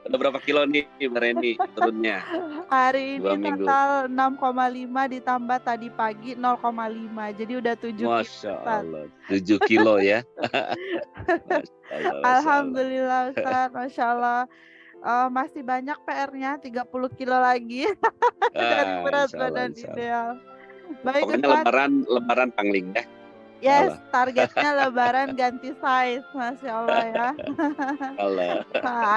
Udah berapa kilo nih Mbak Reni turunnya? Hari 2 ini minggu. total 6,5 ditambah tadi pagi 0,5. Jadi udah 7 kilo, Masya Ustaz. Allah, 7 kilo ya. Masya Allah, Masya Allah. Alhamdulillah, Ustaz. Masya Allah. Masih banyak PR-nya, 30 kilo lagi dari berat Insya Allah, badan insya Allah. ideal. Baik, Pokoknya Ustaz. lebaran pangling ya. Insya Yes, Allah. targetnya lebaran ganti size, Masya Allah ya. Allah.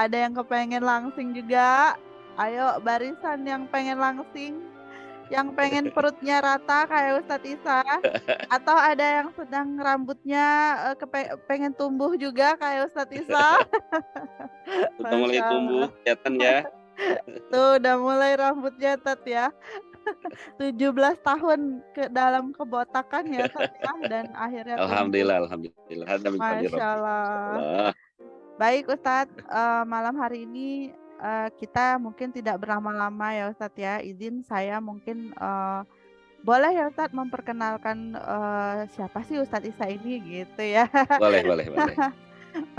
Ada yang kepengen langsing juga. Ayo barisan yang pengen langsing, yang pengen perutnya rata kayak Ustadz Isa, atau ada yang sedang rambutnya pengen tumbuh juga kayak Ustadz Isa. Udah mulai Masya Allah. tumbuh, kelihatan ya. Tuh udah mulai rambutnya Tat ya. 17 tahun ke dalam kebotakan ya Tat ya, dan akhirnya tumbuh. Alhamdulillah, alhamdulillah. Ada min fadli Masya Rabbi. Allah. Allah. Baik Ustadz, malam hari ini kita mungkin tidak berlama-lama ya Ustadz ya. Izin saya mungkin boleh ya Ustadz memperkenalkan siapa sih Ustadz Isa ini gitu ya. Boleh, boleh, boleh.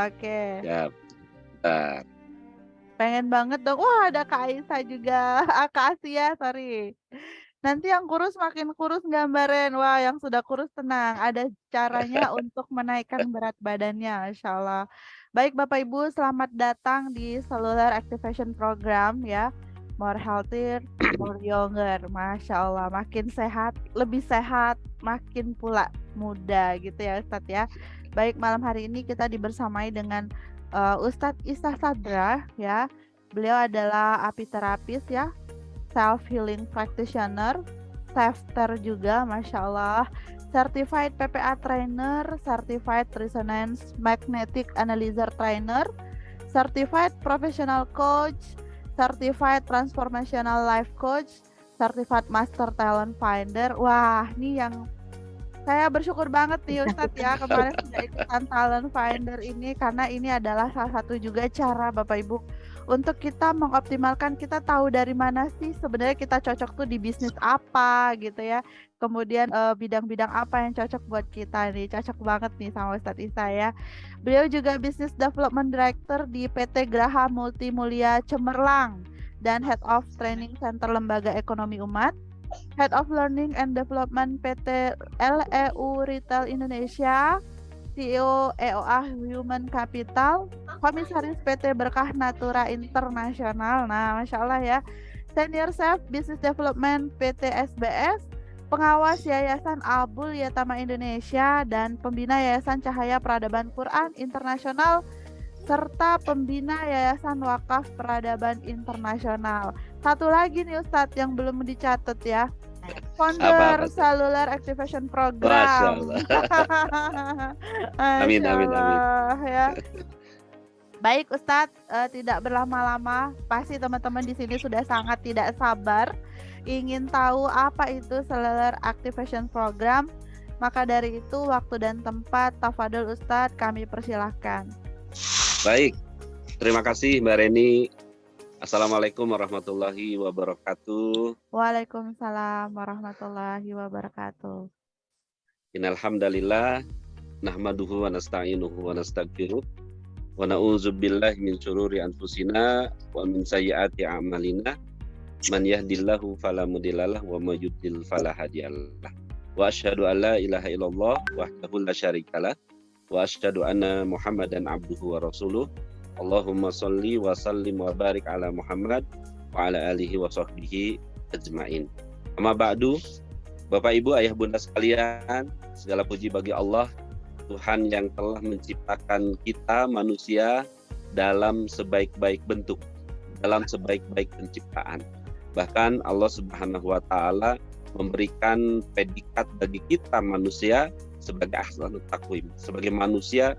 Oke. Ya. Pengen banget dong. Wah, ada Kak Aisyah juga. Kak Asia, sorry. Nanti yang kurus makin kurus gambarin. Wah, yang sudah kurus tenang. Ada caranya untuk menaikkan berat badannya, Insya Allah. Baik Bapak Ibu, selamat datang di Cellular Activation Program ya. More healthier, more younger. Masya Allah, makin sehat, lebih sehat, makin pula muda gitu ya Ustadz ya. Baik, malam hari ini kita dibersamai dengan Ustadz Isa Sadra ya. Beliau adalah apiterapis ya, self healing practitioner, safter juga, Masya Allah, certified PPA trainer, certified resonance magnetic analyzer trainer, certified professional coach, certified transformational life coach, certified master talent finder. Wah, ini yang saya bersyukur banget nih Ustadz ya, kemarin sudah ikutan Talent Finder ini, karena ini adalah salah satu juga cara Bapak Ibu untuk kita mengoptimalkan, kita tahu dari mana sih sebenarnya kita cocok tuh di bisnis apa gitu ya. Kemudian bidang-bidang apa yang cocok buat kita nih, cocok banget nih sama Ustadz Isa ya. Beliau juga Business Development Director di PT Graha Multimulia Cemerlang dan Head of Training Center Lembaga Ekonomi Umat, Head of Learning and Development PT LEU Retail Indonesia, CEO EOA Human Capital, Komisaris PT Berkah Natura Internasional. Nah, Masya Allah ya. Senior Chef Business Development PT SBS, pengawas Yayasan Abul Yatama Indonesia, dan pembina Yayasan Cahaya Peradaban Quran Internasional, serta pembina Yayasan Wakaf Peradaban Internasional. Satu lagi nih Ustadz yang belum dicatat ya, founder Cellular Activation Program. Amin, amin, amin. Ya. Baik Ustadz, tidak berlama-lama, pasti teman-teman di sini sudah sangat tidak sabar ingin tahu apa itu Cellular Activation Program. Maka dari itu waktu dan tempat, tafadhol Ustadz, kami persilahkan. Baik, terima kasih Mbak Reni. Assalamualaikum warahmatullahi wabarakatuh. Waalaikumsalam warahmatullahi wabarakatuh. Innalhamdalillah nahmaduhu wa nasta'inuhu wa nastaghfiruh wa na'udzu billahi min syururi anfusina wa min sayyiati a'malina. Man yahdihillahu fala mudhillalah wa may yudhlil fala hadiyalah. Wa asyhadu an la ilaha illallah wahdahu la syarikalah wa asyhadu anna Muhammadan abduhu wa rasuluh. Allahumma sholli wa sallim wa barik ala Muhammad wa ala alihi wa sahbihi ajmain. Amma ba'du, Bapak Ibu, Ayah Bunda sekalian, segala puji bagi Allah, Tuhan yang telah menciptakan kita manusia dalam sebaik-baik bentuk, dalam sebaik-baik penciptaan. Bahkan Allah Subhanahu wa taala memberikan predikat bagi kita manusia sebagai ahsanut taqwim, sebagai manusia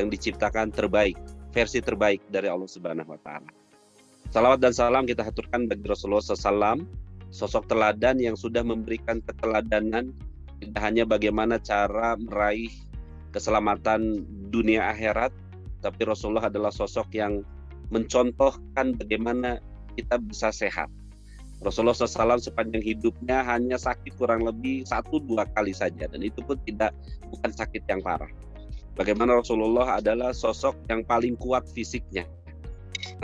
yang diciptakan terbaik, versi terbaik dari Allah Subhanahu wa taala. Salawat dan salam kita haturkan bagi Rasulullah SAW, sosok teladan yang sudah memberikan keteladanan tidak hanya bagaimana cara meraih keselamatan dunia akhirat, tapi Rasulullah adalah sosok yang mencontohkan bagaimana kita bisa sehat. Rasulullah SAW sepanjang hidupnya hanya sakit kurang lebih 1-2 kali saja, dan itu pun bukan sakit yang parah. Bagaimana Rasulullah adalah sosok yang paling kuat fisiknya.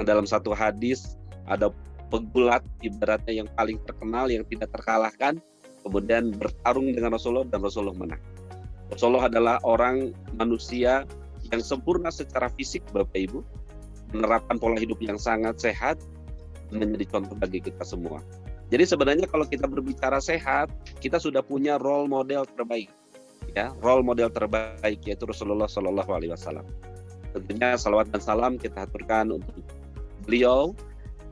dalam satu hadis ada pegulat ibaratnya yang paling terkenal, yang tidak terkalahkan, kemudian bertarung dengan Rasulullah dan Rasulullah menang. Rasulullah adalah orang manusia yang sempurna secara fisik, Bapak Ibu, menerapkan pola hidup yang sangat sehat, menjadi contoh bagi kita semua. Jadi sebenarnya kalau kita berbicara sehat, kita sudah punya role model terbaik, ya, role model terbaik yaitu Rasulullah Shallallahu Alaihi Wasallam. Tentunya salawat dan salam kita aturkan untuk beliau.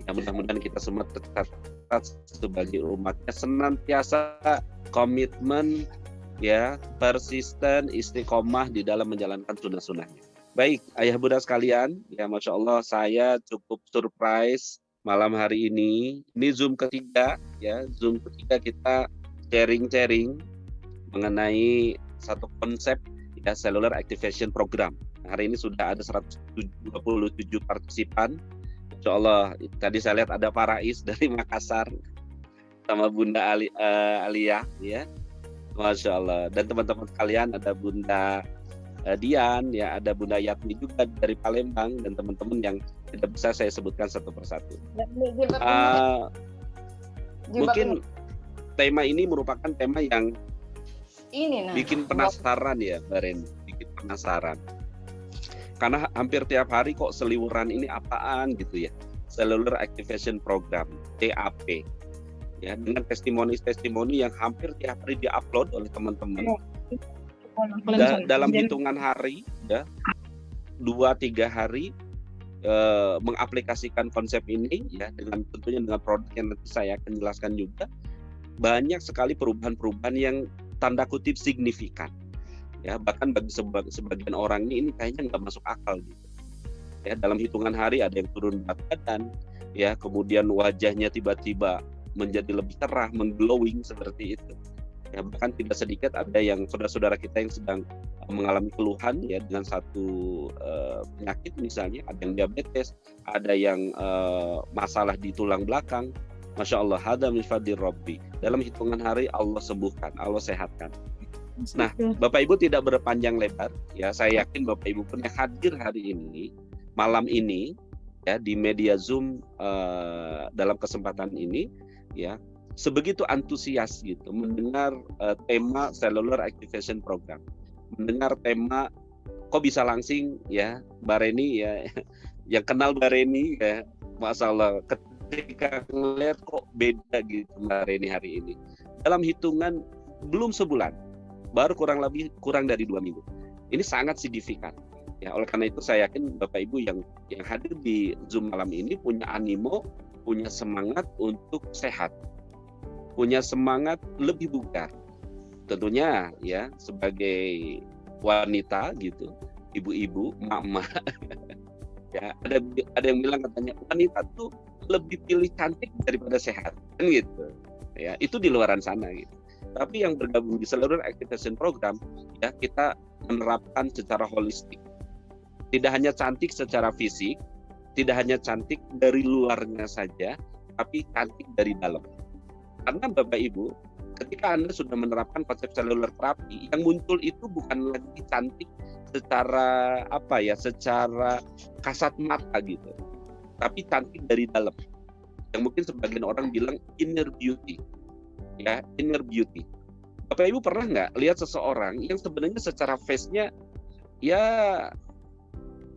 Ya, mudah-mudahan kita semua tetap sebagai umatnya senantiasa komitmen, ya, persisten, istiqomah di dalam menjalankan sunnah-sunnahnya. Baik, ayah bunda sekalian, ya Masya Allah saya cukup surprise malam hari ini. Ini Zoom ketiga, ya, Zoom ketiga kita sharing-sharing mengenai satu konsep, ya, Cellular Activation Program. Hari ini sudah ada 127 partisipan. Insya Allah, tadi saya lihat ada Pak Rais dari Makassar sama Bunda Alia, ya, Masya Allah. Dan teman-teman sekalian ada Bunda Dian, ya, ada Bunda Yatmi juga dari Palembang, dan teman-teman yang tidak bisa saya sebutkan satu persatu. Mungkin tema ini merupakan tema yang bikin penasaran, ya, Mbak Reni, bikin penasaran. Karena hampir tiap hari kok seliweran ini apaan gitu ya. Cellular Activation Program, TAP. Ya, dengan testimoni-testimoni yang hampir tiap hari diupload oleh teman-teman. Dalam hitungan hari, ya, 2-3 hari mengaplikasikan konsep ini, ya, dengan tentunya dengan produk yang nanti saya akan jelaskan juga, banyak sekali perubahan-perubahan yang tanda kutip signifikan. Ya, bahkan bagi sebagian orang ini kayaknya nggak masuk akal gitu. Ya, dalam hitungan hari ada yang turun berat badan, ya, kemudian wajahnya tiba-tiba menjadi lebih cerah, mengglowing seperti itu. Ya, bahkan tidak sedikit ada yang saudara-saudara kita yang sedang mengalami keluhan, ya, dengan satu penyakit misalnya, ada yang diabetes, ada yang masalah di tulang belakang. Masya Allah, hada min fadlir Rabbi. Dalam hitungan hari Allah sembuhkan, Allah sehatkan. Nah, Bapak Ibu tidak berpanjang lebar, ya, saya yakin Bapak Ibu pun yang hadir hari ini, malam ini, ya, di media Zoom dalam kesempatan ini, ya, sebegitu antusias gitu mendengar tema Cellular Activation Program, mendengar tema kok bisa langsing, ya, Mbak Reni, ya, yang kenal Mbak Reni, ya, Masya Allah, ketika ngeliat kok beda gitu Mbak Reni hari ini, dalam hitungan belum sebulan, baru kurang dari 2 minggu. Ini sangat signifikan. Ya, oleh karena itu saya yakin Bapak Ibu yang hadir di Zoom malam ini punya animo, punya semangat untuk sehat, punya semangat lebih bugar. Tentunya, ya, sebagai wanita gitu, ibu-ibu, emak-emak, ya, ada yang bilang katanya wanita tuh lebih pilih cantik daripada sehat, kan gitu. Ya, itu di luaran sana gitu. Tapi yang bergabung di Cellular Activation Program, ya, kita menerapkan secara holistik. Tidak hanya cantik secara fisik, tidak hanya cantik dari luarnya saja, tapi cantik dari dalam. Karena Bapak Ibu, ketika Anda sudah menerapkan konsep cellular terapi, yang muncul itu bukan lagi cantik secara secara kasat mata gitu, tapi cantik dari dalam. Yang mungkin sebagian orang bilang inner beauty. Ya, inner beauty. Bapak Ibu pernah nggak lihat seseorang yang sebenarnya secara face-nya ya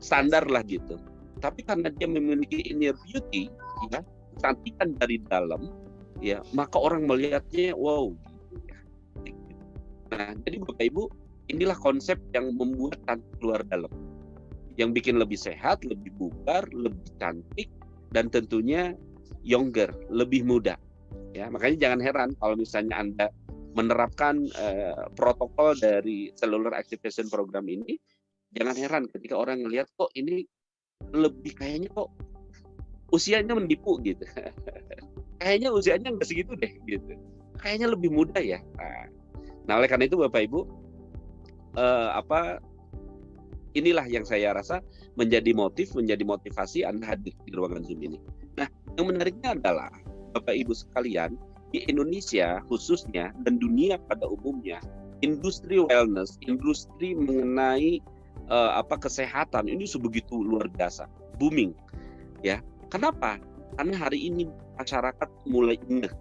standar lah gitu, tapi karena dia memiliki inner beauty, ya, kecantikan dari dalam, ya, maka orang melihatnya wow. Nah, jadi Bapak Ibu, inilah konsep yang membuat cantik luar dalam, yang bikin lebih sehat, lebih bugar, lebih cantik, dan tentunya younger, lebih muda. Ya, makanya jangan heran kalau misalnya Anda menerapkan protokol dari Cellular Activation Program ini, jangan heran ketika orang ngelihat kok ini lebih kayaknya kok usianya menipu gitu. Kayaknya usianya nggak segitu deh gitu. Kayaknya lebih muda ya. Nah, oleh karena itu Bapak Ibu, inilah yang saya rasa menjadi motivasi Anda hadir di ruangan Zoom ini. Nah, yang menariknya adalah Bapak Ibu sekalian, di Indonesia khususnya dan dunia pada umumnya, industri wellness, industri mengenai kesehatan ini sebegitu luar biasa, booming. Ya, kenapa? Karena hari ini masyarakat mulai ngeh,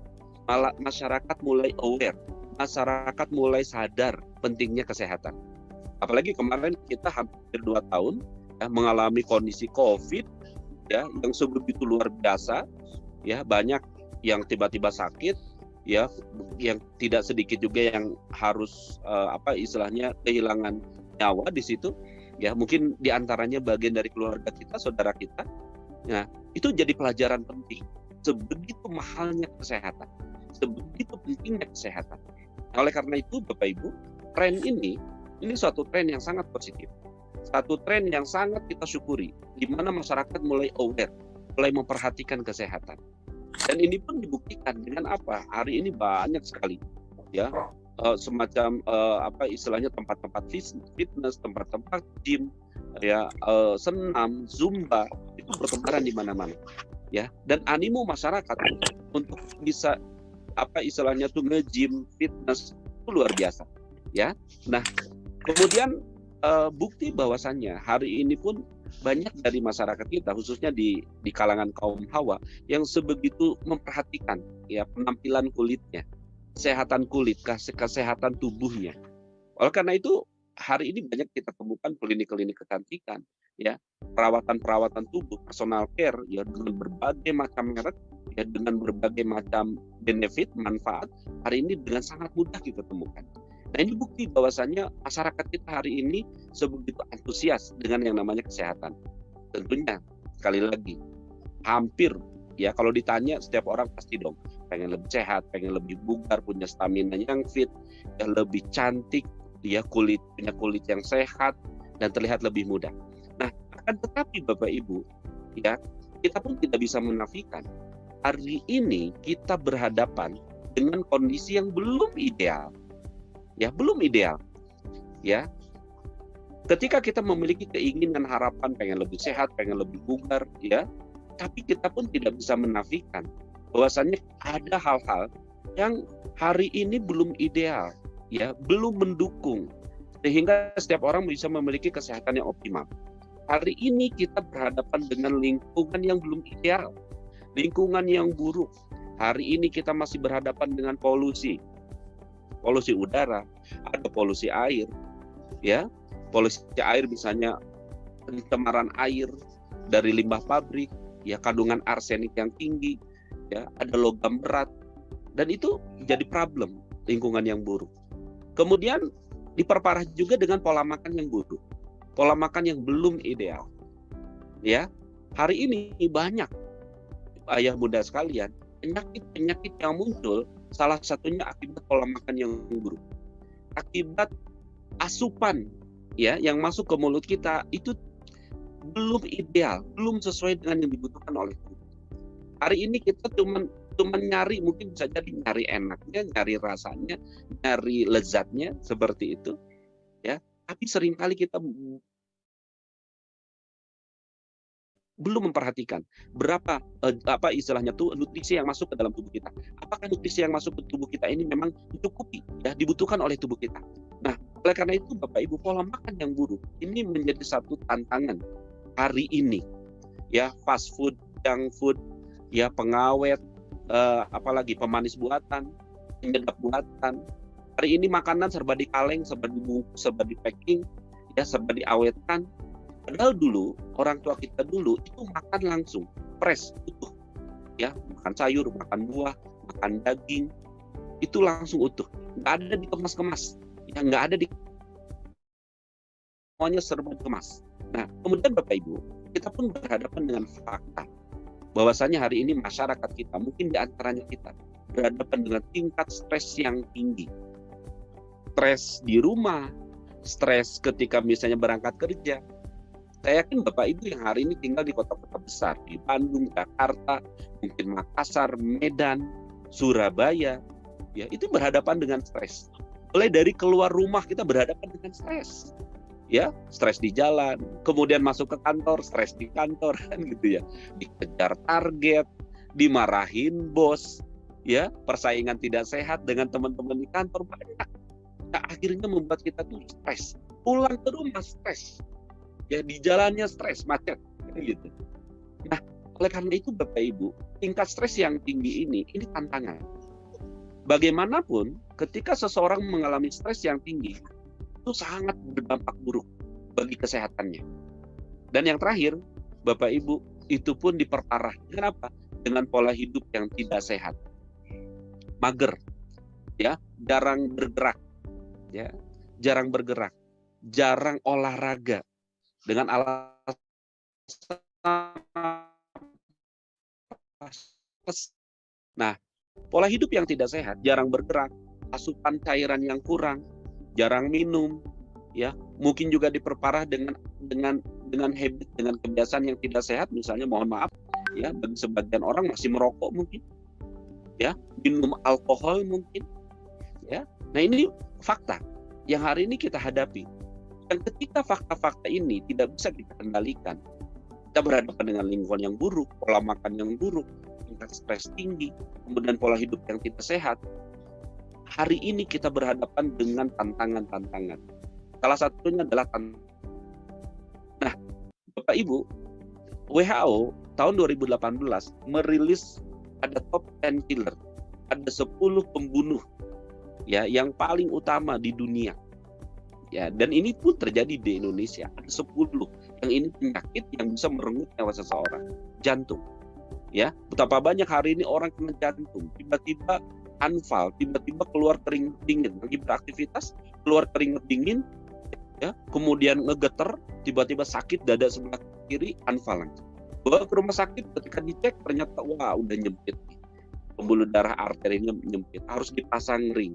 masyarakat mulai aware, masyarakat mulai sadar pentingnya kesehatan. Apalagi kemarin kita hampir 2 tahun ya, mengalami kondisi COVID ya yang sebegitu luar biasa ya, banyak yang tiba-tiba sakit ya, yang tidak sedikit juga yang harus istilahnya kehilangan nyawa di situ ya, mungkin diantaranya bagian dari keluarga kita, saudara kita. Nah, itu jadi pelajaran penting. Sebegitu mahalnya kesehatan, sebegitu pentingnya kesehatan. Nah, oleh karena itu, Bapak Ibu, tren ini suatu tren yang sangat positif. Satu tren yang sangat kita syukuri, di mana masyarakat mulai aware, mulai memperhatikan kesehatan. Dan ini pun dibuktikan dengan apa? Hari ini banyak sekali, ya, semacam istilahnya tempat-tempat fitness, tempat-tempat gym, ya, senam, zumba itu bertebaran di mana-mana, ya. Dan animo masyarakat untuk bisa istilahnya tuh nge-gym, fitness itu luar biasa, ya. Nah, kemudian bukti bahwasannya hari ini pun banyak dari masyarakat kita, khususnya di kalangan kaum hawa, yang sebegitu memperhatikan ya penampilan kulitnya, kesehatan kulit, kesehatan tubuhnya. Oleh karena itu, hari ini banyak kita temukan klinik-klinik kecantikan, ya, perawatan-perawatan tubuh, personal care, ya, dengan berbagai macam merek, ya, dengan berbagai macam benefit, manfaat, hari ini dengan sangat mudah kita temukan. Nah, ini bukti bahwasannya masyarakat kita hari ini sebegitu antusias dengan yang namanya kesehatan. Tentunya, sekali lagi, hampir, ya, kalau ditanya setiap orang pasti dong, pengen lebih sehat, pengen lebih bugar, punya stamina yang fit, yang lebih cantik, dia punya kulit yang sehat dan terlihat lebih muda. Nah, akan tetapi Bapak Ibu, ya, kita pun tidak bisa menafikan hari ini kita berhadapan dengan kondisi yang belum ideal. Ya, belum ideal. Ya. Ketika kita memiliki keinginan, harapan pengen lebih sehat, pengen lebih bugar, ya, tapi kita pun tidak bisa menafikan bahwasannya ada hal-hal yang hari ini belum ideal, ya, belum mendukung sehingga setiap orang bisa memiliki kesehatan yang optimal. Hari ini kita berhadapan dengan lingkungan yang belum ideal, lingkungan yang buruk. Hari ini kita masih berhadapan dengan polusi udara, ada polusi air, ya, polusi air misalnya pencemaran air dari limbah pabrik, ya, kandungan arsenik yang tinggi, ya, ada logam berat, dan itu jadi problem lingkungan yang buruk. Kemudian diperparah juga dengan pola makan yang buruk, pola makan yang belum ideal, ya. Hari ini banyak ayah bunda sekalian, penyakit yang muncul salah satunya akibat pola makan yang buruk, akibat asupan, ya, yang masuk ke mulut kita itu belum ideal, belum sesuai dengan yang dibutuhkan oleh tubuh. Hari ini kita cuma nyari, mungkin bisa jadi nyari enaknya, nyari rasanya, nyari lezatnya seperti itu, ya. Tapi seringkali kita belum memperhatikan berapa istilahnya tuh nutrisi yang masuk ke dalam tubuh kita. Apakah nutrisi yang masuk ke tubuh kita ini memang mencukupi, ya, dibutuhkan oleh tubuh kita. Nah, oleh karena itu Bapak Ibu, pola makan yang buruk ini menjadi satu tantangan hari ini. Ya, fast food, junk food, ya, pengawet, apalagi pemanis buatan, penyedap buatan. Hari ini makanan serba dikaleng, serba dibungkus, serba di packing, ya, serba diawetkan. Padahal dulu, orang tua kita dulu itu makan langsung, fresh, utuh. Ya, makan sayur, makan buah, makan daging, itu langsung utuh. Nggak ada dikemas-kemas. Ya, nggak ada semuanya serba dikemas. Nah, kemudian Bapak Ibu, kita pun berhadapan dengan fakta bahwasanya hari ini masyarakat kita, mungkin di antaranya kita, berhadapan dengan tingkat stres yang tinggi. Stres di rumah, stres ketika misalnya berangkat kerja. Saya yakin Bapak Ibu yang hari ini tinggal di kota-kota besar, di Bandung, Jakarta, mungkin Makassar, Medan, Surabaya, ya, itu berhadapan dengan stres. Mulai dari keluar rumah kita berhadapan dengan stres, ya, stres di jalan, kemudian masuk ke kantor, stres di kantor, kan gitu ya, dikejar target, dimarahin bos, ya, persaingan tidak sehat dengan teman-teman di kantor banyak. Nah, akhirnya membuat kita tuh stres, pulang ke rumah stres. Ya, di jalannya stres, macet, gitu. Nah, Oleh karena itu Bapak Ibu, tingkat stres yang tinggi ini tantangan. Bagaimanapun, ketika seseorang mengalami stres yang tinggi, itu sangat berdampak buruk bagi kesehatannya. Dan yang terakhir, Bapak Ibu, itu pun diperparah. Kenapa? Dengan pola hidup yang tidak sehat. Mager, ya, jarang bergerak, ya, jarang bergerak, jarang olahraga dengan alasan nah, pola hidup yang tidak sehat, jarang bergerak, asupan cairan yang kurang, jarang minum, ya, mungkin juga diperparah dengan habit, dengan kebiasaan yang tidak sehat, misalnya mohon maaf, ya, bagi sebagian orang masih merokok mungkin, ya, minum alkohol mungkin, ya. Nah, ini fakta yang hari ini kita hadapi. Dan ketika fakta-fakta ini tidak bisa kita kendalikan, kita berhadapan dengan lingkungan yang buruk, pola makan yang buruk, tingkat stres tinggi, kemudian pola hidup yang tidak sehat. Hari ini kita berhadapan dengan tantangan-tantangan. Salah satunya adalah Nah, Bapak Ibu, WHO tahun 2018 merilis ada top 10 killer, ada 10 pembunuh, ya, yang paling utama di dunia. Ya, dan ini pun terjadi di Indonesia. Ada 10 yang ini penyakit yang bisa merenggut nyawa seseorang. Jantung. Ya, betapa banyak hari ini orang kena jantung, tiba-tiba anfal, tiba-tiba keluar keringat dingin, lagi beraktivitas keluar keringat dingin, ya, kemudian ngegeter, tiba-tiba sakit dada sebelah kiri, anfal langsung. Bawa ke rumah sakit, ketika dicek ternyata wah udah nyempit. Pembuluh darah arterinya nyempit, harus dipasang ring.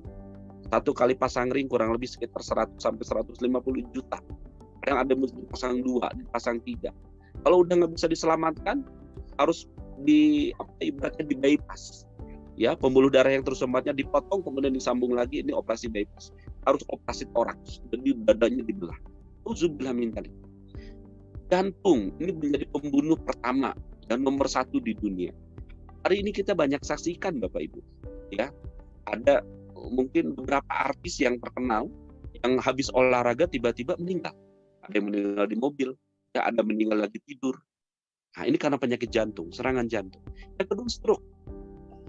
Satu kali pasang ring kurang lebih sekitar 100 sampai 150 juta. Yang ada mesti dipasang 2, dipasang 3. Kalau udah nggak bisa diselamatkan, harus ibaratnya di bypass. Ya, pembuluh darah yang tersumbatnya dipotong kemudian disambung lagi, ini operasi bypass. Harus operasi toraks, jadi dadanya dibelah. Uzubillah min dzalik. Jantung ini menjadi pembunuh pertama dan nomor 1 di dunia. Hari ini kita banyak saksikan Bapak Ibu. Ya, ada mungkin beberapa artis yang terkenal yang habis olahraga tiba-tiba meninggal. Ada yang meninggal di mobil, ya, ada meninggal lagi tidur. Nah, ini karena penyakit jantung, serangan jantung. Yang kedua, stroke.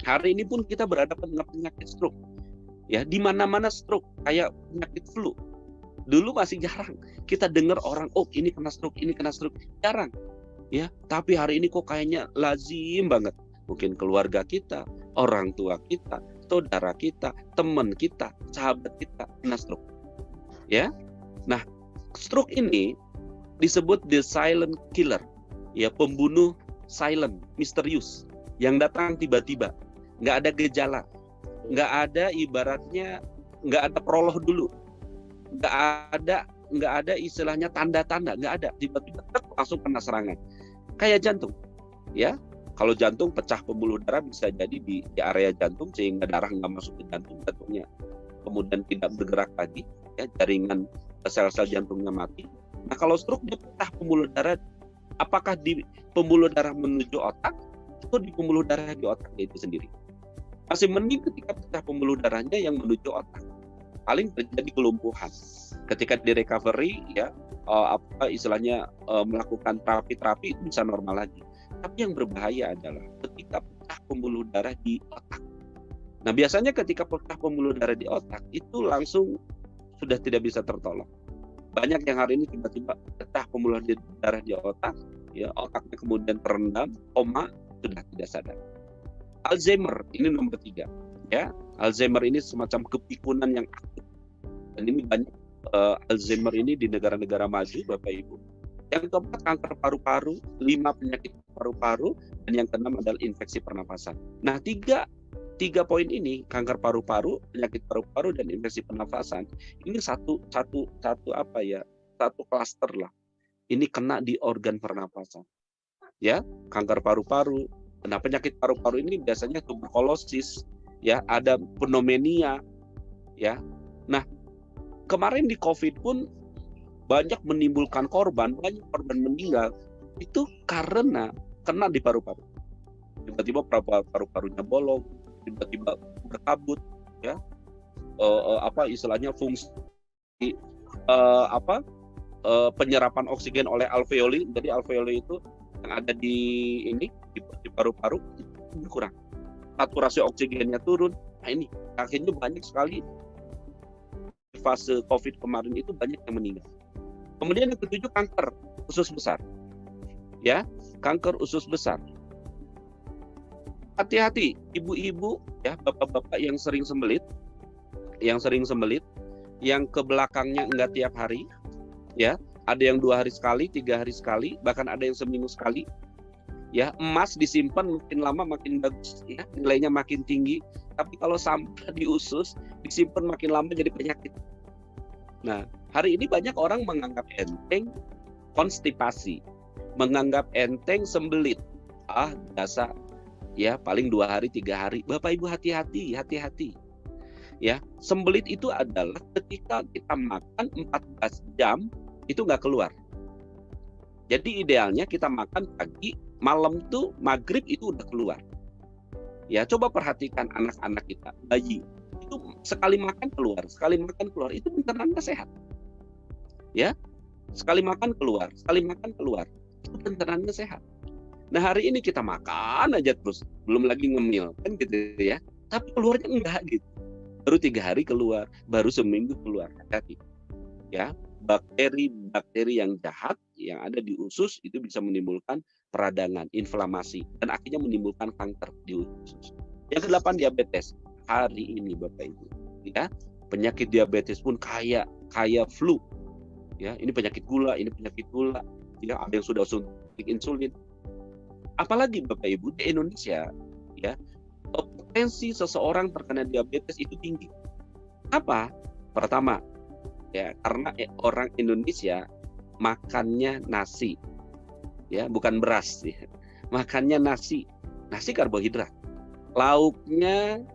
Hari ini pun kita berhadapan dengan penyakit stroke. Ya, di mana-mana stroke, kayak penyakit flu. Dulu masih jarang kita dengar orang, oh ini kena stroke, ini kena stroke. Jarang. Ya, tapi hari ini kok kayaknya lazim banget. Mungkin keluarga kita, orang tua kita, saudara kita, teman kita, sahabat kita kena stroke. Ya. Nah, stroke ini disebut the silent killer. Ya, pembunuh silent, misterius, yang datang tiba-tiba, nggak ada gejala, nggak ada ibaratnya, nggak ada prolog dulu, nggak ada istilahnya tanda-tanda, nggak ada, tiba-tiba langsung kena serangan, kayak jantung, ya. Kalau jantung pecah pembuluh darah bisa jadi di area jantung sehingga darah nggak masuk ke jantung, jantungnya kemudian tidak bergerak lagi, ya, jaringan sel-sel jantungnya mati. Nah, kalau stroke dia pecah pembuluh darah, apakah di pembuluh darah menuju otak atau di pembuluh darah di otaknya itu sendiri? Masih mending ketika pecah pembuluh darahnya yang menuju otak. Paling terjadi kelumpuhan. Ketika di recovery, ya, istilahnya melakukan terapi itu bisa normal lagi. Tapi yang berbahaya adalah ketika pecah pembuluh darah di otak. Nah, biasanya ketika pecah pembuluh darah di otak itu langsung sudah tidak bisa tertolong. Banyak yang hari ini tiba-tiba pecah pembuluh darah di otak, ya, otaknya kemudian terendam, koma, sudah tidak sadar. Alzheimer ini nomor 3, ya. Alzheimer ini semacam kepikunan yang akut. Dan ini banyak Alzheimer ini di negara-negara maju, Bapak Ibu. Yang keempat, kanker paru-paru, 5 penyakit paru-paru, dan yang keenam adalah infeksi pernapasan. Nah, tiga poin ini, kanker paru-paru, penyakit paru-paru, dan infeksi pernapasan, ini satu klaster lah. Ini kena di organ pernapasan. Ya, kanker paru-paru. Nah, penyakit paru-paru ini biasanya tuberkulosis, ya, ada pneumonia, ya. Nah, kemarin di COVID pun banyak menimbulkan korban, banyak korban meninggal itu karena kena di paru-paru. Tiba-tiba paru-parunya bolong, tiba-tiba berkabut, ya. Istilahnya fungsi penyerapan oksigen oleh alveoli. Jadi alveoli itu yang ada di paru-paru itu berkurang, saturasi oksigennya turun. Nah ini akhirnya banyak sekali fase COVID kemarin itu banyak yang meninggal. Kemudian yang ketujuh, kanker usus besar. Ya, kanker usus besar. Hati-hati ibu-ibu ya, bapak-bapak yang sering sembelit, yang ke belakangnya enggak tiap hari, ya, ada yang 2 hari sekali, 3 hari sekali, bahkan ada yang seminggu sekali. Ya, emas disimpan makin lama makin bagus, ya, nilainya makin tinggi. Tapi kalau sampah di usus disimpan makin lama jadi penyakit. Nah, hari ini banyak orang menganggap enteng konstipasi, menganggap enteng sembelit. Biasa, ya, paling 2 hari 3 hari. Bapak Ibu hati-hati. Ya, sembelit itu adalah ketika kita makan 14 jam itu nggak keluar. Jadi idealnya kita makan pagi, malam tuh maghrib itu udah keluar. Ya, coba perhatikan anak-anak kita, bayi itu sekali makan keluar, itu pencernaan sehat. Ya, sekali makan keluar, itu pencernaan sehat. Nah, hari ini kita makan aja terus, belum lagi ngemil, kan gitu ya. Tapi keluarnya enggak gitu. Baru 3 hari keluar, baru seminggu keluar. Hati-hati. Ya, bakteri yang jahat yang ada di usus itu bisa menimbulkan peradangan, inflamasi, dan akhirnya menimbulkan kanker di usus. Yang ke-8, diabetes. Hari ini Bapak Ibu, ya, penyakit diabetes pun kayak flu. Ya, ini penyakit gula. Ya, ada yang sudah suntik insulin. Apalagi Bapak Ibu di Indonesia, ya, potensi seseorang terkena diabetes itu tinggi. Apa? Pertama, ya, karena orang Indonesia makannya nasi, ya, bukan beras, ya. Makannya nasi karbohidrat, lauknya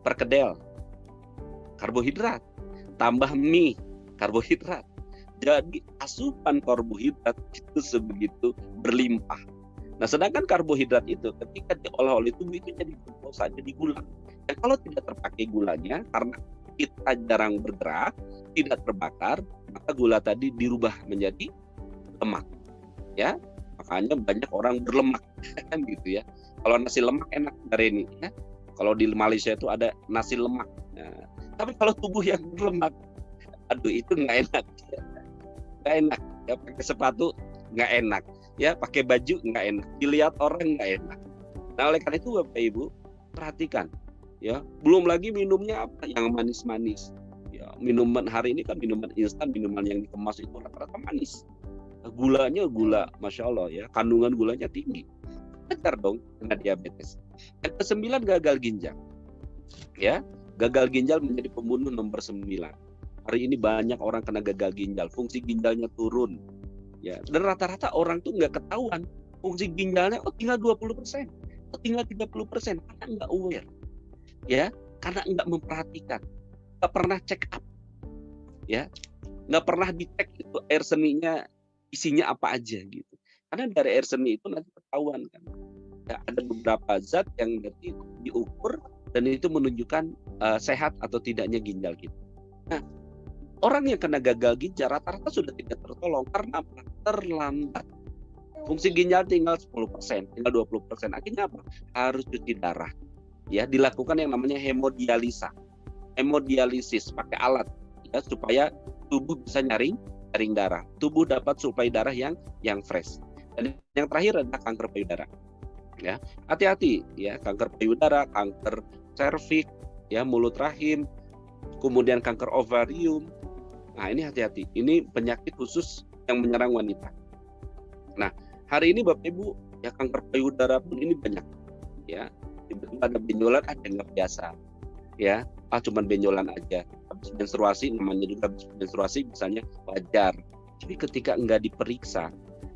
perkedel, karbohidrat, tambah mie, karbohidrat. Jadi asupan karbohidrat itu sebegitu berlimpah. Nah, sedangkan karbohidrat itu ketika diolah oleh tubuh itu jadi glukosa, jadi gula. Dan kalau tidak terpakai gulanya, karena kita jarang bergerak, tidak terbakar, maka gula tadi dirubah menjadi lemak. Ya, makanya banyak orang berlemak, kan gitu ya. Kalau nasi lemak enak dari ini, ya. Kalau di Malaysia itu ada nasi lemak. Nah, tapi kalau tubuh yang berlemak, aduh itu nggak enak. Nggak enak. Ya, pakai sepatu nggak enak. Ya, pakai baju nggak enak, dilihat orang nggak enak. Nah, oleh karena itu Bapak Ibu perhatikan, ya, belum lagi minumnya apa yang manis-manis. Ya, minuman hari ini kan minuman instan, minuman yang dikemas itu rata-rata manis. Gulanya gula, masya Allah ya, kandungan gulanya tinggi. Wajar dong kena diabetes. Yang ke-9, gagal ginjal. Ya, gagal ginjal menjadi pembunuh nomor 9. Hari ini banyak orang kena gagal ginjal, fungsi ginjalnya turun. Ya, dan rata-rata orang tuh nggak ketahuan fungsi ginjalnya tinggal 20%, tinggal 30%, karena nggak aware, ya, karena nggak memperhatikan, nggak pernah check up, ya, nggak pernah dicek itu air seninya isinya apa aja gitu. Karena dari air seni itu nanti ketahuan kan, ya, ada beberapa zat yang nanti diukur dan itu menunjukkan sehat atau tidaknya ginjal kita. Nah, orang yang kena gagal ginjal rata-rata sudah tidak tertolong karena apa? Terlambat. Fungsi ginjal tinggal 10%, tinggal 20%. Akhirnya apa? Harus cuci darah. Ya, dilakukan yang namanya hemodialisis pakai alat, ya, supaya tubuh bisa nyaring darah. Tubuh dapat suplai darah yang fresh. Dan yang terakhir adalah kanker payudara. Ya, hati-hati ya, kanker payudara, kanker serviks, ya, mulut rahim, kemudian kanker ovarium. Nah, ini hati-hati. Ini penyakit khusus yang menyerang wanita. Nah, hari ini Bapak Ibu, ya, kanker payudara pun ini banyak. Ya, tiba-tiba ada benjolan, ada yang nggak biasa. Ya, cuman benjolan aja. Habis menstruasi, namanya juga habis menstruasi, misalnya wajar. Tapi ketika nggak diperiksa,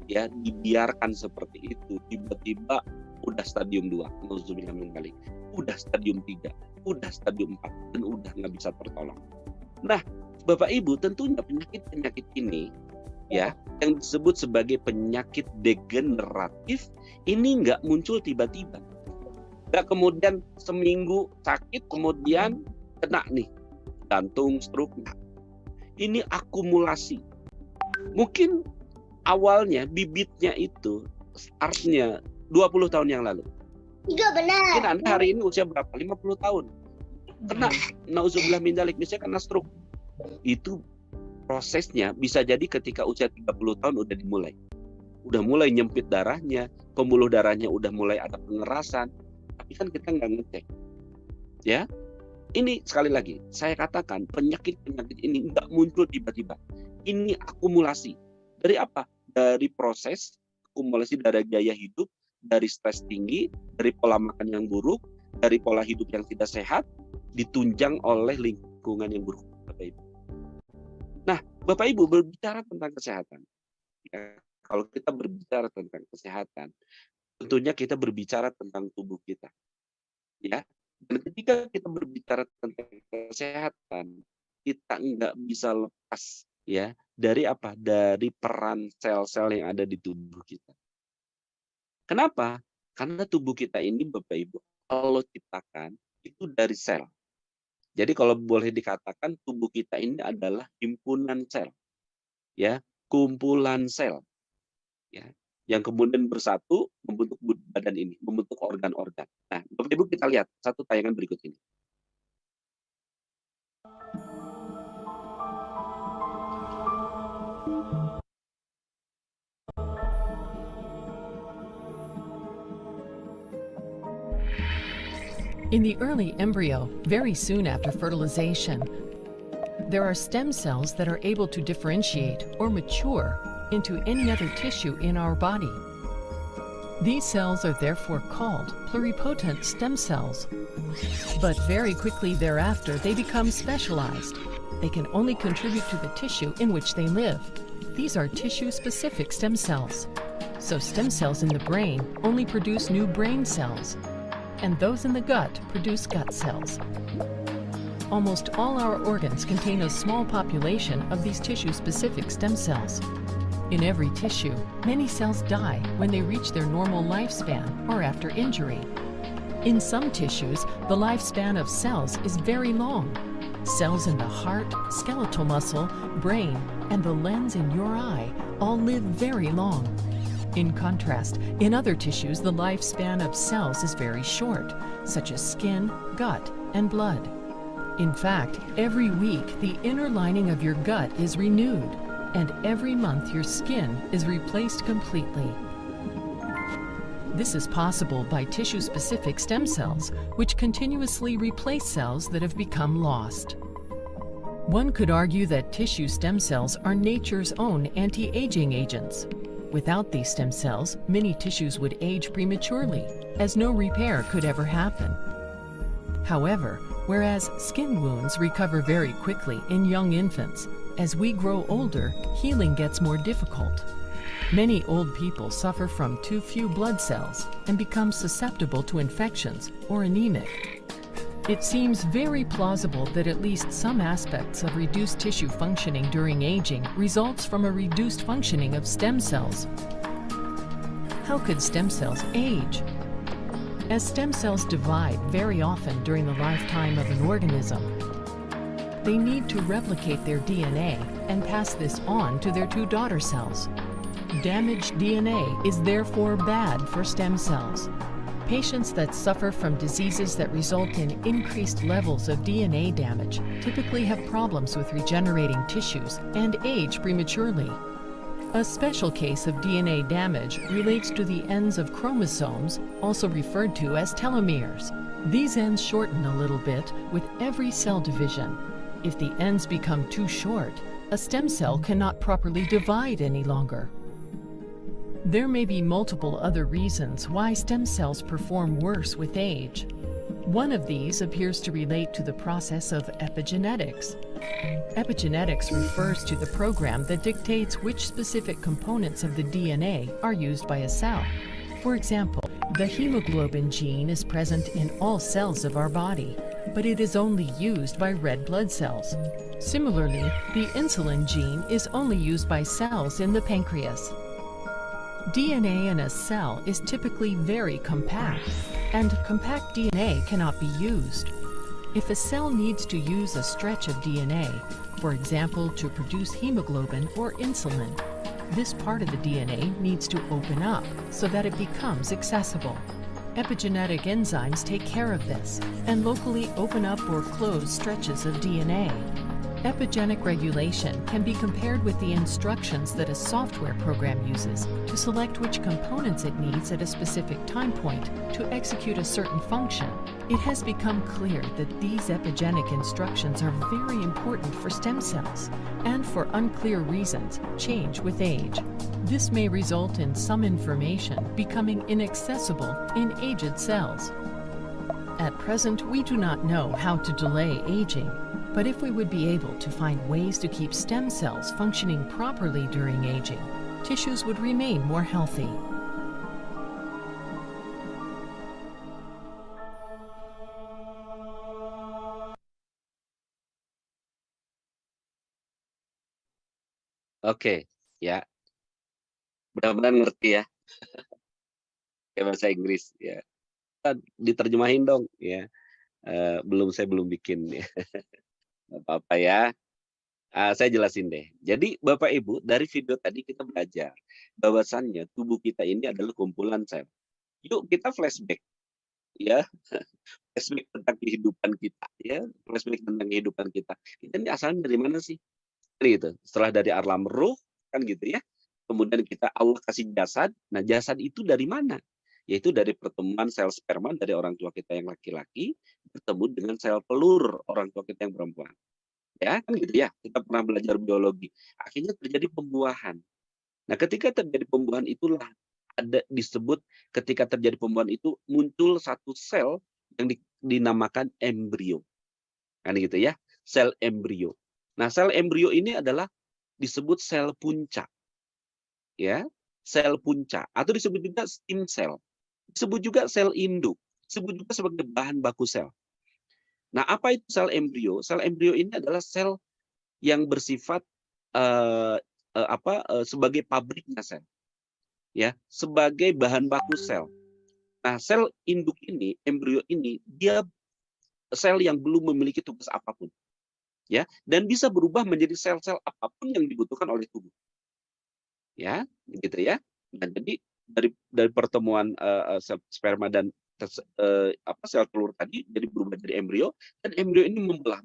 ya, dibiarkan seperti itu, tiba-tiba udah stadium 2, nauzubillah min dzalik, udah stadium 3, udah stadium 4, dan udah nggak bisa tertolong. Nah, Bapak Ibu, tentunya penyakit-penyakit ini, ya, yang disebut sebagai penyakit degeneratif, ini nggak muncul tiba-tiba. Nggak kemudian seminggu sakit, kemudian kena nih, jantung, stroke. Nah, ini akumulasi. Mungkin awalnya bibitnya itu startnya 20 tahun yang lalu. Tiga benar. Mungkin Anda hari ini usia berapa? 50 tahun. Kena nauzubillah min dzalik, misalnya kena stroke. Itu prosesnya bisa jadi ketika usia 30 tahun udah dimulai. Udah mulai nyempit darahnya, pembuluh darahnya udah mulai ada pengerasan. Tapi kan kita nggak ngecek. Ya, ini sekali lagi saya katakan penyakit-penyakit ini nggak muncul tiba-tiba. Ini akumulasi dari apa? Dari proses akumulasi dari gaya hidup, dari stres tinggi, dari pola makan yang buruk, dari pola hidup yang tidak sehat, ditunjang oleh lingkungan yang buruk, Bapak Ibu. Nah, Bapak Ibu berbicara tentang kesehatan. Ya, kalau kita berbicara tentang kesehatan, tentunya kita berbicara tentang tubuh kita. Ya, dan ketika kita berbicara tentang kesehatan, kita nggak bisa lepas ya dari apa? Dari peran sel-sel yang ada di tubuh kita. Kenapa? Karena tubuh kita ini, Bapak Ibu, Allah ciptakan itu dari sel. Jadi kalau boleh dikatakan tubuh kita ini adalah himpunan sel, ya, kumpulan sel, ya, yang kemudian bersatu membentuk badan ini, membentuk organ-organ. Nah, Bapak Ibu kita lihat satu tayangan berikut ini. In the early embryo, very soon after fertilization, there are stem cells that are able to differentiate or mature into any other tissue in our body. These cells are therefore called pluripotent stem cells. But very quickly thereafter, they become specialized. They can only contribute to the tissue in which they live. These are tissue-specific stem cells. So stem cells in the brain only produce new brain cells, and those in the gut produce gut cells. Almost all our organs contain a small population of these tissue-specific stem cells. In every tissue, many cells die when they reach their normal lifespan or after injury. In some tissues, the lifespan of cells is very long. Cells in the heart, skeletal muscle, brain, and the lens in your eye all live very long. In contrast, in other tissues, the lifespan of cells is very short, such as skin, gut, and blood. In fact, every week, the inner lining of your gut is renewed, and every month your skin is replaced completely. This is possible by tissue-specific stem cells, which continuously replace cells that have become lost. One could argue that tissue stem cells are nature's own anti-aging agents. Without these stem cells, many tissues would age prematurely, as no repair could ever happen. However, whereas skin wounds recover very quickly in young infants, as we grow older, healing gets more difficult. Many old people suffer from too few blood cells and become susceptible to infections or anemic. It seems very plausible that at least some aspects of reduced tissue functioning during aging results from a reduced functioning of stem cells. How could stem cells age? As stem cells divide very often during the lifetime of an organism, they need to replicate their DNA and pass this on to their two daughter cells. Damaged DNA is therefore bad for stem cells. Patients that suffer from diseases that result in increased levels of DNA damage typically have problems with regenerating tissues and age prematurely. A special case of DNA damage relates to the ends of chromosomes, also referred to as telomeres. These ends shorten a little bit with every cell division. If the ends become too short, a stem cell cannot properly divide any longer. There may be multiple other reasons why stem cells perform worse with age. One of these appears to relate to the process of epigenetics. Epigenetics refers to the program that dictates which specific components of the DNA are used by a cell. For example, the hemoglobin gene is present in all cells of our body, but it is only used by red blood cells. Similarly, the insulin gene is only used by cells in the pancreas. DNA in a cell is typically very compact, and compact DNA cannot be used. If a cell needs to use a stretch of DNA, for example, to produce hemoglobin or insulin, this part of the DNA needs to open up so that it becomes accessible. Epigenetic enzymes take care of this and locally open up or close stretches of DNA. Epigenic regulation can be compared with the instructions that a software program uses to select which components it needs at a specific time point to execute a certain function. It has become clear that these epigenetic instructions are very important for stem cells and, for unclear reasons, change with age. This may result in some information becoming inaccessible in aged cells. At present, we do not know how to delay aging. But if we would be able to find ways to keep stem cells functioning properly during aging, tissues would remain more healthy. Oke, ya. Mudah-mudahan ngerti ya. Kayak bahasa Inggris ya. Diterjemahin dong ya. Saya belum bikin ya. Nggak apa-apa ya. Saya jelasin deh. Jadi Bapak Ibu, dari video tadi kita belajar bahwasannya tubuh kita ini adalah kumpulan sel. Yuk kita flashback ya. Flashback tentang kehidupan kita ya. Flashback tentang kehidupan kita. Kita ini asalnya dari mana sih? Gitu. Setelah dari alam ruh kan gitu ya. Kemudian Allah kasih jasad. Nah, jasad itu dari mana? Yaitu dari pertemuan sel sperma dari orang tua kita yang laki-laki bertemu dengan sel telur orang tua kita yang perempuan. Ya, kan gitu ya. Kita pernah belajar biologi. Akhirnya terjadi pembuahan. Nah, ketika terjadi pembuahan itulah disebut ketika terjadi pembuahan itu muncul satu sel yang dinamakan embrio. Kan gitu ya. Sel embrio. Nah, sel embrio ini adalah disebut sel punca. Ya, sel punca atau disebut juga stem cell. Disebut juga sel induk. Disebut juga sebagai bahan baku sel. Nah, apa itu sel embrio? Sel embrio ini adalah sel yang bersifat sebagai pabriknya sel, ya, sebagai bahan baku sel. Nah, sel induk ini, embrio ini, dia sel yang belum memiliki tugas apapun, ya, dan bisa berubah menjadi sel-sel apapun yang dibutuhkan oleh tubuh, ya, gitu ya. Nah, jadi dari pertemuan sel sperma dan sel telur tadi jadi berubah jadi embrio, dan embrio ini membelah.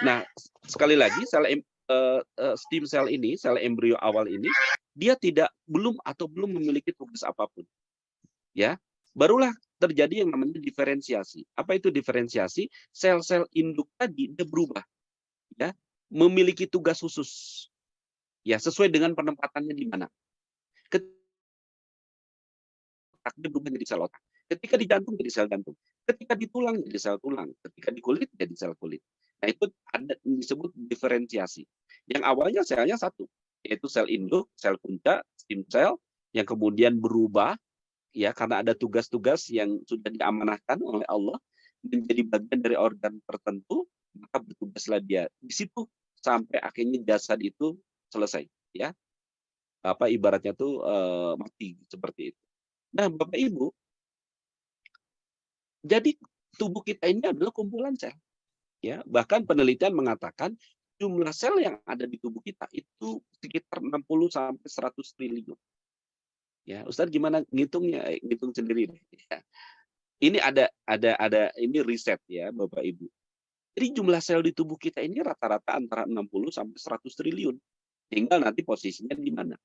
Nah, sekali lagi stem cell ini, sel embrio awal ini, dia belum memiliki tugas apapun. Ya, barulah terjadi yang namanya diferensiasi. Apa itu diferensiasi? Sel-sel induk tadi dia berubah, ya, memiliki tugas khusus. Ya, sesuai dengan penempatannya di mana. Dia berubah jadi sel otak. Ketika di jantung jadi sel jantung. Ketika di tulang jadi sel tulang. Ketika di kulit jadi sel kulit. Nah, itu ada disebut diferensiasi. Yang awalnya selnya satu, yaitu sel induk, sel punca, stem cell, yang kemudian berubah ya karena ada tugas-tugas yang sudah diamanahkan oleh Allah menjadi bagian dari organ tertentu, maka bertugaslah dia di situ sampai akhirnya jasad itu selesai, ya. Ibaratnya tuh mati seperti itu. Nah, Bapak Ibu, jadi tubuh kita ini adalah kumpulan sel. Ya, bahkan penelitian mengatakan jumlah sel yang ada di tubuh kita itu sekitar 60 sampai 100 triliun. Ya, Ustaz gimana ngitungnya? Ngitung sendiri deh. Ya. Ini ada ini riset ya, Bapak Ibu. Jadi jumlah sel di tubuh kita ini rata-rata antara 60 sampai 100 triliun. Tinggal nanti posisinya di mana.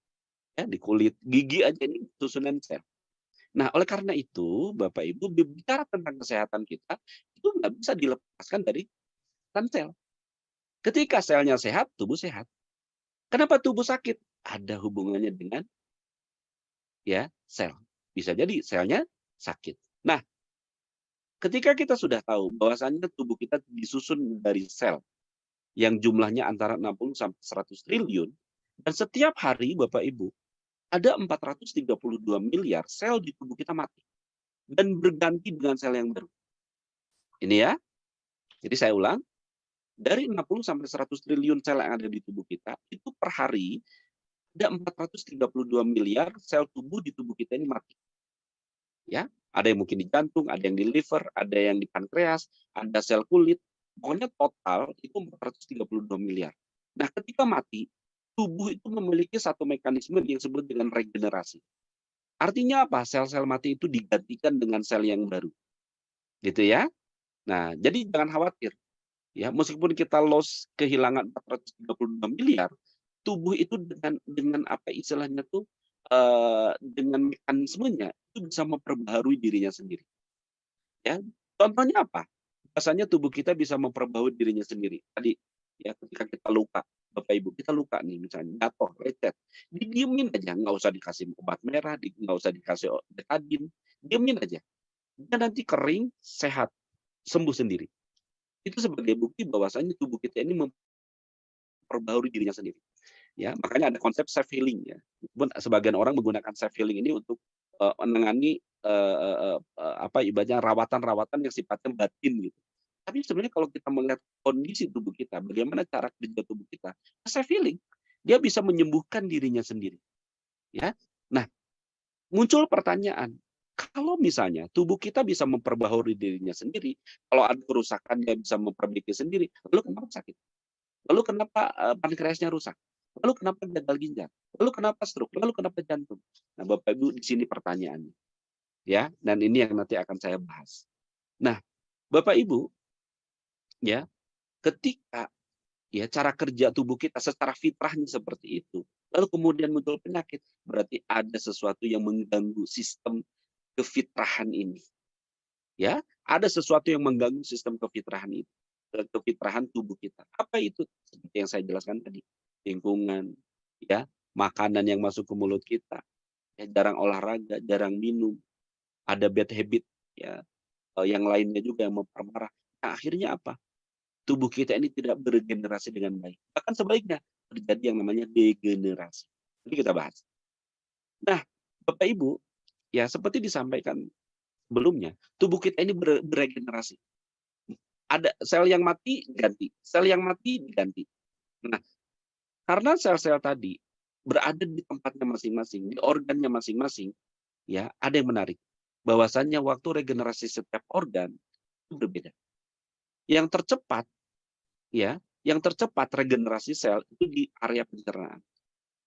Ya, di kulit, gigi aja ini susunan sel. Nah, oleh karena itu, Bapak Ibu, bicara tentang kesehatan kita, itu nggak bisa dilepaskan dari sel. Ketika selnya sehat, tubuh sehat. Kenapa tubuh sakit? Ada hubungannya dengan ya sel. Bisa jadi selnya sakit. Nah, ketika kita sudah tahu bahwasannya tubuh kita disusun dari sel yang jumlahnya antara 60 sampai 100 triliun, dan setiap hari, Bapak Ibu, ada 432 miliar sel di tubuh kita mati dan berganti dengan sel yang baru. Ini ya. Jadi saya ulang, dari 60 sampai 100 triliun sel yang ada di tubuh kita, itu per hari ada 432 miliar sel tubuh di tubuh kita ini mati. Ya, ada yang mungkin di jantung, ada yang di liver, ada yang di pankreas, ada sel kulit. Pokoknya total itu 432 miliar. Nah, ketika mati, tubuh itu memiliki satu mekanisme yang disebut dengan regenerasi. Artinya apa? Sel-sel mati itu digantikan dengan sel yang baru, gitu ya. Nah, jadi jangan khawatir, ya, meskipun kita kehilangan 436 miliar, tubuh itu dengan apa istilahnya tuh, dengan mekanismenya itu bisa memperbaharui dirinya sendiri, ya. Contohnya apa? Biasanya tubuh kita bisa memperbaharui dirinya sendiri. Tadi, ya, ketika kita luka, Bapak Ibu, kita luka nih misalnya, jatuh, lecet, didiemin aja, nggak usah dikasih obat merah, nggak usah dikasih betadine, diemin aja. Dia nanti kering, sehat, sembuh sendiri. Itu sebagai bukti bahwasanya tubuh kita ini memperbaharui dirinya sendiri. Ya, makanya ada konsep self healing ya. Meskipun sebagian orang menggunakan self healing ini untuk menangani apa ibaratnya rawatan-rawatan yang sifatnya batin gitu. Tapi sebenarnya kalau kita melihat kondisi tubuh kita, bagaimana cara kerja tubuh kita, self healing, dia bisa menyembuhkan dirinya sendiri. Ya, nah muncul pertanyaan, kalau misalnya tubuh kita bisa memperbaharui dirinya sendiri, kalau ada kerusakan dia bisa memperbaiki sendiri, lalu kenapa sakit? Lalu kenapa pankreasnya rusak? Lalu kenapa gagal ginjal? Lalu kenapa stroke? Lalu kenapa jantung? Nah, Bapak Ibu, di sini pertanyaannya, ya. Dan ini yang nanti akan saya bahas. Nah, Bapak Ibu, ya, ketika ya cara kerja tubuh kita secara fitrahnya seperti itu, lalu kemudian muncul penyakit, berarti ada sesuatu yang mengganggu sistem kefitrahan ini. Ya, ada sesuatu yang mengganggu sistem kefitrahan itu, kefitrahan tubuh kita. Apa itu? Seperti yang saya jelaskan tadi, lingkungan, ya, makanan yang masuk ke mulut kita, ya, jarang olahraga, jarang minum, ada bad habit, ya, yang lainnya juga yang memperparah. Nah, akhirnya apa? Tubuh kita ini tidak beregenerasi dengan baik. Bahkan sebaliknya, terjadi yang namanya degenerasi. Ini kita bahas. Nah, Bapak Ibu, ya seperti disampaikan sebelumnya, tubuh kita ini beregenerasi. Ada sel yang mati ganti, sel yang mati diganti. Nah, karena sel-sel tadi berada di tempatnya masing-masing, di organnya masing-masing, ya, ada yang menarik. Bahwasannya waktu regenerasi setiap organ itu berbeda. Yang tercepat, ya, yang tercepat regenerasi sel itu di area pencernaan.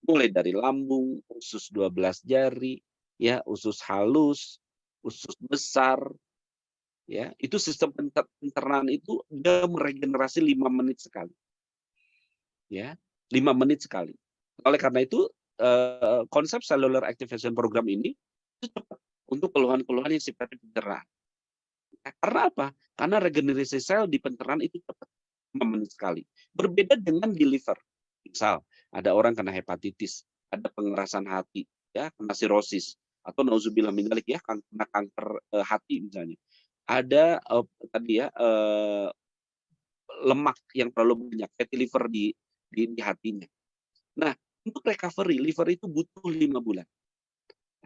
Mulai dari lambung, usus 12 jari, ya, usus halus, usus besar, ya, itu sistem pencernaan itu dia meregenerasi 5 menit sekali. Ya, 5 menit sekali. Oleh karena itu, konsep cellular activation program ini itu cepat untuk keluhan-keluhan yang sifatnya pencernaan. Karena apa? Karena regenerasi sel di pencernaan itu cepat, 5 menit sekali. Berbeda dengan di liver. Misal, ada orang kena hepatitis, ada pengerasan hati, ya, kena sirosis, atau nauzubillah min dzalik ya, kena kanker hati misalnya. Ada tadi ya lemak yang terlalu banyak, fatty liver di hatinya. Nah, untuk recovery liver itu butuh 5 bulan.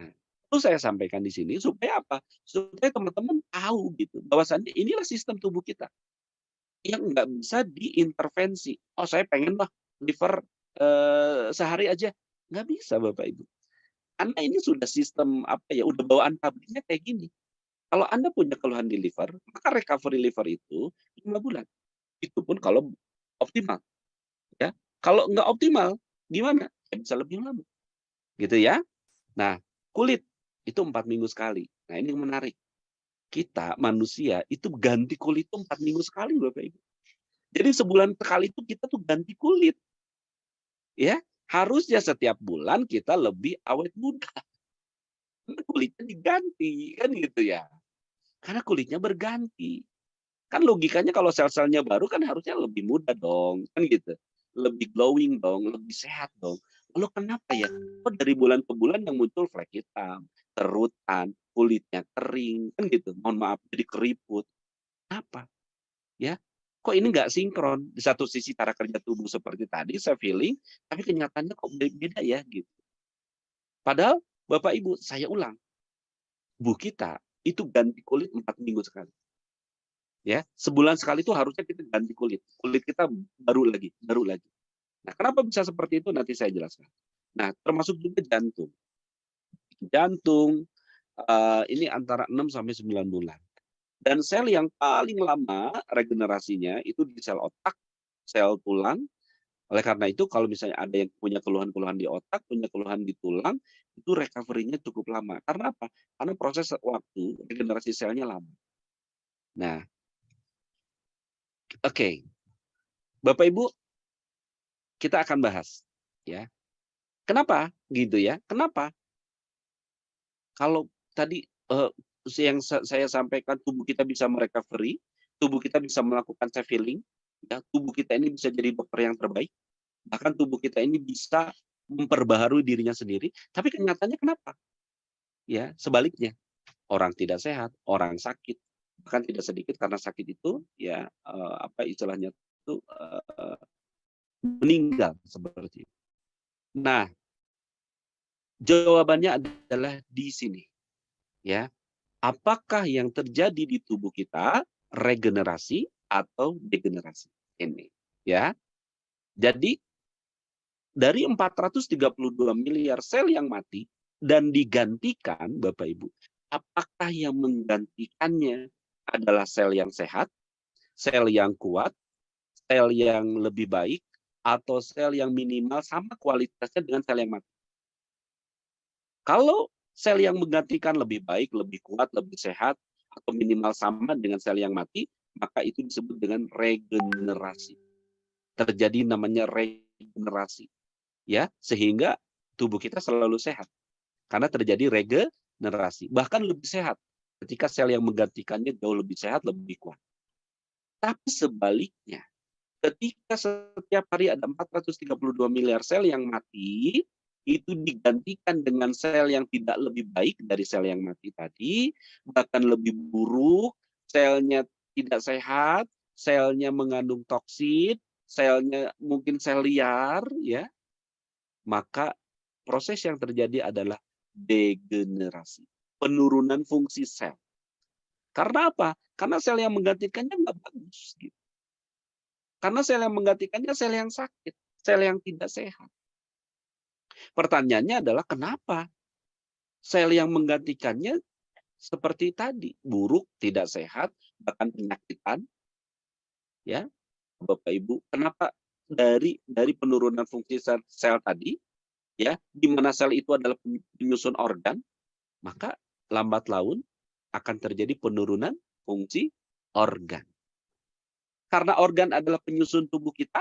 Nah, itu saya sampaikan di sini supaya apa? Supaya teman-teman tahu gitu, bahwasannya inilah sistem tubuh kita yang nggak bisa diintervensi. Oh, saya pengen lah liver sehari aja. Nggak bisa Bapak Ibu. Karena ini sudah sistem apa ya, udah bawaan pabriknya kayak gini. Kalau Anda punya keluhan di liver, maka recovery liver itu 5 bulan. Itu pun kalau optimal, ya. Kalau nggak optimal, gimana? Ya bisa lebih lama, gitu ya. Nah, kulit itu 4 minggu sekali. Nah, ini yang menarik. Kita manusia itu ganti kulit itu 4 minggu sekali, Bapak Ibu. Jadi sebulan sekali itu kita tuh ganti kulit. Ya, harusnya setiap bulan kita lebih awet muda. Karena kulitnya diganti, kan gitu ya. Karena kulitnya berganti. Kan logikanya kalau sel-selnya baru kan harusnya lebih muda dong, kan gitu. Lebih glowing dong, lebih sehat dong. Lalu kenapa ya? Kok dari bulan ke bulan yang muncul flek hitam, kerutan, kulitnya kering, kan gitu. Mohon maaf jadi keriput. Apa? Ya. Kok ini nggak sinkron? Di satu sisi cara kerja tubuh seperti tadi, saya feeling, tapi kenyataannya kok beda ya gitu. Padahal Bapak Ibu, saya ulang, tubuh kita itu ganti kulit 4 minggu sekali. Ya, sebulan sekali itu harusnya kita ganti kulit. Kulit kita baru lagi, baru lagi. Nah, kenapa bisa seperti itu nanti saya jelaskan. Nah, termasuk juga jantung. Jantung ini antara 6 sampai 9 bulan. Dan sel yang paling lama regenerasinya itu di sel otak, sel tulang, Oleh karena itu kalau misalnya ada yang punya keluhan-keluhan di otak, punya keluhan di tulang, itu recovery-nya cukup lama. Karena apa? Karena proses waktu regenerasi selnya lama. Nah, oke. Bapak Ibu, kita akan bahas ya. Kenapa gitu ya? Kenapa? Kalau tadi yang saya sampaikan tubuh kita bisa merecovery, tubuh kita bisa melakukan self healing, ya, tubuh kita ini bisa jadi dokter yang terbaik, bahkan tubuh kita ini bisa memperbaharui dirinya sendiri, tapi kenyataannya kenapa? Ya, sebaliknya. Orang tidak sehat, orang sakit, bahkan tidak sedikit karena sakit itu ya apa istilahnya itu meninggal seperti itu. Nah, jawabannya adalah di sini. Ya, apakah yang terjadi di tubuh kita regenerasi atau degenerasi? Ini, ya. Jadi dari 432 miliar sel yang mati dan digantikan, Bapak Ibu, apakah yang menggantikannya adalah sel yang sehat, sel yang kuat, sel yang lebih baik, atau sel yang minimal sama kualitasnya dengan sel yang mati? Kalau sel yang menggantikan lebih baik, lebih kuat, lebih sehat, atau minimal sama dengan sel yang mati, maka itu disebut dengan regenerasi. Terjadi namanya regenerasi. Ya, sehingga tubuh kita selalu sehat. Karena terjadi regenerasi. Bahkan lebih sehat. Ketika sel yang menggantikannya jauh lebih sehat, lebih kuat. Tapi sebaliknya, ketika setiap hari ada 432 miliar sel yang mati, itu digantikan dengan sel yang tidak lebih baik dari sel yang mati tadi, bahkan lebih buruk, selnya tidak sehat, selnya mengandung toksin, selnya mungkin sel liar, ya, maka proses yang terjadi adalah degenerasi, penurunan fungsi sel. Karena apa? Karena sel yang menggantikannya nggak bagus. Gitu. Karena sel yang menggantikannya sel yang sakit, sel yang tidak sehat. Pertanyaannya adalah kenapa sel yang menggantikannya seperti tadi, buruk, tidak sehat, bahkan penyakitan, ya, Bapak Ibu. Kenapa dari penurunan fungsi sel tadi, ya, di mana sel itu adalah penyusun organ, maka lambat laun akan terjadi penurunan fungsi organ. Karena organ adalah penyusun tubuh kita,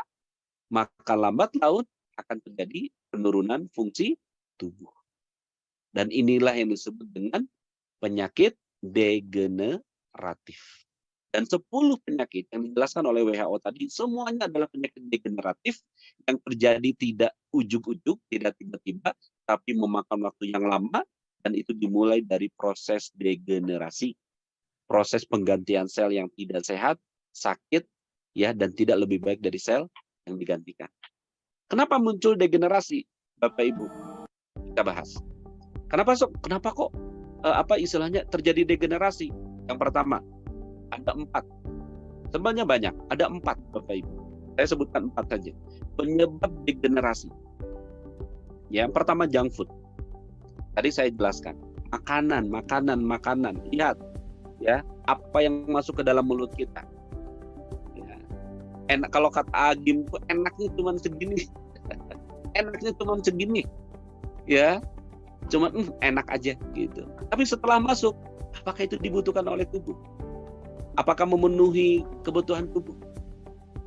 maka lambat laun akan terjadi penurunan fungsi tubuh. Dan inilah yang disebut dengan penyakit degeneratif. Dan 10 penyakit yang dijelaskan oleh WHO tadi, semuanya adalah penyakit degeneratif yang terjadi tidak ujug-ujug, tidak tiba-tiba, tapi memakan waktu yang lama, dan itu dimulai dari proses degenerasi. Proses penggantian sel yang tidak sehat, sakit, ya, dan tidak lebih baik dari sel yang digantikan. Kenapa muncul degenerasi, Bapak Ibu? Kita bahas. Kenapa kok apa istilahnya terjadi degenerasi? Yang pertama, ada 4. Sebenarnya banyak, ada 4, Bapak Ibu. Saya sebutkan 4 saja. Penyebab degenerasi. Yang pertama junk food. Tadi saya jelaskan. Makanan. Lihat, ya, apa yang masuk ke dalam mulut kita. Ya. Enak, kalau kata Agim, enaknya cuma segini. Enaknya cuma segini. Ya. Cuma enak aja gitu. Tapi setelah masuk, apakah itu dibutuhkan oleh tubuh? Apakah memenuhi kebutuhan tubuh?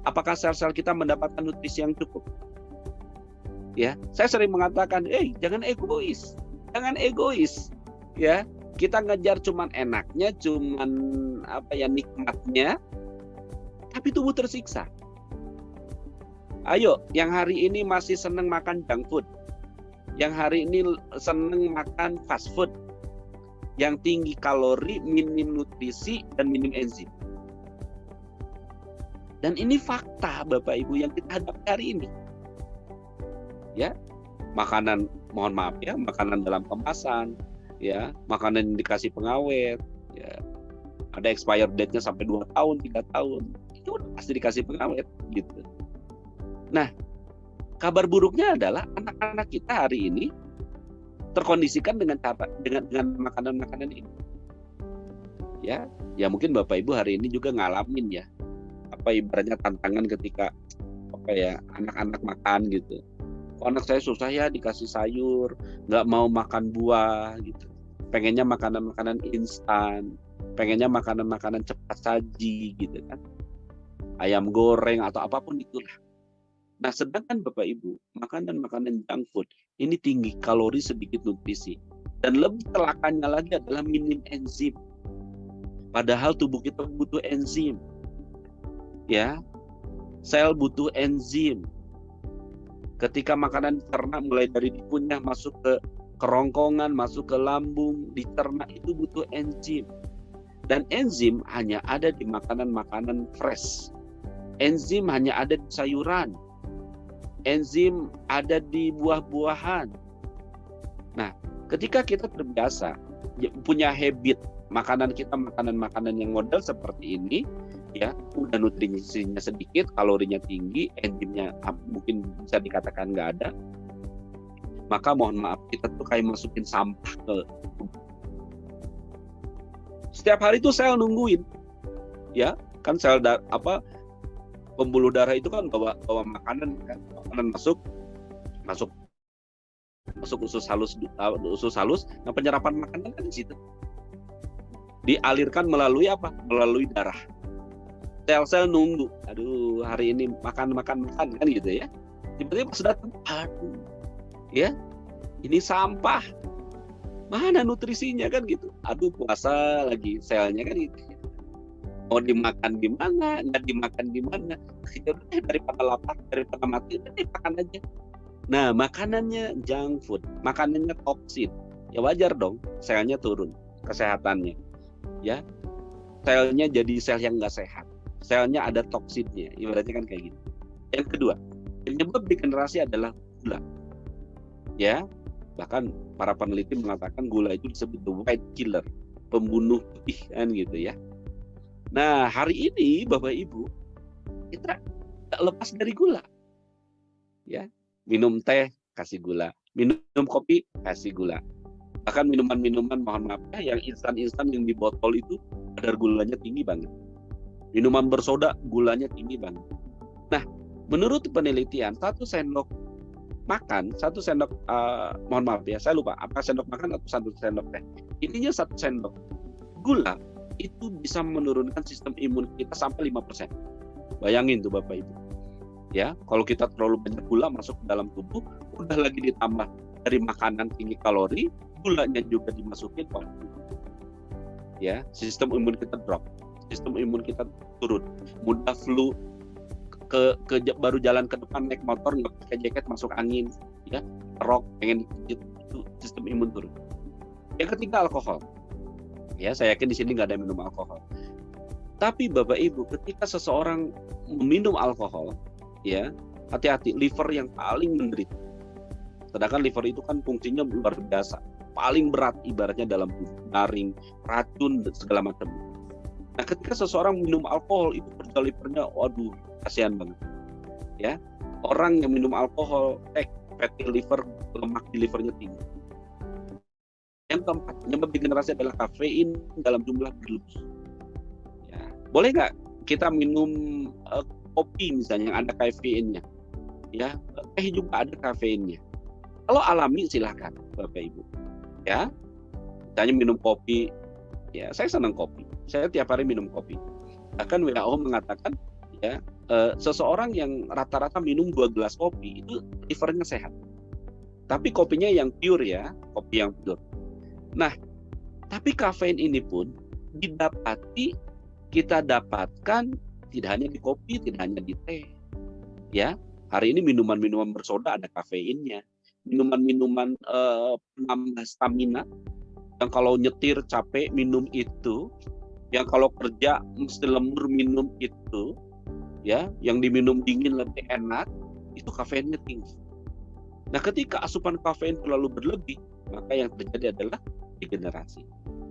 Apakah sel-sel kita mendapatkan nutrisi yang cukup? Ya, saya sering mengatakan, jangan egois. Jangan egois. Ya, kita ngejar cuman enaknya, cuman nikmatnya, tapi tubuh tersiksa. Ayo, yang hari ini masih senang makan junk food. Yang hari ini senang makan fast food. Yang tinggi kalori, minim nutrisi, dan minim enzim. Dan ini fakta, Bapak Ibu, yang kita hadapi hari ini. Ya, makanan, mohon maaf ya, makanan dalam kemasan, ya, makanan yang dikasih pengawet, ya, ada expired date-nya sampai 2 tahun, 3 tahun, itu udah pasti dikasih pengawet, gitu. Nah, kabar buruknya adalah anak-anak kita hari ini terkondisikan dengan makanan-makanan ini. Ya mungkin Bapak Ibu hari ini juga ngalamin ya. Apa ibaratnya tantangan ketika anak-anak makan gitu. Kok anak saya susah ya dikasih sayur, nggak mau makan buah gitu. Pengennya makanan-makanan instan, pengennya makanan-makanan cepat saji gitu kan. Ayam goreng atau apapun itulah. Nah, sedangkan Bapak Ibu, makanan-makanan junk food ini tinggi kalori, sedikit nutrisi. Dan lebih celakanya lagi adalah minim enzim. Padahal tubuh kita butuh enzim. Ya. Sel butuh enzim. Ketika makanan dicerna mulai dari dikunyah masuk ke kerongkongan, masuk ke lambung, dicerna itu butuh enzim. Dan enzim hanya ada di makanan-makanan fresh. Enzim hanya ada di sayuran. Enzim ada di buah-buahan. Nah, ketika kita terbiasa punya habit makanan kita makanan-makanan yang model seperti ini, ya, udah nutrisinya sedikit, kalorinya tinggi, enzimnya mungkin bisa dikatakan nggak ada, maka mohon maaf kita tuh kayak masukin sampah ke tubuh. Setiap hari tuh sel nungguin, ya kan sel pembuluh darah itu kan bawa makanan kan, makanan masuk usus halus, nah penyerapan makanan kan di situ dialirkan melalui apa? Melalui darah. Sel-sel nunggu, aduh hari ini makan kan gitu ya. Tiba-tiba pas datang, aduh, ya ini sampah, mana nutrisinya kan gitu. Aduh puasa lagi selnya kan gitu. Mau dimakan di mana, nggak dimakan di mana. Daripada lapar, daripada mati, makan aja. Nah, makanannya junk food, makanannya toksin. Ya wajar dong, selnya turun, kesehatannya. Ya, selnya jadi sel yang nggak sehat. Selnya ada toksinnya, ibaratnya kan kayak gitu. Yang kedua, penyebab degenerasi adalah gula. Ya, bahkan para peneliti mengatakan gula itu disebut the white killer, pembunuh putih kan gitu ya. Nah, hari ini Bapak Ibu, kita tak lepas dari gula. Ya, minum teh kasih gula, minum kopi kasih gula. Bahkan minuman-minuman mohon maaf yang instan-instan yang di botol itu kadar gulanya tinggi banget. Minuman bersoda gulanya tinggi banget. Nah, menurut penelitian 1 sendok makan, 1 sendok mohon maaf ya, saya lupa apa sendok makan atau 1 sendok teh. Intinya 1 sendok gula itu bisa menurunkan sistem imun kita sampai 5%. Bayangin tuh Bapak Ibu. Ya, kalau kita terlalu banyak gula masuk ke dalam tubuh, udah lagi ditambah dari makanan tinggi kalori, gulanya juga dimasukin ke tubuh. Ya, sistem imun kita drop, sistem imun kita turun, mudah flu, baru jalan ke depan naik motor nggak pakai jaket masuk angin, ya, rok pengen dikejut, itu sistem imun turun. Yang ketiga alkohol. Ya, saya yakin di sini nggak ada yang minum alkohol. Tapi Bapak Ibu, ketika seseorang meminum alkohol, ya hati-hati, liver yang paling menderita. Sedangkan liver itu kan fungsinya luar biasa, paling berat ibaratnya dalam tubuh, naring, racun, segala macam. Nah, ketika seseorang minum alkohol itu kerja livernya, waduh, kasihan banget. Ya, orang yang minum alkohol, fatty liver, lemak di livernya tinggi. Yang keempat, penyebab degenerasi adalah kafein dalam jumlah berlebih. Ya, boleh nggak kita minum kopi misalnya yang ada kafeinnya? Ya, teh juga ada kafeinnya. Kalau alami silahkan, Bapak Ibu. Ya, misalnya minum kopi. Ya, saya senang kopi. Saya tiap hari minum kopi. Bahkan WHO mengatakan, ya, seseorang yang rata-rata minum 2 gelas kopi itu livernya sehat. Tapi kopinya yang pure ya, kopi yang pure. Nah, tapi kafein ini pun kita dapatkan tidak hanya di kopi, tidak hanya di teh. Ya, hari ini minuman-minuman bersoda ada kafeinnya. Minuman-minuman penambah stamina yang kalau nyetir capek minum itu, yang kalau kerja mesti lembur minum itu, ya, yang diminum dingin lebih enak, itu kafeinnya tinggi. Nah, ketika asupan kafein terlalu berlebih, maka yang terjadi adalah degenerasi.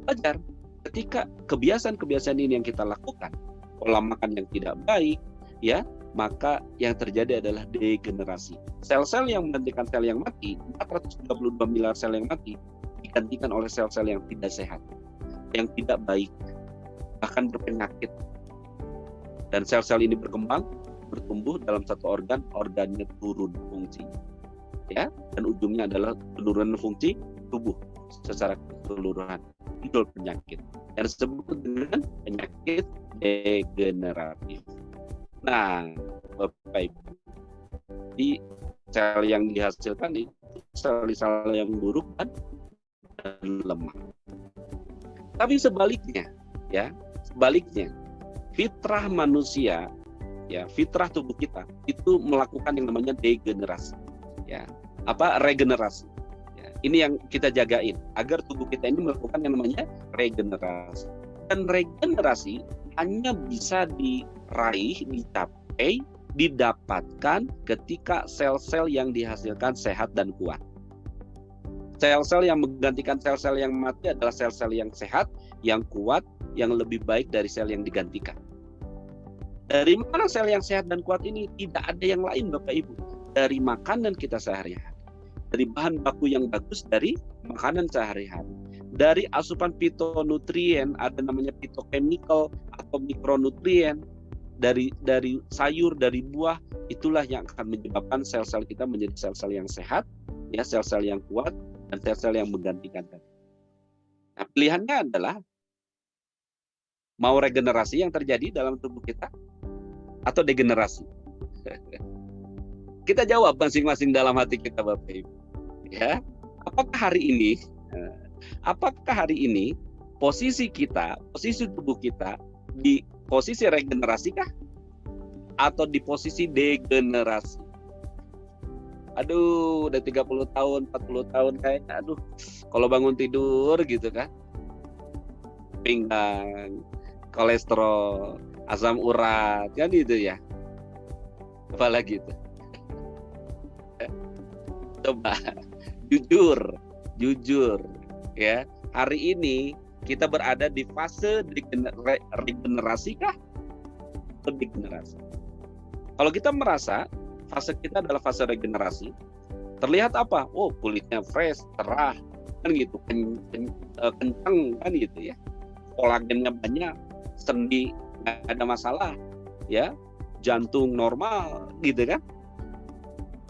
Wajar ketika kebiasaan-kebiasaan ini yang kita lakukan, pola makan yang tidak baik, ya, maka yang terjadi adalah degenerasi. Sel-sel yang menggantikan sel yang mati, 432 miliar sel yang mati, digantikan oleh sel-sel yang tidak sehat, yang tidak baik, bahkan berpenyakit. Dan sel-sel ini berkembang bertumbuh dalam satu organnya turun fungsi, ya, dan ujungnya adalah penurunan fungsi tubuh secara keseluruhan. Itu penyakit yang disebut dengan penyakit degeneratif. Nah, Bapak Ibu, di sel yang dihasilkan itu sel-sel yang buruk dan lemah. Tapi sebaliknya, ya, fitrah manusia, ya, fitrah tubuh kita itu melakukan yang namanya degenerasi, ya, regenerasi. Ya, ini yang kita jagain agar tubuh kita ini melakukan yang namanya regenerasi. Dan regenerasi hanya bisa diraih, dicapai, didapatkan ketika sel-sel yang dihasilkan sehat dan kuat. Sel-sel yang menggantikan sel-sel yang mati adalah sel-sel yang sehat, yang kuat, yang lebih baik dari sel yang digantikan. Dari mana sel yang sehat dan kuat ini? Tidak ada yang lain, Bapak Ibu. Dari makanan kita sehari-hari. Dari bahan baku yang bagus dari makanan sehari-hari. Dari asupan fitonutrien, ada namanya fitochemical atau mikronutrien. Dari sayur, dari buah, itulah yang akan menyebabkan sel-sel kita menjadi sel-sel yang sehat, ya, sel-sel yang kuat, dan sel-sel yang menggantikan. Nah, pilihannya adalah mau regenerasi yang terjadi dalam tubuh kita atau degenerasi. Kita jawab masing-masing dalam hati kita, Bapak Ibu. Ya, apakah hari ini posisi kita, posisi tubuh kita di posisi regenerasi kah atau di posisi degenerasi? Aduh, udah 30 tahun, 40 tahun kayaknya, aduh, kalau bangun tidur gitu kan, pinggang, kolesterol, asam urat, kan gitu ya. Apalagi itu. Coba, jujur, ya, hari ini kita berada di fase regenerasi kah atau degenerasi? Kalau kita merasa fase kita adalah fase regenerasi, terlihat apa? Oh, kulitnya fresh, cerah, kan gitu, kencang, kan gitu ya. Kolagennya banyak, sendi nggak ada masalah, ya, jantung normal, gitu kan?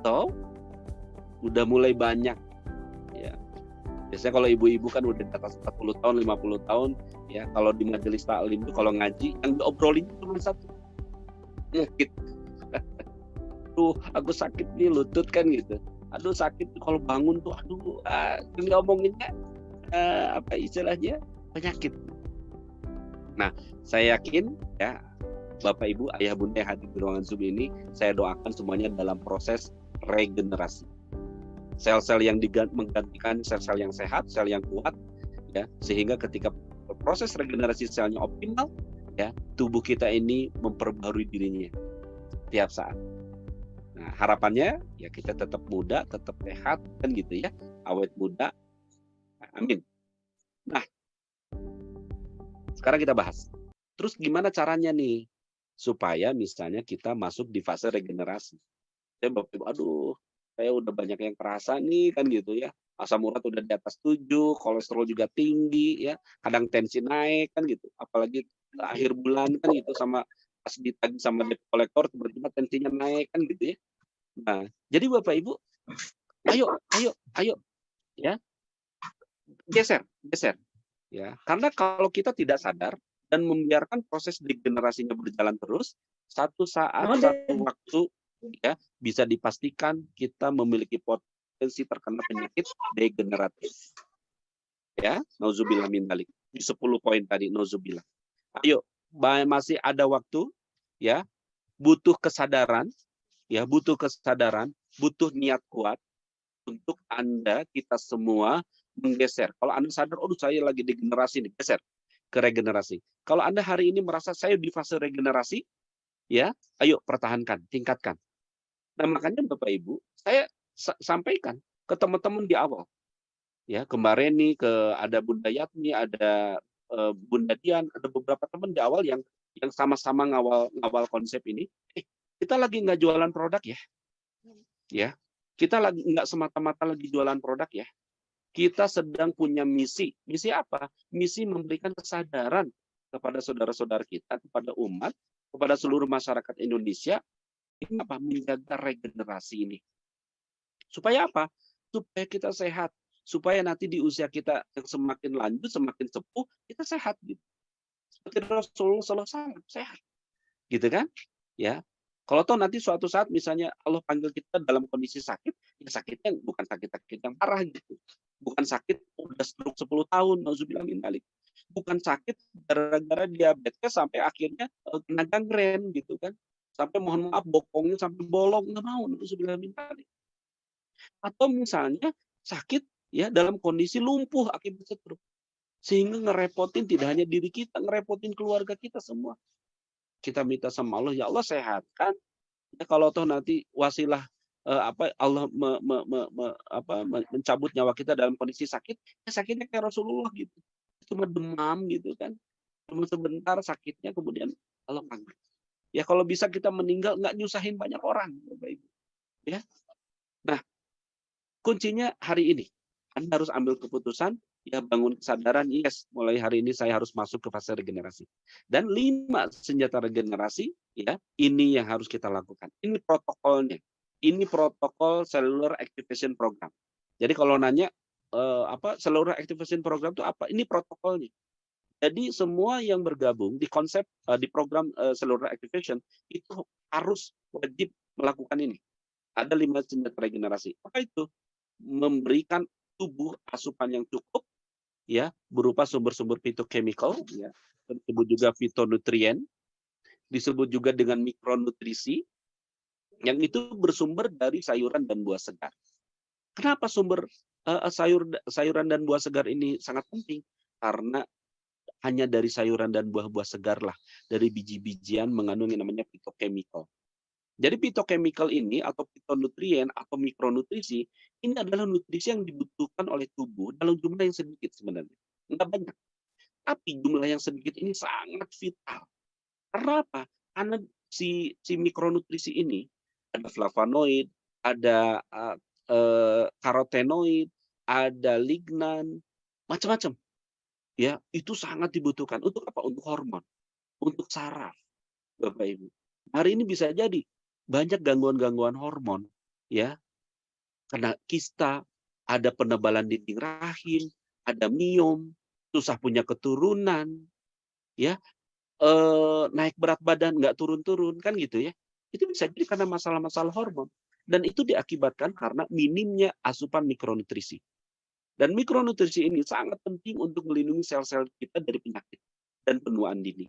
So, udah mulai banyak, ya. Biasanya kalau ibu-ibu kan udah di atas 40 tahun, 50 tahun, ya, kalau di majelis taklim itu kalau ngaji yang diobrolin cuma satu, mungkin. Aduh, aku sakit nih lutut, kan gitu. Aduh, sakit kalau bangun tuh, aduh, ngomonginnya apa istilahnya, penyakit. Nah, saya yakin, ya, Bapak Ibu, ayah bunda yang hadir di ruangan Zoom ini, saya doakan semuanya dalam proses regenerasi. Sel-sel yang menggantikan sel-sel yang sehat, sel yang kuat, ya, sehingga ketika proses regenerasi selnya optimal, ya, tubuh kita ini memperbarui dirinya tiap saat. Nah, harapannya ya kita tetap muda, tetap sehat, kan gitu ya, awet muda. Amin. Nah, sekarang kita bahas. Terus gimana caranya nih supaya misalnya kita masuk di fase regenerasi? Saya aduh, saya udah banyak yang kerasa nih, kan gitu ya. Asam urat udah di atas 7, kolesterol juga tinggi, ya. Kadang tensi naik, kan gitu. Apalagi akhir bulan, kan gitu, sama pas ditagih sama debt collector tiba-tiba tensinya naik, kan gitu ya. Nah, jadi Bapak Ibu, ayo, ya, geser, ya. Karena kalau kita tidak sadar dan membiarkan proses degenerasinya berjalan terus, satu saat, satu waktu, ya, bisa dipastikan kita memiliki potensi terkena penyakit degeneratif. Ya, nauzubillah min dzalik. Di 10 poin tadi, nauzubillah. Ayo, masih ada waktu, ya. Butuh kesadaran, ya, butuh niat kuat untuk Anda, kita semua menggeser. Kalau Anda sadar, oh, saya lagi degenerasi nih, geser ke regenerasi. Kalau Anda hari ini merasa saya di fase regenerasi, ya, ayo pertahankan, tingkatkan. Nah, makanya Bapak Ibu, saya sampaikan ke teman-teman di awal. Ya, kemarin nih ada Bunda Yatni, ada Bunda Dian, ada beberapa teman di awal yang sama-sama ngawal konsep ini. Kita lagi nggak jualan produk ya. Ya, kita lagi nggak semata-mata lagi jualan produk ya. Kita sedang punya misi. Misi apa? Misi memberikan kesadaran kepada saudara-saudara kita, kepada umat, kepada seluruh masyarakat Indonesia, Ini apa? Menjaga regenerasi ini. Supaya apa? Supaya kita sehat. Supaya nanti di usia kita yang semakin lanjut, semakin sepuh, kita sehat gitu. Seperti Rasulullah SAW sehat. Gitu kan? Ya. Kalau toh nanti suatu saat misalnya Allah panggil kita dalam kondisi sakit, ya sakitnya bukan sakit-sakit yang parah gitu. Bukan sakit udah stroke 10 tahun, nauzubillah min dzalik. Bukan sakit gara-gara diabetes sampai akhirnya kena gangren gitu kan. Sampai mohon maaf bokongnya sampai bolong, nggak mau, nauzubillah min dzalik. Atau misalnya sakit ya dalam kondisi lumpuh akibat stroke. Sehingga ngerepotin tidak hanya diri kita, ngerepotin keluarga kita semua. Kita minta sama Allah, ya Allah sehatkan. Ya, kalau toh nanti wasilah Allah mencabut nyawa kita dalam kondisi sakit, ya sakitnya kayak Rasulullah gitu. Cuma demam gitu kan. Cuma sebentar sakitnya kemudian Allah panggil. Ya kalau bisa kita meninggal nggak nyusahin banyak orang, Bapak Ibu. Ya. Nah, kuncinya hari ini Anda harus ambil keputusan, ya bangun kesadaran, yes, mulai hari ini saya harus masuk ke fase regenerasi. Dan 5 senjata regenerasi, ya, ini yang harus kita lakukan. Ini protokolnya. Ini protokol Cellular Activation Program. Jadi kalau nanya Cellular Activation Program itu apa? Ini protokolnya. Jadi semua yang bergabung di konsep di program Cellular Activation itu harus wajib melakukan ini. Ada 5 senjata regenerasi. Apa itu? Memberikan tubuh asupan yang cukup, ya, berupa sumber-sumber fitochemical, ya, disebut juga fitonutrien, disebut juga dengan mikronutrisi, yang itu bersumber dari sayuran dan buah segar. Kenapa sumber sayuran dan buah segar ini sangat penting? Karena hanya dari sayuran dan buah-buah segar lah, dari biji-bijian mengandung yang namanya fitochemical. Jadi fitochemical ini atau fitonutrien atau mikronutrisi ini adalah nutrisi yang dibutuhkan oleh tubuh dalam jumlah yang sedikit sebenarnya. Enggak banyak. Tapi jumlah yang sedikit ini sangat vital. Karena apa? Karena si mikronutrisi ini ada flavonoid, ada karotenoid, ada lignan, macam-macam. Ya, itu sangat dibutuhkan untuk apa? Untuk hormon, untuk saraf, Bapak Ibu. Hari ini bisa jadi banyak gangguan-gangguan hormon, ya, kena kista, ada penebalan dinding rahim, ada miom, susah punya keturunan, ya, naik berat badan nggak turun-turun kan gitu ya. Itu bisa jadi karena masalah-masalah hormon dan itu diakibatkan karena minimnya asupan mikronutrisi. Dan mikronutrisi ini sangat penting untuk melindungi sel-sel kita dari penyakit dan penuaan dini.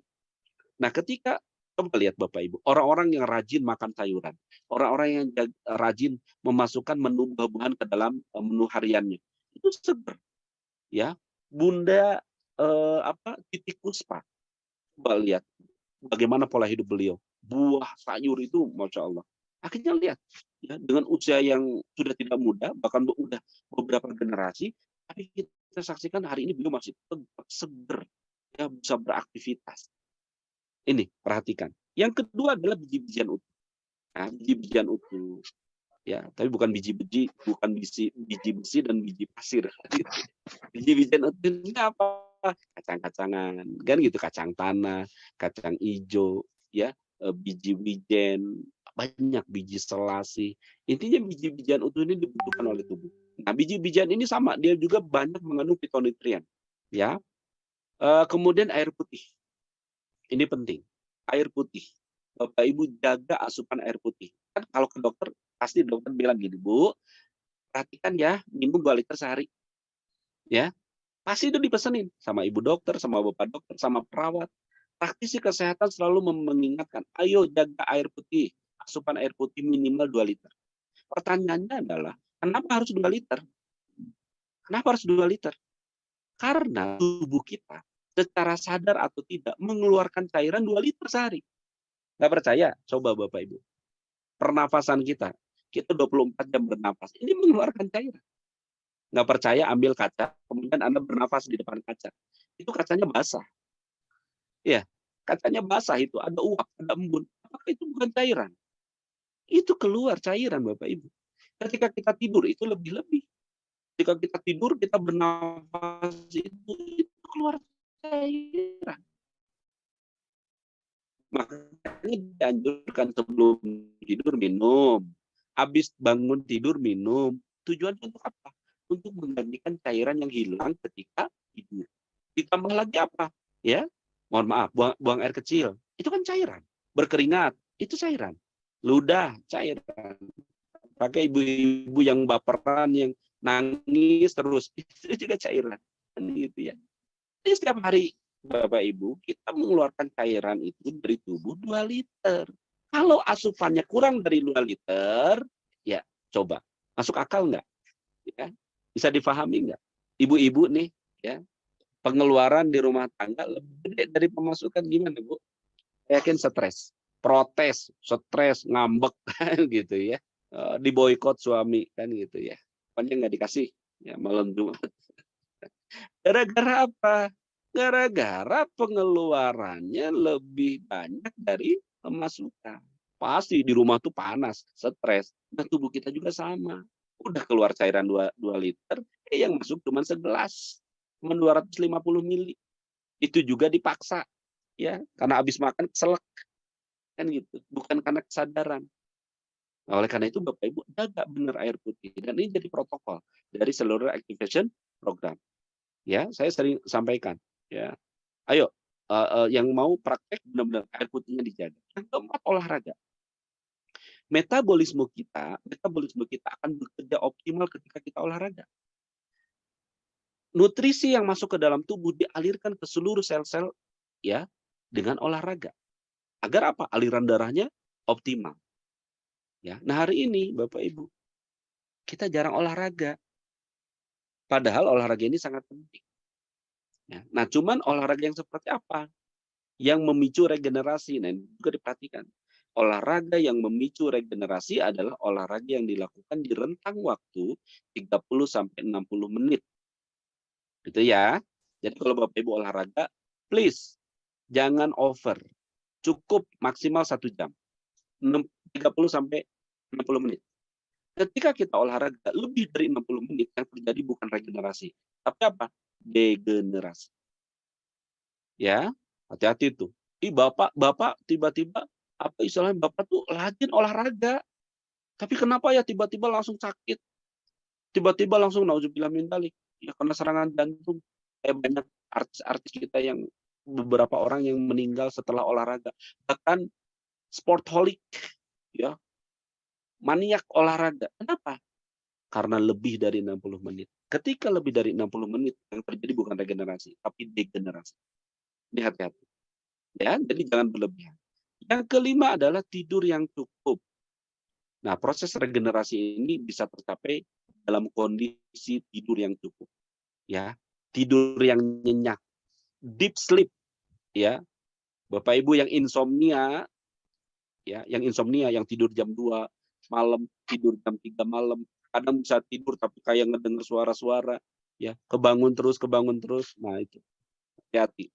Nah, ketika coba lihat Bapak Ibu, orang-orang yang rajin makan sayuran, orang-orang yang rajin memasukkan menu buah-buahan ke dalam menu hariannya, itu seger, ya. Bunda Titi Kuspa, coba lihat bagaimana pola hidup beliau, buah sayur itu, masya Allah. Akhirnya lihat, ya, dengan usia yang sudah tidak muda, bahkan udah beberapa generasi, tapi kita saksikan hari ini beliau masih tetap seger, ya, bisa beraktivitas. Ini perhatikan. Yang kedua adalah biji-bijian utuh. Nah, biji-bijian utuh. Ya, tapi bukan biji-biji, bukan biji besi dan biji pasir. Biji-bijian utuh ini apa? Kacang-kacangan, kan gitu, kacang tanah, kacang hijau, ya, biji wijen, banyak biji selasi. Intinya biji-bijian utuh ini dibutuhkan oleh tubuh. Nah, biji-bijian ini sama, dia juga banyak mengandung fitonutrien. Ya. Kemudian air putih. Ini penting, air putih. Bapak Ibu jaga asupan air putih. Kan kalau ke dokter, pasti dokter bilang gini, Bu, perhatikan ya, minum 2 liter sehari. Ya, pasti itu dipesenin sama ibu dokter, sama bapak dokter, sama perawat. Praktisi kesehatan selalu mengingatkan, ayo jaga air putih, asupan air putih minimal 2 liter. Pertanyaannya adalah, kenapa harus 2 liter? Kenapa harus 2 liter? Karena tubuh kita secara sadar atau tidak mengeluarkan cairan 2 liter sehari. Nggak percaya? Coba Bapak Ibu. Pernafasan kita 24 jam bernafas. Ini mengeluarkan cairan. Nggak percaya, ambil kaca, kemudian Anda bernafas di depan kaca. Itu kacanya basah. Ya, kacanya basah itu, ada uap, ada embun. Apakah itu bukan cairan? Itu keluar cairan Bapak Ibu. Ketika kita tidur itu lebih-lebih. Ketika kita tidur, kita bernafas itu keluar cairan. Makanya dianjurkan sebelum tidur minum, habis bangun tidur minum. Tujuannya untuk apa? Untuk menggantikan cairan yang hilang ketika tidur. Ditambah lagi apa? Ya, mohon maaf, buang air kecil. Itu kan cairan. Berkeringat, itu cairan. Ludah, cairan. Pakai ibu-ibu yang baperan, yang nangis terus, itu juga cairan. Kan gitu ya. Jadi setiap hari Bapak Ibu, kita mengeluarkan cairan itu dari tubuh 2 liter. Kalau asupannya kurang dari 2 liter, ya coba. Masuk akal nggak? Ya, bisa difahami nggak? Ibu-ibu nih, ya, pengeluaran di rumah tangga lebih gede dari pemasukan, gimana Bu? Yakin stres, protes, stres, ngambek gitu ya. Diboikot suami kan gitu ya. Pokoknya nggak dikasih ya malam Jumat. Gara-gara apa? Gara-gara pengeluarannya lebih banyak dari pemasukan. Pasti di rumah tuh panas, stres. Nah, tubuh kita juga sama. Udah keluar cairan 2 liter, yang masuk cuma segelas. Cuma 250 mili. Itu juga dipaksa. Ya, karena habis makan selek. Kan gitu. Bukan karena kesadaran. Nah, oleh karena itu Bapak Ibu jaga benar air putih. Dan ini jadi protokol dari seluruh activation program. Ya, saya sering sampaikan. Ya, ayo yang mau praktek benar-benar air putihnya dijaga. Yang keempat, olahraga. Metabolisme kita akan bekerja optimal ketika kita olahraga. Nutrisi yang masuk ke dalam tubuh dialirkan ke seluruh sel-sel ya dengan olahraga. Agar apa? Aliran darahnya optimal. Ya. Nah, hari ini Bapak Ibu, kita jarang olahraga. Padahal olahraga ini sangat penting. Ya. Nah, cuman olahraga yang seperti apa? Yang memicu regenerasi. Nah, ini juga diperhatikan. Olahraga yang memicu regenerasi adalah olahraga yang dilakukan di rentang waktu 30 sampai 60 menit. Gitu ya. Jadi kalau Bapak Ibu olahraga, please jangan over. Cukup maksimal 1 jam. 30 sampai 60 menit. Ketika kita olahraga lebih dari 60 menit, yang terjadi bukan regenerasi, tapi apa? Degenerasi. Ya, hati-hati tuh. Bapak tiba-tiba apa istilahnya, Bapak tuh rajin olahraga. Tapi kenapa ya tiba-tiba langsung sakit? Tiba-tiba langsung nauzubillah min dzalik. Ya karena serangan jantung. Banyak artis-artis kita yang beberapa orang yang meninggal setelah olahraga. Bahkan sportholic ya. Maniak olahraga. Kenapa? Karena lebih dari 60 menit. Ketika lebih dari 60 menit yang terjadi bukan regenerasi, tapi degenerasi. Ini hati-hati. Ya, jadi jangan berlebihan. Yang kelima adalah tidur yang cukup. Nah, proses regenerasi ini bisa tercapai dalam kondisi tidur yang cukup. Ya, tidur yang nyenyak, deep sleep. Ya, Bapak Ibu yang insomnia, ya, yang tidur jam 2 malam, tidur jam 3 malam, kadang bisa tidur tapi kayak ngedenger suara-suara, ya, kebangun terus. Nah, itu hati-hati.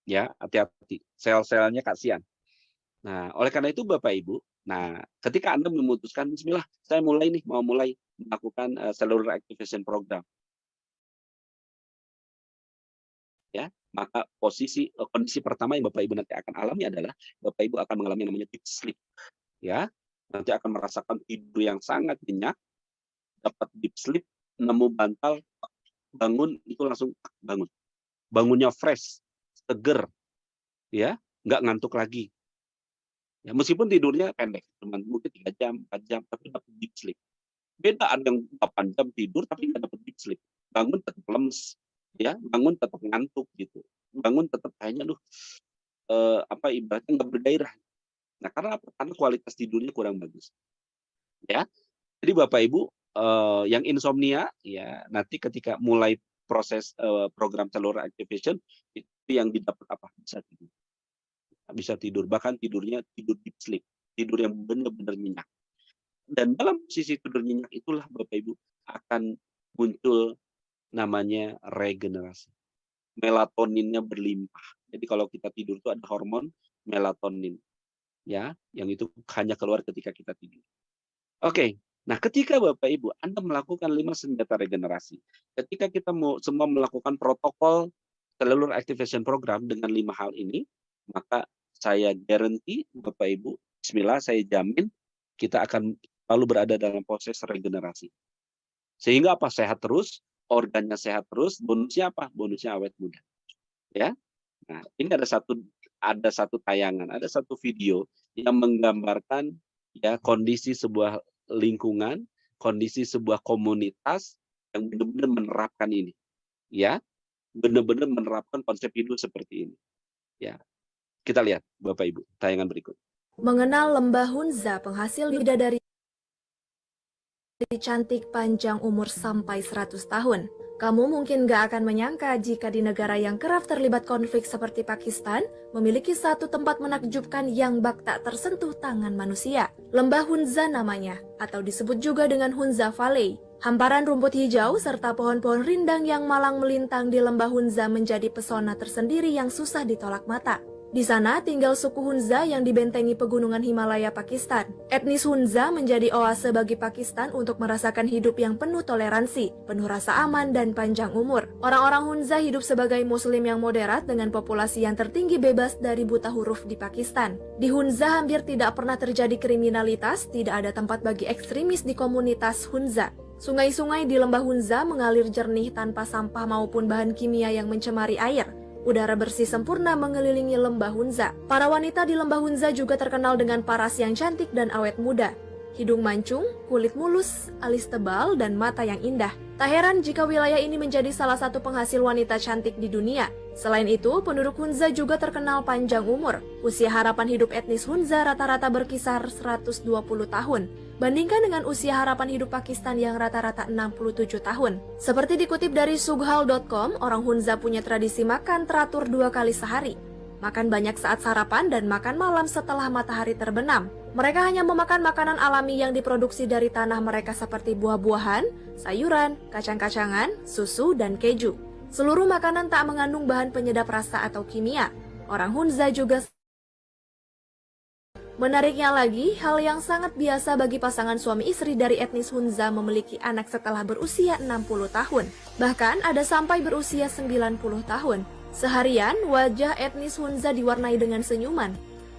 Ya, hati-hati. Sel-selnya kasihan. Nah, oleh karena itu Bapak Ibu, nah ketika Anda memutuskan bismillah, saya mau mulai melakukan cellular activation program. Ya, maka kondisi pertama yang Bapak Ibu nanti akan alami adalah Bapak Ibu akan mengalami yang namanya deep sleep. Ya, nanti akan merasakan tidur yang sangat nyenyak, dapat deep sleep, nemu bantal, bangun itu langsung bangun. Bangunnya fresh, seger, ya, nggak ngantuk lagi. Ya, meskipun tidurnya pendek, cuma mungkin 3 jam, 4 jam, tapi dapat deep sleep. Beda ada yang 8 jam tidur tapi nggak dapat deep sleep. Bangun tetap lemes, ya, bangun tetap ngantuk gitu. Bangun tetap kayaknya ibaratnya nggak bergairah. Nah, karena apa? Karena kualitas tidurnya kurang bagus. Ya. Jadi Bapak Ibu yang insomnia ya nanti ketika mulai proses program cellular activation itu yang didapat apa? Bisa tidur, bahkan tidur deep sleep, tidur yang benar-benar nyenyak. Dan dalam sisi tidur nyenyak itulah Bapak Ibu akan muncul namanya regenerasi. Melatoninnya berlimpah. Jadi kalau kita tidur itu ada hormon melatonin, ya, yang itu hanya keluar ketika kita tidur. Oke, nah ketika Bapak Ibu Anda melakukan 5 senjata regenerasi, ketika kita semua melakukan protokol cellular activation program dengan 5 hal ini, maka saya guarantee Bapak Ibu, bismillah saya jamin kita akan selalu berada dalam proses regenerasi. Sehingga apa? Sehat terus, organnya sehat terus, bonusnya apa? Bonusnya awet muda. Ya. Nah, ini ada satu tayangan, ada satu video yang menggambarkan ya kondisi sebuah lingkungan, kondisi sebuah komunitas yang benar-benar menerapkan ini. Ya. Benar-benar menerapkan konsep hidup seperti ini. Ya. Kita lihat Bapak Ibu, tayangan berikut. Mengenal lembah Hunza, penghasil bidadari cantik panjang umur sampai 100 tahun. Kamu mungkin gak akan menyangka jika di negara yang kerap terlibat konflik seperti Pakistan, memiliki satu tempat menakjubkan yang bak tak tersentuh tangan manusia. Lembah Hunza namanya, atau disebut juga dengan Hunza Valley. Hamparan rumput hijau serta pohon-pohon rindang yang malang melintang di lembah Hunza menjadi pesona tersendiri yang susah ditolak mata. Di sana tinggal suku Hunza yang dibentengi pegunungan Himalaya Pakistan. Etnis Hunza menjadi oase bagi Pakistan untuk merasakan hidup yang penuh toleransi, penuh rasa aman dan panjang umur. Orang-orang Hunza hidup sebagai muslim yang moderat dengan populasi yang tertinggi bebas dari buta huruf di Pakistan. Di Hunza hampir tidak pernah terjadi kriminalitas, tidak ada tempat bagi ekstremis di komunitas Hunza. Sungai-sungai di lembah Hunza mengalir jernih tanpa sampah maupun bahan kimia yang mencemari air. Udara bersih sempurna mengelilingi lembah Hunza. Para wanita di lembah Hunza juga terkenal dengan paras yang cantik dan awet muda. Hidung mancung, kulit mulus, alis tebal, dan mata yang indah. Tak heran jika wilayah ini menjadi salah satu penghasil wanita cantik di dunia. Selain itu, penduduk Hunza juga terkenal panjang umur. Usia harapan hidup etnis Hunza rata-rata berkisar 120 tahun. Bandingkan dengan usia harapan hidup Pakistan yang rata-rata 67 tahun. Seperti dikutip dari sughal.com, orang Hunza punya tradisi makan teratur 2 kali sehari. Makan banyak saat sarapan dan makan malam setelah matahari terbenam. Mereka hanya memakan makanan alami yang diproduksi dari tanah mereka seperti buah-buahan, sayuran, kacang-kacangan, susu, dan keju. Seluruh makanan tak mengandung bahan penyedap rasa atau kimia. Orang Hunza juga menariknya lagi, hal yang sangat biasa bagi pasangan suami istri dari etnis Hunza memiliki anak setelah berusia 60 tahun. Bahkan ada sampai berusia 90 tahun. Seharian, wajah etnis Hunza diwarnai dengan senyuman.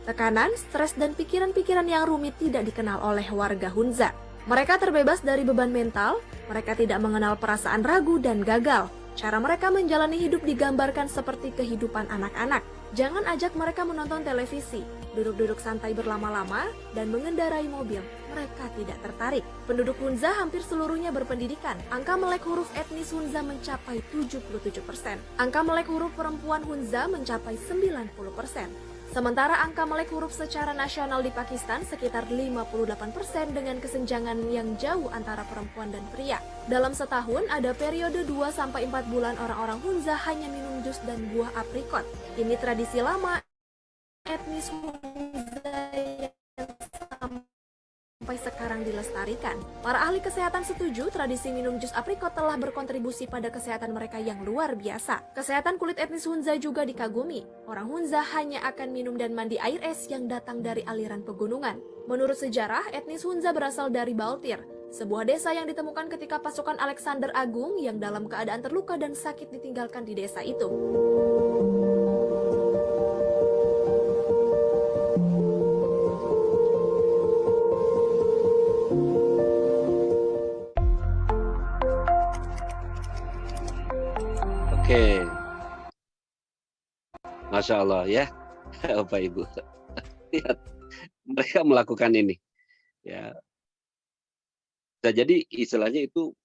Tekanan, stres, dan pikiran-pikiran yang rumit tidak dikenal oleh warga Hunza. Mereka terbebas dari beban mental, mereka tidak mengenal perasaan ragu dan gagal. Cara mereka menjalani hidup digambarkan seperti kehidupan anak-anak. Jangan ajak mereka menonton televisi, duduk-duduk santai berlama-lama, dan mengendarai mobil. Mereka tidak tertarik. Penduduk Hunza hampir seluruhnya berpendidikan. Angka melek huruf etnis Hunza mencapai 77%. Angka melek huruf perempuan Hunza mencapai 90%. Sementara angka melek huruf secara nasional di Pakistan sekitar 58% dengan kesenjangan yang jauh antara perempuan dan pria. Dalam setahun ada periode 2-4 bulan orang-orang Hunza hanya minum jus dan buah aprikot. Ini tradisi lama etnis Hunza yang sampai sekarang dilestarikan. Para ahli kesehatan setuju tradisi minum jus aprikot telah berkontribusi pada kesehatan mereka yang luar biasa. Kesehatan kulit etnis Hunza juga dikagumi. Orang Hunza hanya akan minum dan mandi air es yang datang dari aliran pegunungan. Menurut sejarah, etnis Hunza berasal dari Baltir, sebuah desa yang ditemukan ketika pasukan Alexander Agung yang dalam keadaan terluka dan sakit ditinggalkan di desa itu. Oke, Masya Allah ya, Bapak Ibu. Lihat, mereka melakukan ini. Ya, bisa jadi istilahnya itu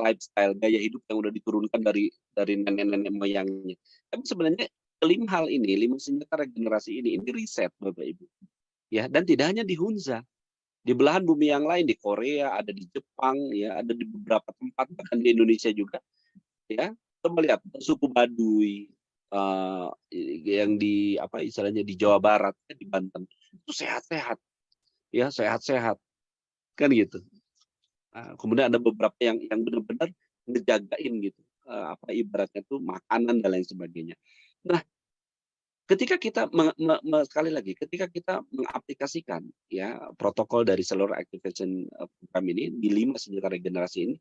lifestyle, gaya hidup yang udah diturunkan dari nenek-nenek moyangnya. Tapi sebenarnya kelima hal ini, 5 senjata regenerasi ini riset Bapak Ibu. Ya, dan tidak hanya di Hunza, di belahan bumi yang lain, di Korea, ada di Jepang, ya, ada di beberapa tempat, bahkan di Indonesia juga. Ya, coba lihat suku Baduy yang di apa istilahnya di Jawa Barat, di Banten, itu sehat-sehat, ya sehat-sehat, kan gitu. Kemudian ada beberapa yang benar-benar ngejagain gitu, apa ibaratnya tuh makanan dan lain sebagainya. Nah, ketika kita sekali lagi, ketika kita mengaplikasikan ya protokol dari seluruh activation program ini di 5 senjata regenerasi ini,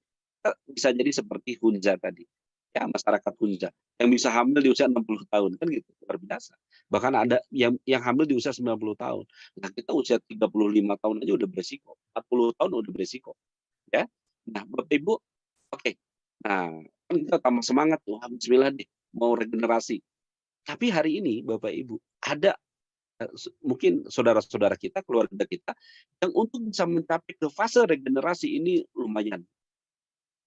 bisa jadi seperti Hunza tadi. ya masyarakat Hunza yang bisa hamil di usia 60 tahun kan gitu, luar biasa. Bahkan ada yang hamil di usia 90 tahun. Nah, kita usia 35 tahun aja udah beresiko, 40 tahun udah beresiko, ya. Nah, Bapak Ibu, oke. Nah, kan kita tambah semangat tuh, bismillah deh, mau regenerasi. Tapi hari ini Bapak Ibu, ada mungkin saudara-saudara kita, keluarga kita yang untuk bisa mencapai ke fase regenerasi ini lumayan.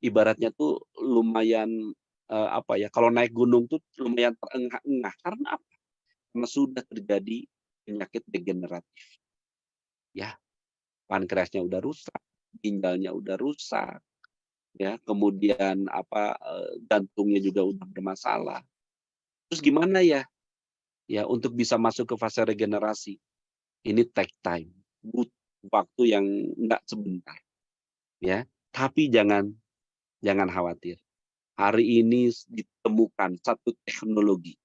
Ibaratnya tuh lumayan apa ya, kalau naik gunung tuh lumayan terengah-engah. Karena apa? Karena sudah terjadi penyakit degeneratif. Ya, pankreasnya udah rusak, ginjalnya udah rusak, ya, kemudian apa jantungnya juga udah bermasalah. Terus gimana ya? Ya, untuk bisa masuk ke fase regenerasi, ini take time, butuh waktu yang enggak sebentar, ya. Tapi jangan khawatir. Hari ini ditemukan satu teknologi.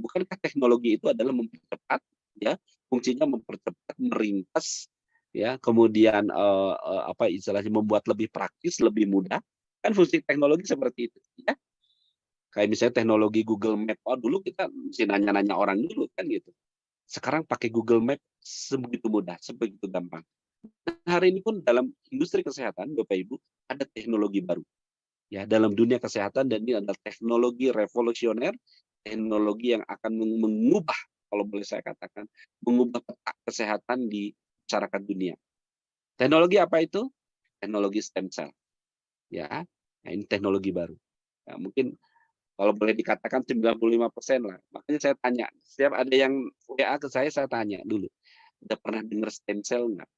Bukankah teknologi itu adalah mempercepat, ya, fungsinya mempercepat, meringkas, ya, kemudian apa istilahnya membuat lebih praktis, lebih mudah. Kan fungsi teknologi seperti itu, ya. Kayak misalnya teknologi Google Map. Oh, dulu kita mesti nanya-nanya orang dulu kan gitu. Sekarang pakai Google Map sebegitu mudah, sebegitu gampang. Hari ini pun dalam industri kesehatan, Bapak Ibu, ada teknologi baru. Ya, dalam dunia kesehatan, dan ini adalah teknologi revolusioner, teknologi yang akan mengubah, kalau boleh saya katakan, mengubah peta kesehatan di masyarakat dunia. Teknologi apa itu? Teknologi stem cell. Ya, nah ini teknologi baru. Ya, mungkin kalau boleh dikatakan 95% lah. Makanya saya tanya, setiap ada yang WA ke saya tanya dulu, udah pernah dengar stem cell nggak?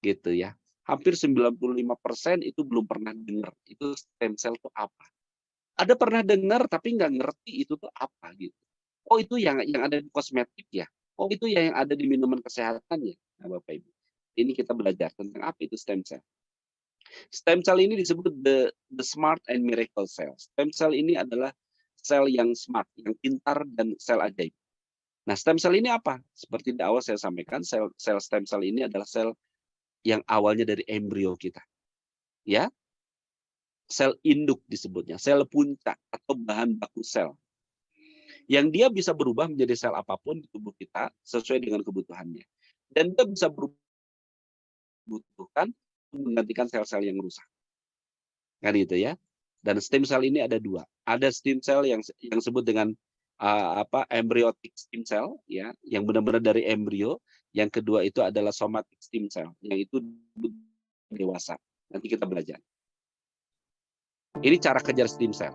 Gitu ya. Hampir 95% itu belum pernah dengar, itu stem cell itu apa. Ada pernah dengar tapi nggak ngerti itu tuh apa gitu. Oh, itu yang ada di kosmetik ya? Oh, itu yang ada di minuman kesehatan ya? Nah, Bapak Ibu, ini kita belajar tentang apa itu stem cell. Stem cell ini disebut the smart and miracle cell. Stem cell ini adalah sel yang smart, yang pintar, dan sel ajaib. Nah, stem cell ini apa? Seperti di awal saya sampaikan, sel stem cell ini adalah sel yang awalnya dari embrio kita. Ya, sel induk disebutnya, sel puncak atau bahan baku sel. Yang dia bisa berubah menjadi sel apapun di tubuh kita sesuai dengan kebutuhannya. Dan dia bisa berbutuhkan menggantikan sel-sel yang rusak. Kan gitu ya. Dan stem cell ini ada dua. Ada stem cell yang disebut dengan embryotic stem cell, ya, yang benar-benar dari embrio. Yang kedua itu adalah somatic stem cell, yang itu dewasa. Nanti kita belajar. Ini cara kejar stem cell.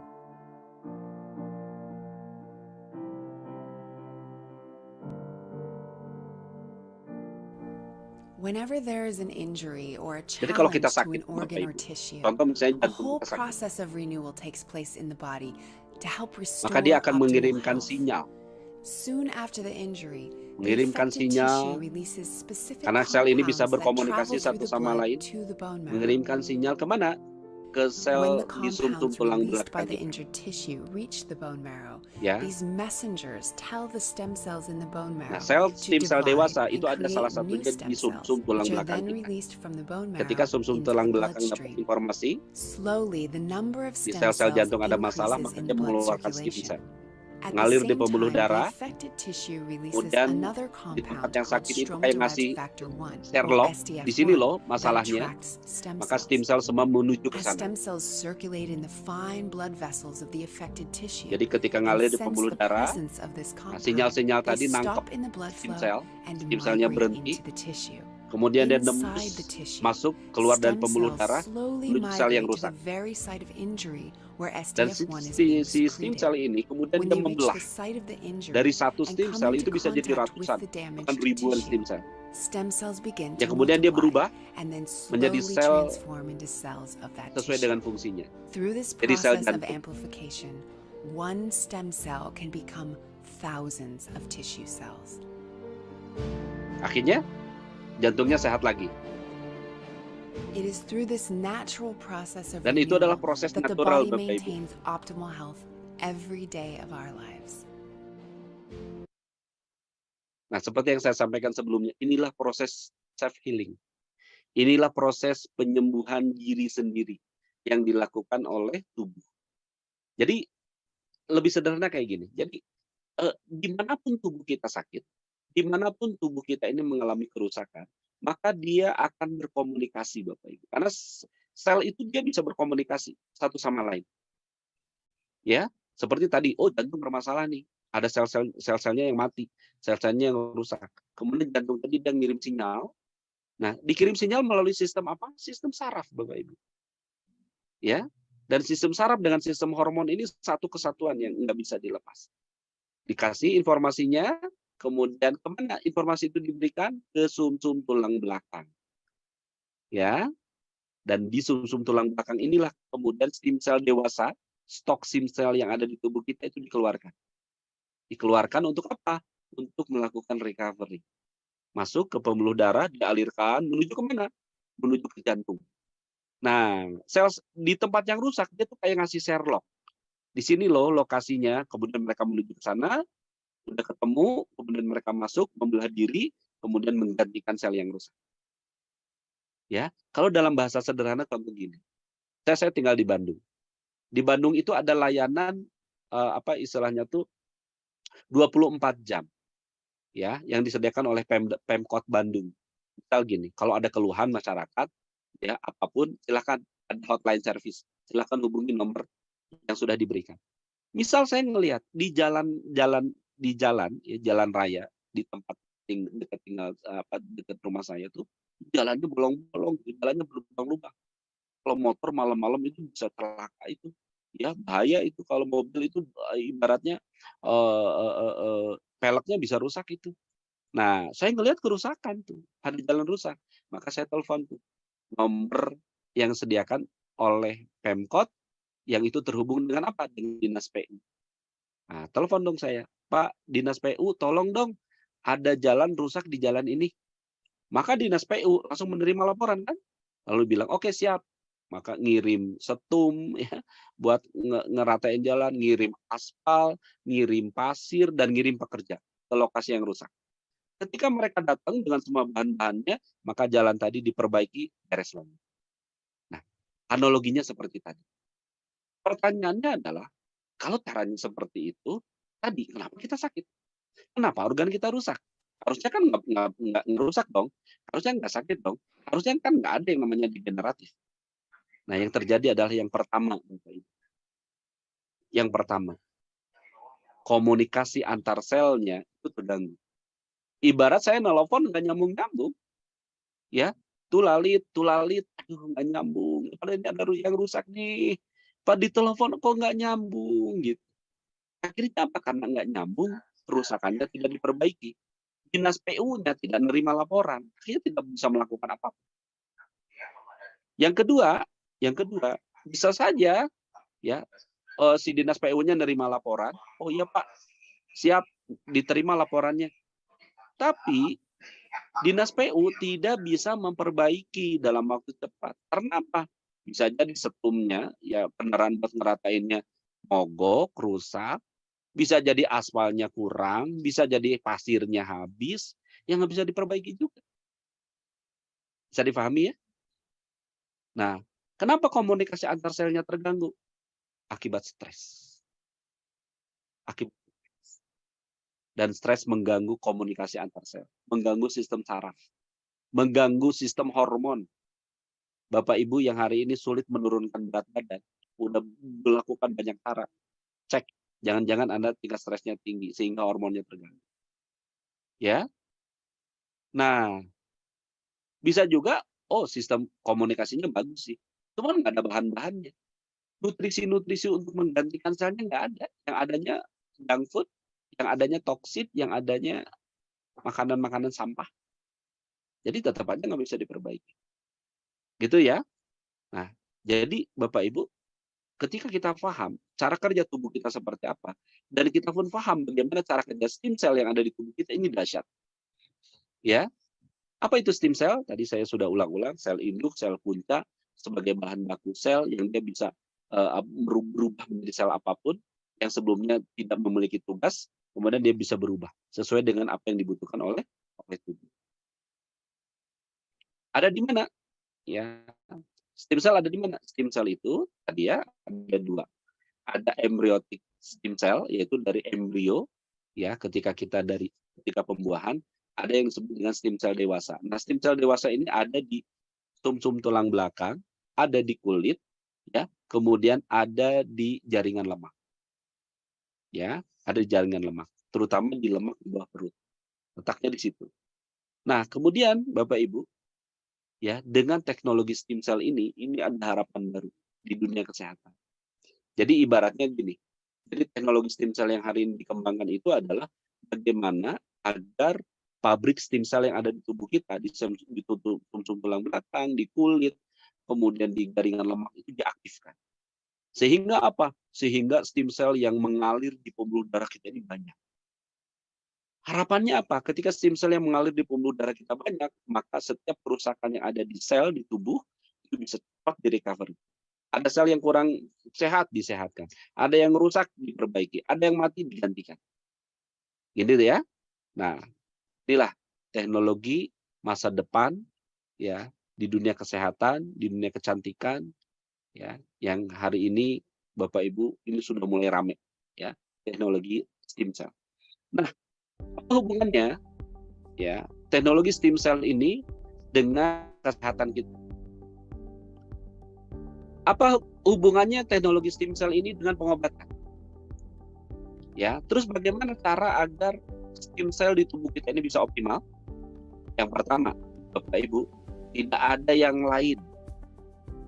Whenever there is an injury or a Jadi kalau kita challenge to an sakit, Bapak organ or Ibu, tissue, contoh misalnya a jantung whole kita sakit, process of renewal takes place in the body to help restore maka dia akan optimal mengirimkan health. sinyal. Soon after the injury, the Mengirimkan affected sinyal, tissue releases specific karena sel ini bisa compounds that berkomunikasi travel through satu the sama blood lain, to the bone marrow. mengirimkan sinyal kemana? Ke When sel the di sumsum compounds tulang released by belakang the kita. injured tissue reach the bone marrow, Ya. these messengers tell the stem cells in the bone Nah, marrow sel to stem cell divide dewasa and itu ada salah create new satunya stem di cells, sumsum tulang which are belakang then kita. released from the bone Ketika marrow sumsum into tulang the belakang dapat bloodstream. informasi Slowly, the number of di stem sel-sel cells jantung ada masalah, increases maka in dia the blood mengeluarkan stem circulation. cell. At the Ngalir di same pembuluh time, the darah, affected tissue releases kemudian another di tempat compound yang called sakit itu kayak stromal-derived ngasih factor 1, share or loh, di sini SDF1, loh that masalahnya, attracts stem maka stem cells. cell semua menuju ke As sana. stem cells circulate in the fine blood vessels of the affected tissue Jadi ketika and ngalir di sense pembuluh the darah, presence of this nah, compound, sinyal-sinyal they tadi nangkep stop in the blood stem flow cell, and stem cellnya migrate berhenti, into the tissue. kemudian dia Inside the nembus, tissue, masuk, keluar dari stem pembuluh cells darah, slowly menuju sel yang migrate to rusak. the very site of injury where Dan SDF1 is being si stem secreted. cell ini kemudian When dia they reach membelah. the site of the injury Dari satu and stem come cell into itu bisa jadi contact with ratusan, the bahkan damaged ribuan tissue, stem cell. stem cells begin Yang to kemudian dia multiply berubah and then menjadi slowly sel transform into cells of that sesuai tissue. dengan fungsinya. Through this Jadi sel process of jantung. amplification, one stem cell can become thousands of tissue cells. Akhirnya jantungnya sehat lagi. It is through this natural process of Dan itu adalah renewal proses that the natural, body Bapak Ibu. maintains optimal health every day of our lives. Nah, seperti yang saya sampaikan sebelumnya, inilah proses self healing. Inilah proses penyembuhan diri sendiri yang dilakukan oleh tubuh. Jadi lebih sederhana kayak gini. Jadi dimanapun tubuh kita sakit, dimanapun tubuh kita ini mengalami kerusakan, maka dia akan berkomunikasi Bapak Ibu. Karena sel itu dia bisa berkomunikasi satu sama lain. Ya, seperti tadi, oh jantung bermasalah nih, ada sel-selnya yang mati, sel-selnya yang rusak. Kemudian jantung tadi dia ngirim sinyal. Nah, dikirim sinyal melalui sistem apa? Sistem saraf Bapak Ibu. Ya, dan sistem saraf dengan sistem hormon ini satu kesatuan yang nggak bisa dilepas. Dikasih informasinya, kemudian kemana informasi itu diberikan? Ke sumsum tulang belakang. Ya, dan di sumsum tulang belakang inilah kemudian stem sel dewasa, stok stem sel yang ada di tubuh kita itu dikeluarkan. Dikeluarkan untuk apa? Untuk melakukan recovery. Masuk ke pembuluh darah, dialirkan, menuju ke mana? Menuju ke jantung. Nah, sel di tempat yang rusak, dia tuh kayak ngasih Sherlock. Di sini loh lokasinya, kemudian mereka menuju ke sana, udah ketemu, kemudian mereka masuk, membelah diri, kemudian menggantikan sel yang rusak. Ya, kalau dalam bahasa sederhana kayak begini. Saya tinggal di Bandung. Di Bandung itu ada layanan apa istilahnya tuh 24 jam. Ya, yang disediakan oleh Pemkot Bandung. Misal gini, kalau ada keluhan masyarakat, ya apapun silakan ada hotline service. Silakan hubungi nomor yang sudah diberikan. Misal saya ngelihat di jalan ya, jalan raya di tempat dekat tinggal dekat rumah saya tuh jalannya bolong-bolong, jalannya berlubang-lubang. Kalau motor malam-malam itu bisa celaka itu. Ya bahaya itu kalau mobil itu ibaratnya peleknya bisa rusak itu. Nah, saya ngelihat kerusakan tuh, ada jalan rusak. Maka saya telepon tuh nomor yang disediakan oleh Pemkot yang itu terhubung dengan apa? Dengan Dinas PU. Nah, telepon dong saya, "Pak, Dinas PU tolong dong, ada jalan rusak di jalan ini." Maka Dinas PU langsung menerima laporan kan, lalu bilang, "Oke siap." Maka ngirim setum ya, buat ngeratain jalan, ngirim aspal, ngirim pasir, dan ngirim pekerja ke lokasi yang rusak. Ketika mereka datang dengan semua bahan-bahannya, maka jalan tadi diperbaiki, beres lagi. Nah, analoginya seperti tadi. Pertanyaannya adalah, kalau caranya seperti itu, tadi kenapa kita sakit? Kenapa organ kita rusak? Harusnya kan nggak ngerusak dong, harusnya nggak sakit dong, harusnya kan nggak ada yang namanya degeneratif. Nah, yang terjadi adalah yang pertama, yang pertama, komunikasi antar selnya itu terganggu. Ibarat saya nelpon nggak nyambung-nyambung, ya, tulalit, aduh nggak nyambung, padahal ini ada yang rusak nih, Pak ditelepon kok nggak nyambung gitu. Akhirnya apa? Karena nggak nyambung, kerusakannya tidak diperbaiki. Dinas PU-nya tidak menerima laporan, akhirnya tidak bisa melakukan apa-apa. Yang kedua, bisa saja ya si Dinas PU-nya nerima laporan, oh iya Pak, siap diterima laporannya. Tapi Dinas PU tidak bisa memperbaiki dalam waktu cepat. Karena apa? Bisa jadi setumnya, ya beneran buat ngeratainnya mogok, rusak, bisa jadi aspalnya kurang, bisa jadi pasirnya habis, yang nggak bisa diperbaiki juga. Bisa dipahami ya? Nah, kenapa komunikasi antar selnya terganggu? Akibat stres. Dan stres mengganggu komunikasi antar sel, mengganggu sistem saraf, mengganggu sistem hormon. Bapak Ibu yang hari ini sulit menurunkan berat badan, udah melakukan banyak cara, cek, jangan-jangan Anda tingkat stresnya tinggi sehingga hormonnya terganggu. Ya. Nah, bisa juga, oh sistem komunikasinya bagus sih, cuman nggak ada bahan-bahannya. Nutrisi-nutrisi untuk menggantikan selnya nggak ada. Yang adanya junk food, yang adanya toksit, yang adanya makanan-makanan sampah. Jadi tetap aja nggak bisa diperbaiki. Gitu ya. Nah, jadi Bapak Ibu, ketika kita paham cara kerja tubuh kita seperti apa, dan kita pun paham bagaimana cara kerja stem cell yang ada di tubuh kita, ini dahsyat. Ya, apa itu stem cell? Tadi saya sudah ulang-ulang, sel induk, sel punca, sebagai bahan baku sel yang dia bisa berubah menjadi sel apapun yang sebelumnya tidak memiliki tugas, kemudian dia bisa berubah sesuai dengan apa yang dibutuhkan oleh tubuh. Ada di mana? Ya, stem cell ada di mana? Stem cell itu tadi ya ada dua. ada embryotic stem cell, yaitu dari embrio, ya, ketika pembuahan, ada yang disebut dengan stem cell dewasa. Nah, stem cell dewasa ini ada di sumsum tulang belakang, ada di kulit, ya, kemudian ada di jaringan lemak, ya, ada di jaringan lemak, terutama di lemak di bawah perut, letaknya di situ. Nah, kemudian Bapak Ibu, ya, dengan teknologi stem cell ini ada harapan baru di dunia kesehatan. Jadi ibaratnya gini, jadi teknologi stem cell yang hari ini dikembangkan itu adalah bagaimana agar pabrik stem cell yang ada di tubuh kita, di sumsum tulang belakang, di kulit, kemudian di jaringan lemak itu diaktifkan. Sehingga apa? Sehingga stem cell yang mengalir di pembuluh darah kita ini banyak. Harapannya apa? Ketika stem cell yang mengalir di pembuluh darah kita banyak, maka setiap kerusakan yang ada di sel di tubuh itu bisa cepat di-recovery. Ada sel yang kurang sehat, disehatkan. Ada yang rusak, diperbaiki. Ada yang mati, digantikan. Gitu ya. Nah, inilah teknologi masa depan, ya, di dunia kesehatan, di dunia kecantikan, ya, yang hari ini Bapak Ibu ini sudah mulai rame, ya, teknologi stem cell. Nah, apa hubungannya, ya, teknologi stem cell ini dengan kesehatan kita? Apa hubungannya teknologi stem cell ini dengan pengobatan? Ya, terus bagaimana cara agar stem cell di tubuh kita ini bisa optimal? Yang pertama, Bapak Ibu, tidak ada yang lain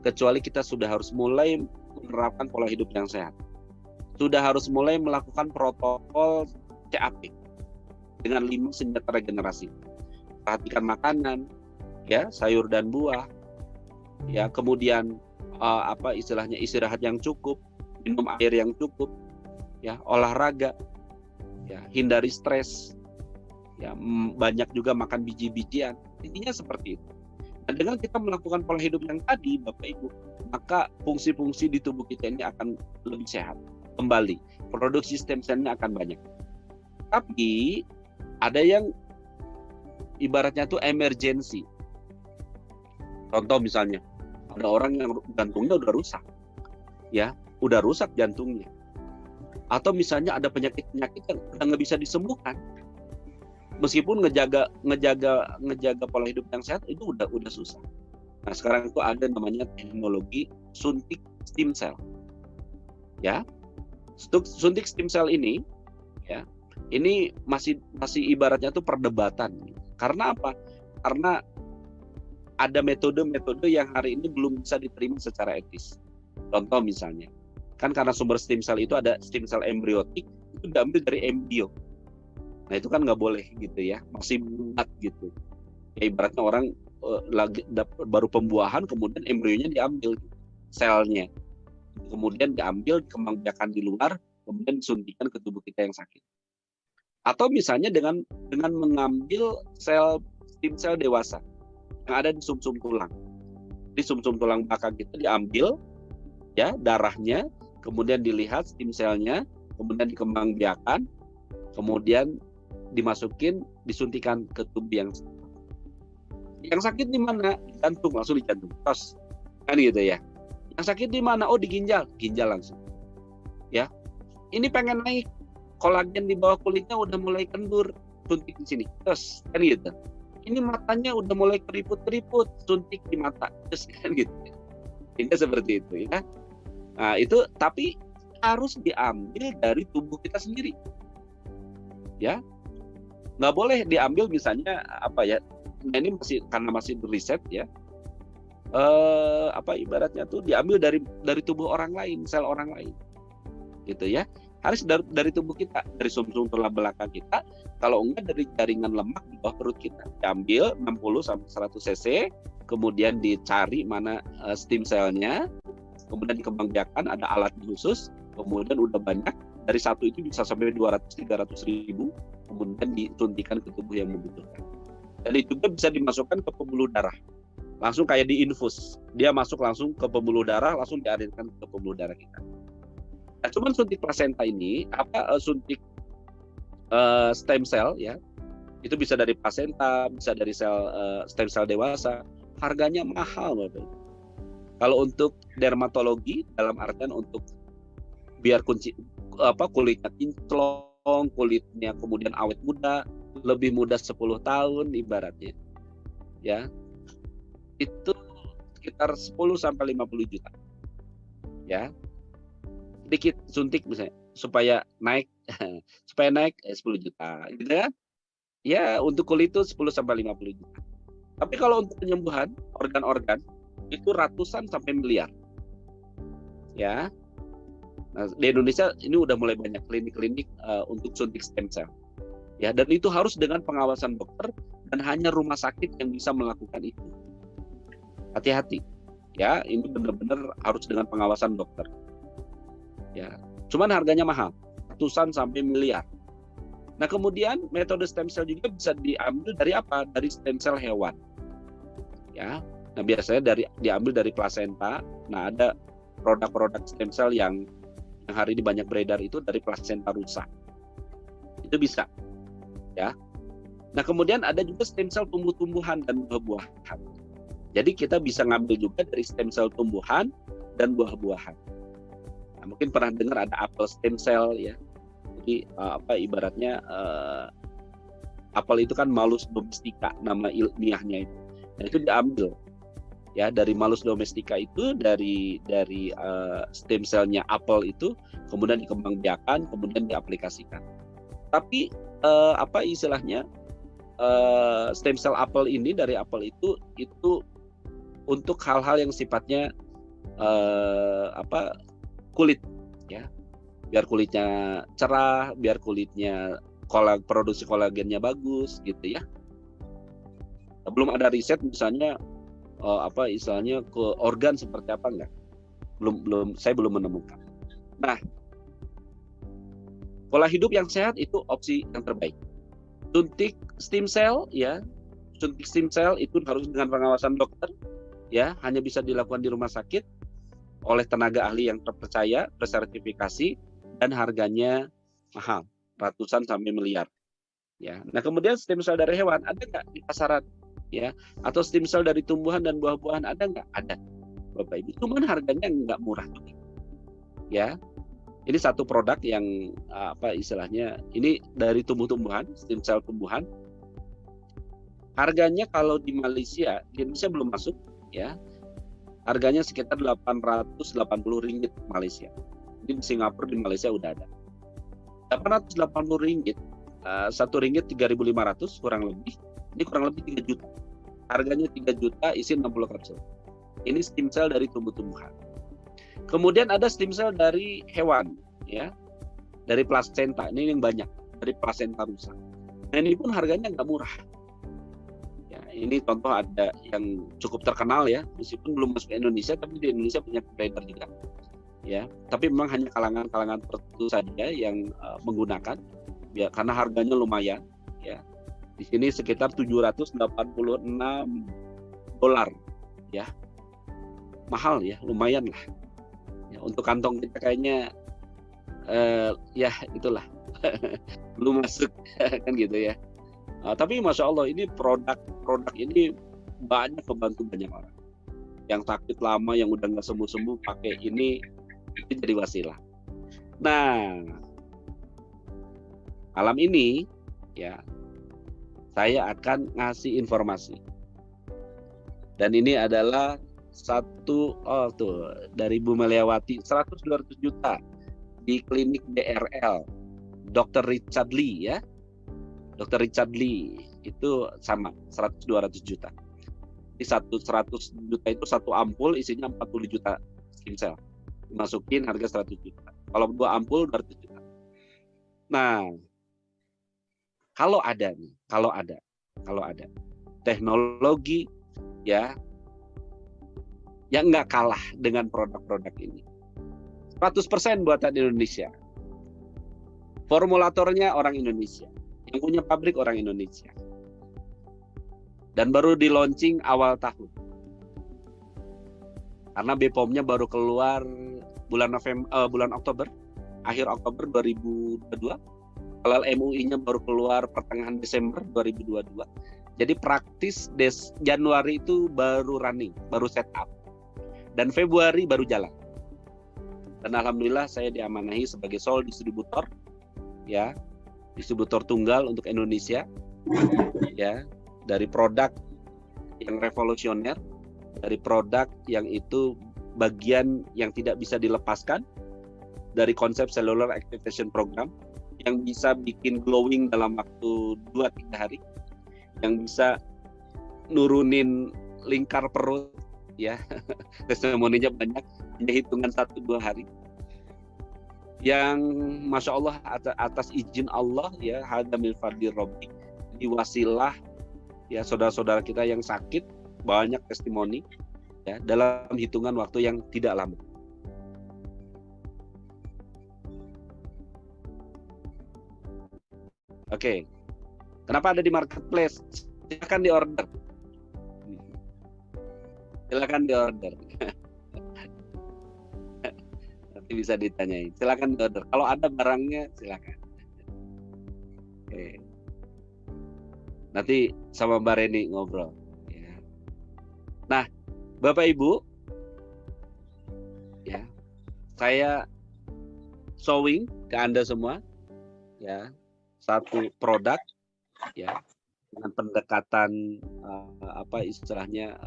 kecuali kita sudah harus mulai menerapkan pola hidup yang sehat. Sudah harus mulai melakukan protokol CAP dengan 5 senjata regenerasi. Perhatikan makanan, ya, sayur dan buah, ya, kemudian istilahnya istirahat yang cukup, minum air yang cukup, ya, olahraga, ya, hindari stres, ya, banyak juga makan biji-bijian. Intinya seperti itu. Dan dengan kita melakukan pola hidup yang tadi, Bapak Ibu, maka fungsi-fungsi di tubuh kita ini akan lebih sehat kembali. Produksi stem cell-nya akan banyak. Tapi ada yang ibaratnya tuh emergency. Contoh misalnya, ada orang yang jantungnya udah rusak, ya, udah rusak jantungnya. Atau misalnya ada penyakit-penyakit yang udah nggak bisa disembuhkan. Meskipun ngejaga pola hidup yang sehat itu udah susah. Nah, sekarang itu ada namanya teknologi suntik stem cell. Ya. Suntik stem cell ini, ya, ini masih ibaratnya tuh perdebatan. Karena apa? Karena ada metode-metode yang hari ini belum bisa diterima secara etis. Contoh misalnya, kan karena sumber stem cell itu ada stem cell embryotik, itu diambil dari embrio. Nah, itu kan nggak boleh gitu ya, masih bulat gitu. Ya, ibaratnya orang baru pembuahan, kemudian embrionya diambil, selnya. Kemudian diambil, dikembangbiakan di luar, kemudian disuntikan ke tubuh kita yang sakit. Atau misalnya dengan mengambil stem cell dewasa yang ada di sumsum tulang. Di sumsum tulang belakang kita diambil, ya, darahnya, kemudian dilihat stem cell-nya, kemudian dikembangbiakan, kemudian disuntikan ke tubuh yang sakit di mana? Jantung, langsung di jantung. Tos. Kan gitu ya. Yang sakit di mana? Oh, di ginjal langsung. Ya. Ini pengen naik kolagen di bawah kulitnya udah mulai kendur, suntik di sini. Terus kan gitu. Ini matanya udah mulai keriput-keriput, suntik di mata. Terus kan gitu. Ini seperti itu ya. Nah, itu tapi harus diambil dari tubuh kita sendiri. Ya. Nggak boleh diambil misalnya nah ini karena masih riset ya, ibaratnya tuh diambil dari tubuh orang lain, sel orang lain, gitu ya. Harus dari tubuh kita, dari sumsum tulang belakang kita, kalau enggak dari jaringan lemak di bawah perut kita, diambil 60-100 cc, kemudian dicari mana stem cell-nya, kemudian dikembangbiakan, ada alat khusus, kemudian udah banyak, dari satu itu bisa sampai 200-300 ribu, kemudian disuntikan ke tubuh yang membutuhkan. Dan itu juga bisa dimasukkan ke pembuluh darah, langsung kayak diinfus, dia masuk langsung ke pembuluh darah, langsung dialirkan ke pembuluh darah kita. Nah, cuman suntik plasenta ini, suntik stem cell ya, itu bisa dari plasenta, bisa dari stem cell dewasa, harganya mahal, Bapak. Kalau untuk dermatologi, dalam artian untuk biar kulitnya kinclong, kulitnya kemudian awet muda, lebih muda 10 tahun ibaratnya. Ya. Itu sekitar 10 sampai 50 juta. Ya. Sedikit suntik misalnya supaya naik 10 juta gitu kan. Ya, untuk kulit itu 10 sampai 50 juta. Tapi kalau untuk penyembuhan organ-organ itu ratusan sampai miliar. Ya. Nah, di Indonesia ini udah mulai banyak klinik-klinik untuk suntik stem cell. Ya, dan itu harus dengan pengawasan dokter dan hanya rumah sakit yang bisa melakukan itu. Hati-hati. Ya, ini benar-benar harus dengan pengawasan dokter. Ya, cuman harganya mahal, ratusan sampai miliar. Nah, kemudian metode stem cell juga bisa diambil dari apa? Dari stem cell hewan. Ya. Nah, biasanya diambil dari plasenta. Nah, ada produk-produk stem cell yang hari ini banyak beredar itu dari plasenta rusa. Itu bisa. Ya. Nah, kemudian ada juga stem cell tumbuh-tumbuhan dan buah-buahan. Jadi kita bisa ngambil juga dari stem cell tumbuhan dan buah-buahan. Nah, mungkin pernah dengar ada apel stem cell ya. Jadi ibaratnya apel itu kan Malus domestica nama ilmiahnya itu. Nah, itu diambil ya dari Malus domestica itu dari stem cellnya apel itu kemudian dikembangbiakan kemudian diaplikasikan. Tapi istilahnya stem cell apel ini dari apel itu untuk hal-hal yang sifatnya kulit ya. Biar kulitnya cerah, biar kulitnya produksi kolagennya bagus gitu ya. Belum ada riset misalnya istilahnya ke organ seperti apa enggak? Saya belum menemukan. Nah, pola hidup yang sehat itu opsi yang terbaik. Suntik stem cell ya. Suntik stem cell itu harus dengan pengawasan dokter ya, hanya bisa dilakukan di rumah sakit oleh tenaga ahli yang terpercaya, bersertifikasi dan harganya mahal, ratusan sampai miliar. Ya. Nah, kemudian stem cell dari hewan ada nggak di pasaran? Ya, atau stem cell dari tumbuhan dan buah-buahan ada nggak? Ada, Bapak Ibu. Cuman harganya nggak murah juga. Ya, ini satu produk yang istilahnya ini dari tumbuh-tumbuhan, stem cell tumbuhan. Harganya kalau di Malaysia, di Indonesia belum masuk, ya. Harganya sekitar Rp880 Malaysia. Di Singapura, di Malaysia udah ada. Rp880, Rp1 3.500 kurang lebih. Ini kurang lebih 3 juta. Harganya 3 juta isi 60 kapsul. Ini stem cell dari tumbuh-tumbuhan. Kemudian ada stem cell dari hewan, ya. Dari plasenta. Ini yang banyak, dari plasenta rusa. Nah, ini pun harganya nggak murah. Ya, ini contoh ada yang cukup terkenal ya, meskipun belum masuk ke Indonesia, tapi di Indonesia punya beredar juga. Ya, tapi memang hanya kalangan-kalangan tertentu saja yang menggunakan, ya, karena harganya lumayan. Ya, di sini sekitar $786, ya, mahal ya, lumayan lah. Ya, untuk kantong kita kayaknya, ya itulah, belum masuk kan gitu ya. Tapi masya Allah ini produk ini banyak membantu banyak orang. Yang sakit lama, yang udah nggak sembuh-sembuh pakai ini. Itu jadi wasilah. Nah, malam ini ya saya akan ngasih informasi. Dan ini adalah dari Bu Meliawati 100-200 juta di klinik DRL Dr. Richard Lee ya. Dr. Richard Lee itu sama 100-200 juta. Di 100 juta itu satu ampul isinya 40 juta stem cell. Dimasukin harga 100 juta. Kalau 2 ampul 200 juta. Nah, kalau ada teknologi ya yang nggak kalah dengan produk-produk ini. 100% buatan Indonesia. Formulatornya orang Indonesia. Yang punya pabrik orang Indonesia. Dan baru di launching awal tahun. Karena BPOM-nya baru keluar bulan Oktober, akhir Oktober 2022. Kalau MUI-nya baru keluar pertengahan Desember 2022. Jadi praktis Januari itu baru running, baru set up. Dan Februari baru jalan. Dan alhamdulillah saya diamanahi sebagai sole distributor, ya, distributor tunggal untuk Indonesia, ya, dari produk yang revolusioner, dari produk yang itu bagian yang tidak bisa dilepaskan dari konsep cellular activation program yang bisa bikin glowing dalam waktu 2-3 hari, yang bisa nurunin lingkar perut, ya, testimoninya banyak, hanya hitungan 1-2 hari. Yang Masya Allah atas izin Allah, ya, hada min fadli Rabbi, di wasilah, ya, saudara-saudara kita yang sakit, banyak testimoni, ya, dalam hitungan waktu yang tidak lama. Oke, kenapa ada di marketplace? Silakan diorder. Silakan diorder. Nanti bisa ditanyain. Silakan diorder. Kalau ada barangnya, silakan. Oke. Nanti sama Mbak Reni ngobrol. Ya. Nah, Bapak Ibu, ya, saya showing ke Anda semua, ya, satu produk, ya, dengan pendekatan apa istilahnya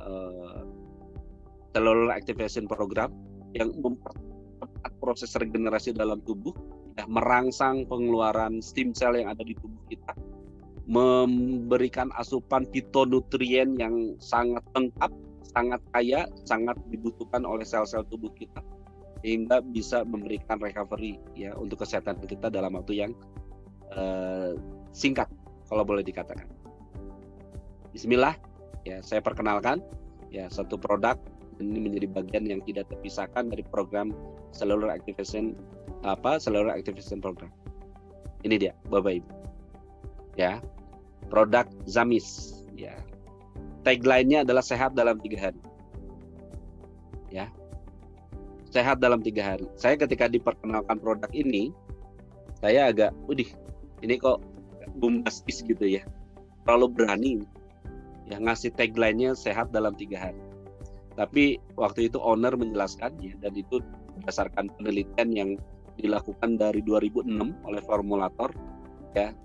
cellular activation program yang mempercepat proses regenerasi dalam tubuh, ya, merangsang pengeluaran stem cell yang ada di tubuh kita, memberikan asupan fitonutrien yang sangat lengkap, sangat kaya, sangat dibutuhkan oleh sel-sel tubuh kita, sehingga bisa memberikan recovery, ya, untuk kesehatan kita dalam waktu yang singkat, kalau boleh dikatakan. Bismillah, ya, saya perkenalkan, ya, satu produk ini menjadi bagian yang tidak terpisahkan dari program cellular activation program. Ini dia, Bapak Ibu, ya, produk Zamis, ya. Tagline-nya adalah sehat dalam 3 hari, ya, sehat dalam 3 hari. Saya ketika diperkenalkan produk ini, saya agak, ini kok bombastis gitu ya, terlalu berani, ya, ngasih tagline-nya sehat dalam 3 hari. Tapi waktu itu owner menjelaskan, ya, dan itu berdasarkan penelitian yang dilakukan dari 2006 oleh formulator, ya,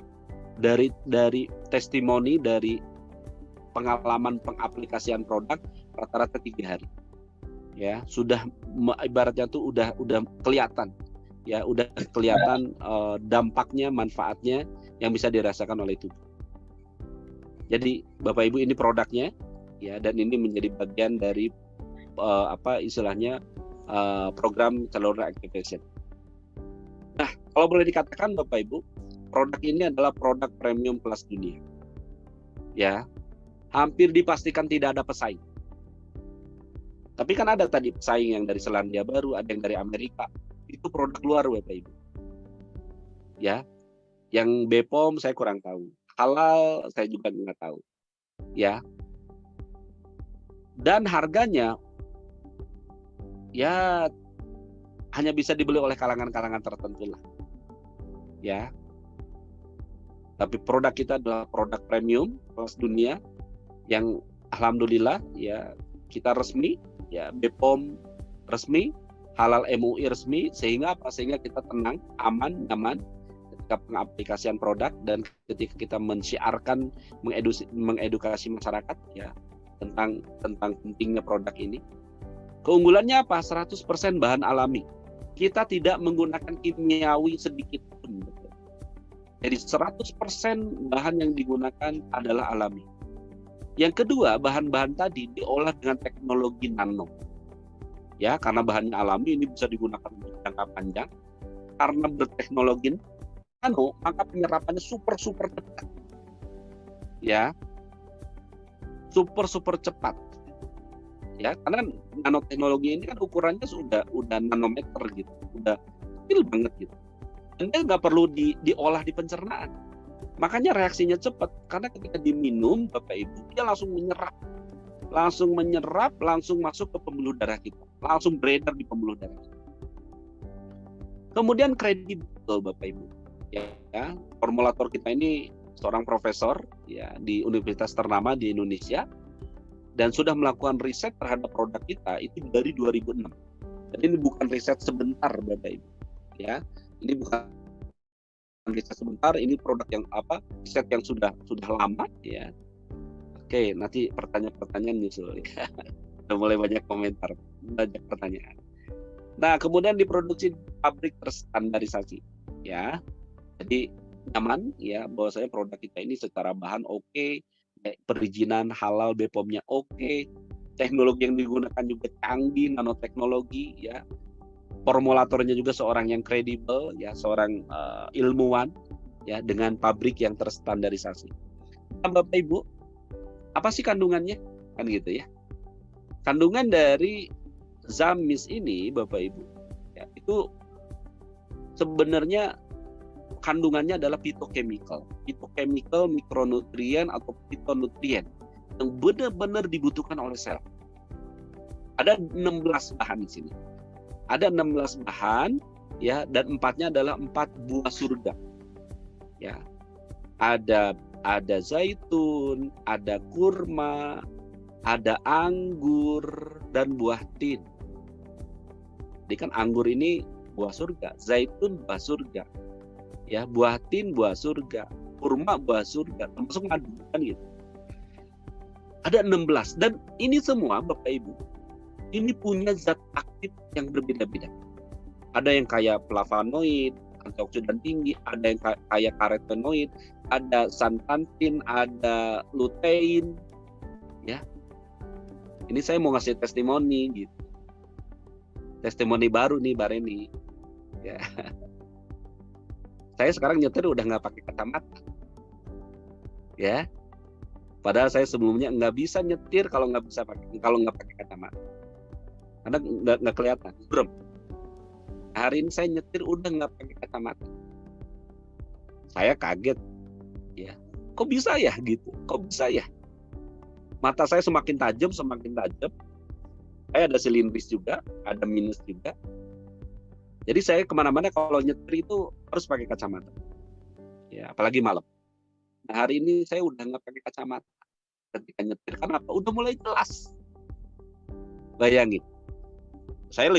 dari testimoni, dari pengalaman pengaplikasian produk rata-rata 3 hari, ya, sudah ibaratnya tuh udah kelihatan, ya, udah kelihatan dampaknya, manfaatnya yang bisa dirasakan oleh tubuh. Jadi Bapak Ibu, ini produknya, ya, dan ini menjadi bagian dari apa istilahnya program cellular activation. Nah, kalau boleh dikatakan Bapak Ibu, produk ini adalah produk premium kelas dunia, ya, hampir dipastikan tidak ada pesaing. Tapi kan ada tadi pesaing yang dari Selandia Baru, ada yang dari Amerika, itu produk luar Bapak Ibu, ya. Yang BPOM saya kurang tahu, halal saya juga nggak tahu, ya. Dan harganya, ya, hanya bisa dibeli oleh kalangan-kalangan tertentu lah, ya. Tapi produk kita adalah produk premium kelas dunia yang alhamdulillah, ya, kita resmi, ya, BPOM resmi, halal MUI resmi, sehingga apa? Sehingga kita tenang, aman, nyaman ketika pengaplikasian produk dan ketika kita mensiarkan, mengedukasi masyarakat, ya, tentang pentingnya produk ini. Keunggulannya apa? 100% bahan alami. Kita tidak menggunakan kimiawi sedikit pun. Jadi 100% bahan yang digunakan adalah alami. Yang kedua, bahan-bahan tadi diolah dengan teknologi nano. Ya, karena bahannya alami, ini bisa digunakan untuk jangka panjang. Karena berteknologi nano, maka penyerapannya super cepat. Ya. Super cepat. Ya, karena nanoteknologi ini kan ukurannya sudah nanometer gitu. Udah kecil banget gitu. Dan dia nggak perlu diolah di pencernaan. Makanya reaksinya cepat, karena ketika diminum Bapak Ibu, dia langsung menyerap, langsung masuk ke pembuluh darah kita, langsung beredar di pembuluh darah kita. Kemudian kredibel Bapak Ibu, ya, formulator kita ini seorang profesor, ya, di universitas ternama di Indonesia, dan sudah melakukan riset terhadap produk kita itu dari 2006. Jadi ini bukan riset sebentar Bapak Ibu, ya. Ini bukan riset sebentar, ini produk yang riset yang sudah lama, ya. Oke, nanti pertanyaan nyusul. Udah mulai banyak komentar, banyak pertanyaan. Nah, kemudian diproduksi pabrik terstandarisasi, ya. Jadi nyaman, ya, bahwasanya produk kita ini secara bahan oke, perizinan halal BPOM-nya oke, teknologi yang digunakan juga canggih, nanoteknologi, ya. Formulatornya juga seorang yang kredibel, ya, seorang ilmuwan, ya, dengan pabrik yang terstandarisasi. Nah, Bapak Ibu, apa sih kandungannya? Kan gitu ya. Kandungan dari Zamis ini, Bapak Ibu, ya, itu sebenarnya kandungannya adalah phytochemical, mikronutrien atau fitonutrien yang benar-benar dibutuhkan oleh sel. Ada 16 bahan di sini. Ada 16 bahan, ya, dan 4-nya adalah 4 buah surga. Ya. Ada zaitun, ada kurma, ada anggur dan buah tin. Jadi kan anggur ini buah surga, zaitun buah surga. Ya, buah tin buah surga, kurma buah surga, termasuk madu kan gitu. Ada 16 dan ini semua Bapak Ibu, ini punya zat aktif yang berbeda-beda. Ada yang kaya flavonoid, antioksidan tinggi, ada yang kaya karotenoid, ada santantin, ada lutein, ya. Ini saya mau ngasih testimoni gitu. Testimoni baru nih Mbak Reni. Ya. Saya sekarang nyetir udah nggak pakai kacamata. Ya. Padahal saya sebelumnya nggak bisa nyetir kalau nggak pakai kacamata. Karena nggak kelihatan, brem. Hari ini saya nyetir udah nggak pakai kacamata. Saya kaget, ya. Kok bisa ya gitu? Kok bisa ya? Mata saya semakin tajam. Saya ada silindris juga, ada minus juga. Jadi saya kemana-mana kalau nyetir itu harus pakai kacamata. Ya, apalagi malam. Nah, hari ini saya udah nggak pakai kacamata ketika nyetir. Kenapa? Udah mulai jelas. Bayangin. Saya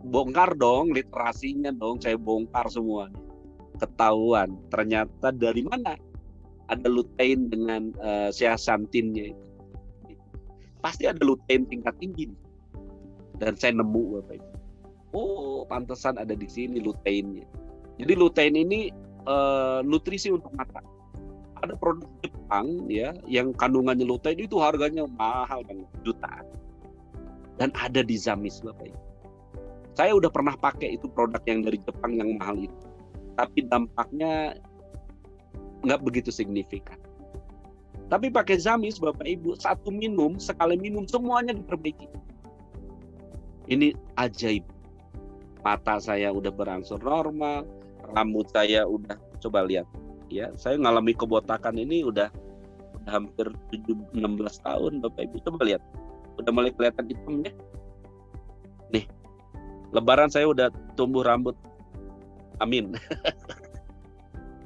bongkar dong literasinya dong, saya bongkar semua. Ketahuan ternyata dari mana ada lutein dengan zeaxanthinnya itu. Pasti ada lutein tingkat tinggi. Dan saya nemu Bapak Ibu. Oh, pantesan ada di sini luteinnya. Jadi lutein ini nutrisi untuk mata. Ada produk Jepang, ya, yang kandungannya lutein itu harganya mahal banget, jutaan. Dan ada di Zamis Bapak Ibu. Saya udah pernah pakai itu produk yang dari Jepang yang mahal itu. Tapi dampaknya nggak begitu signifikan. Tapi pakai Zamis Bapak Ibu, sekali minum semuanya diperbaiki. Ini ajaib. Mata saya udah berangsur normal, rambut saya udah, coba lihat. Ya, saya ngalami kebotakan ini udah hampir 16 tahun Bapak Ibu. Coba lihat. Udah mulai kelihatan hitam ya. Nih. Lebaran saya udah tumbuh rambut. Amin.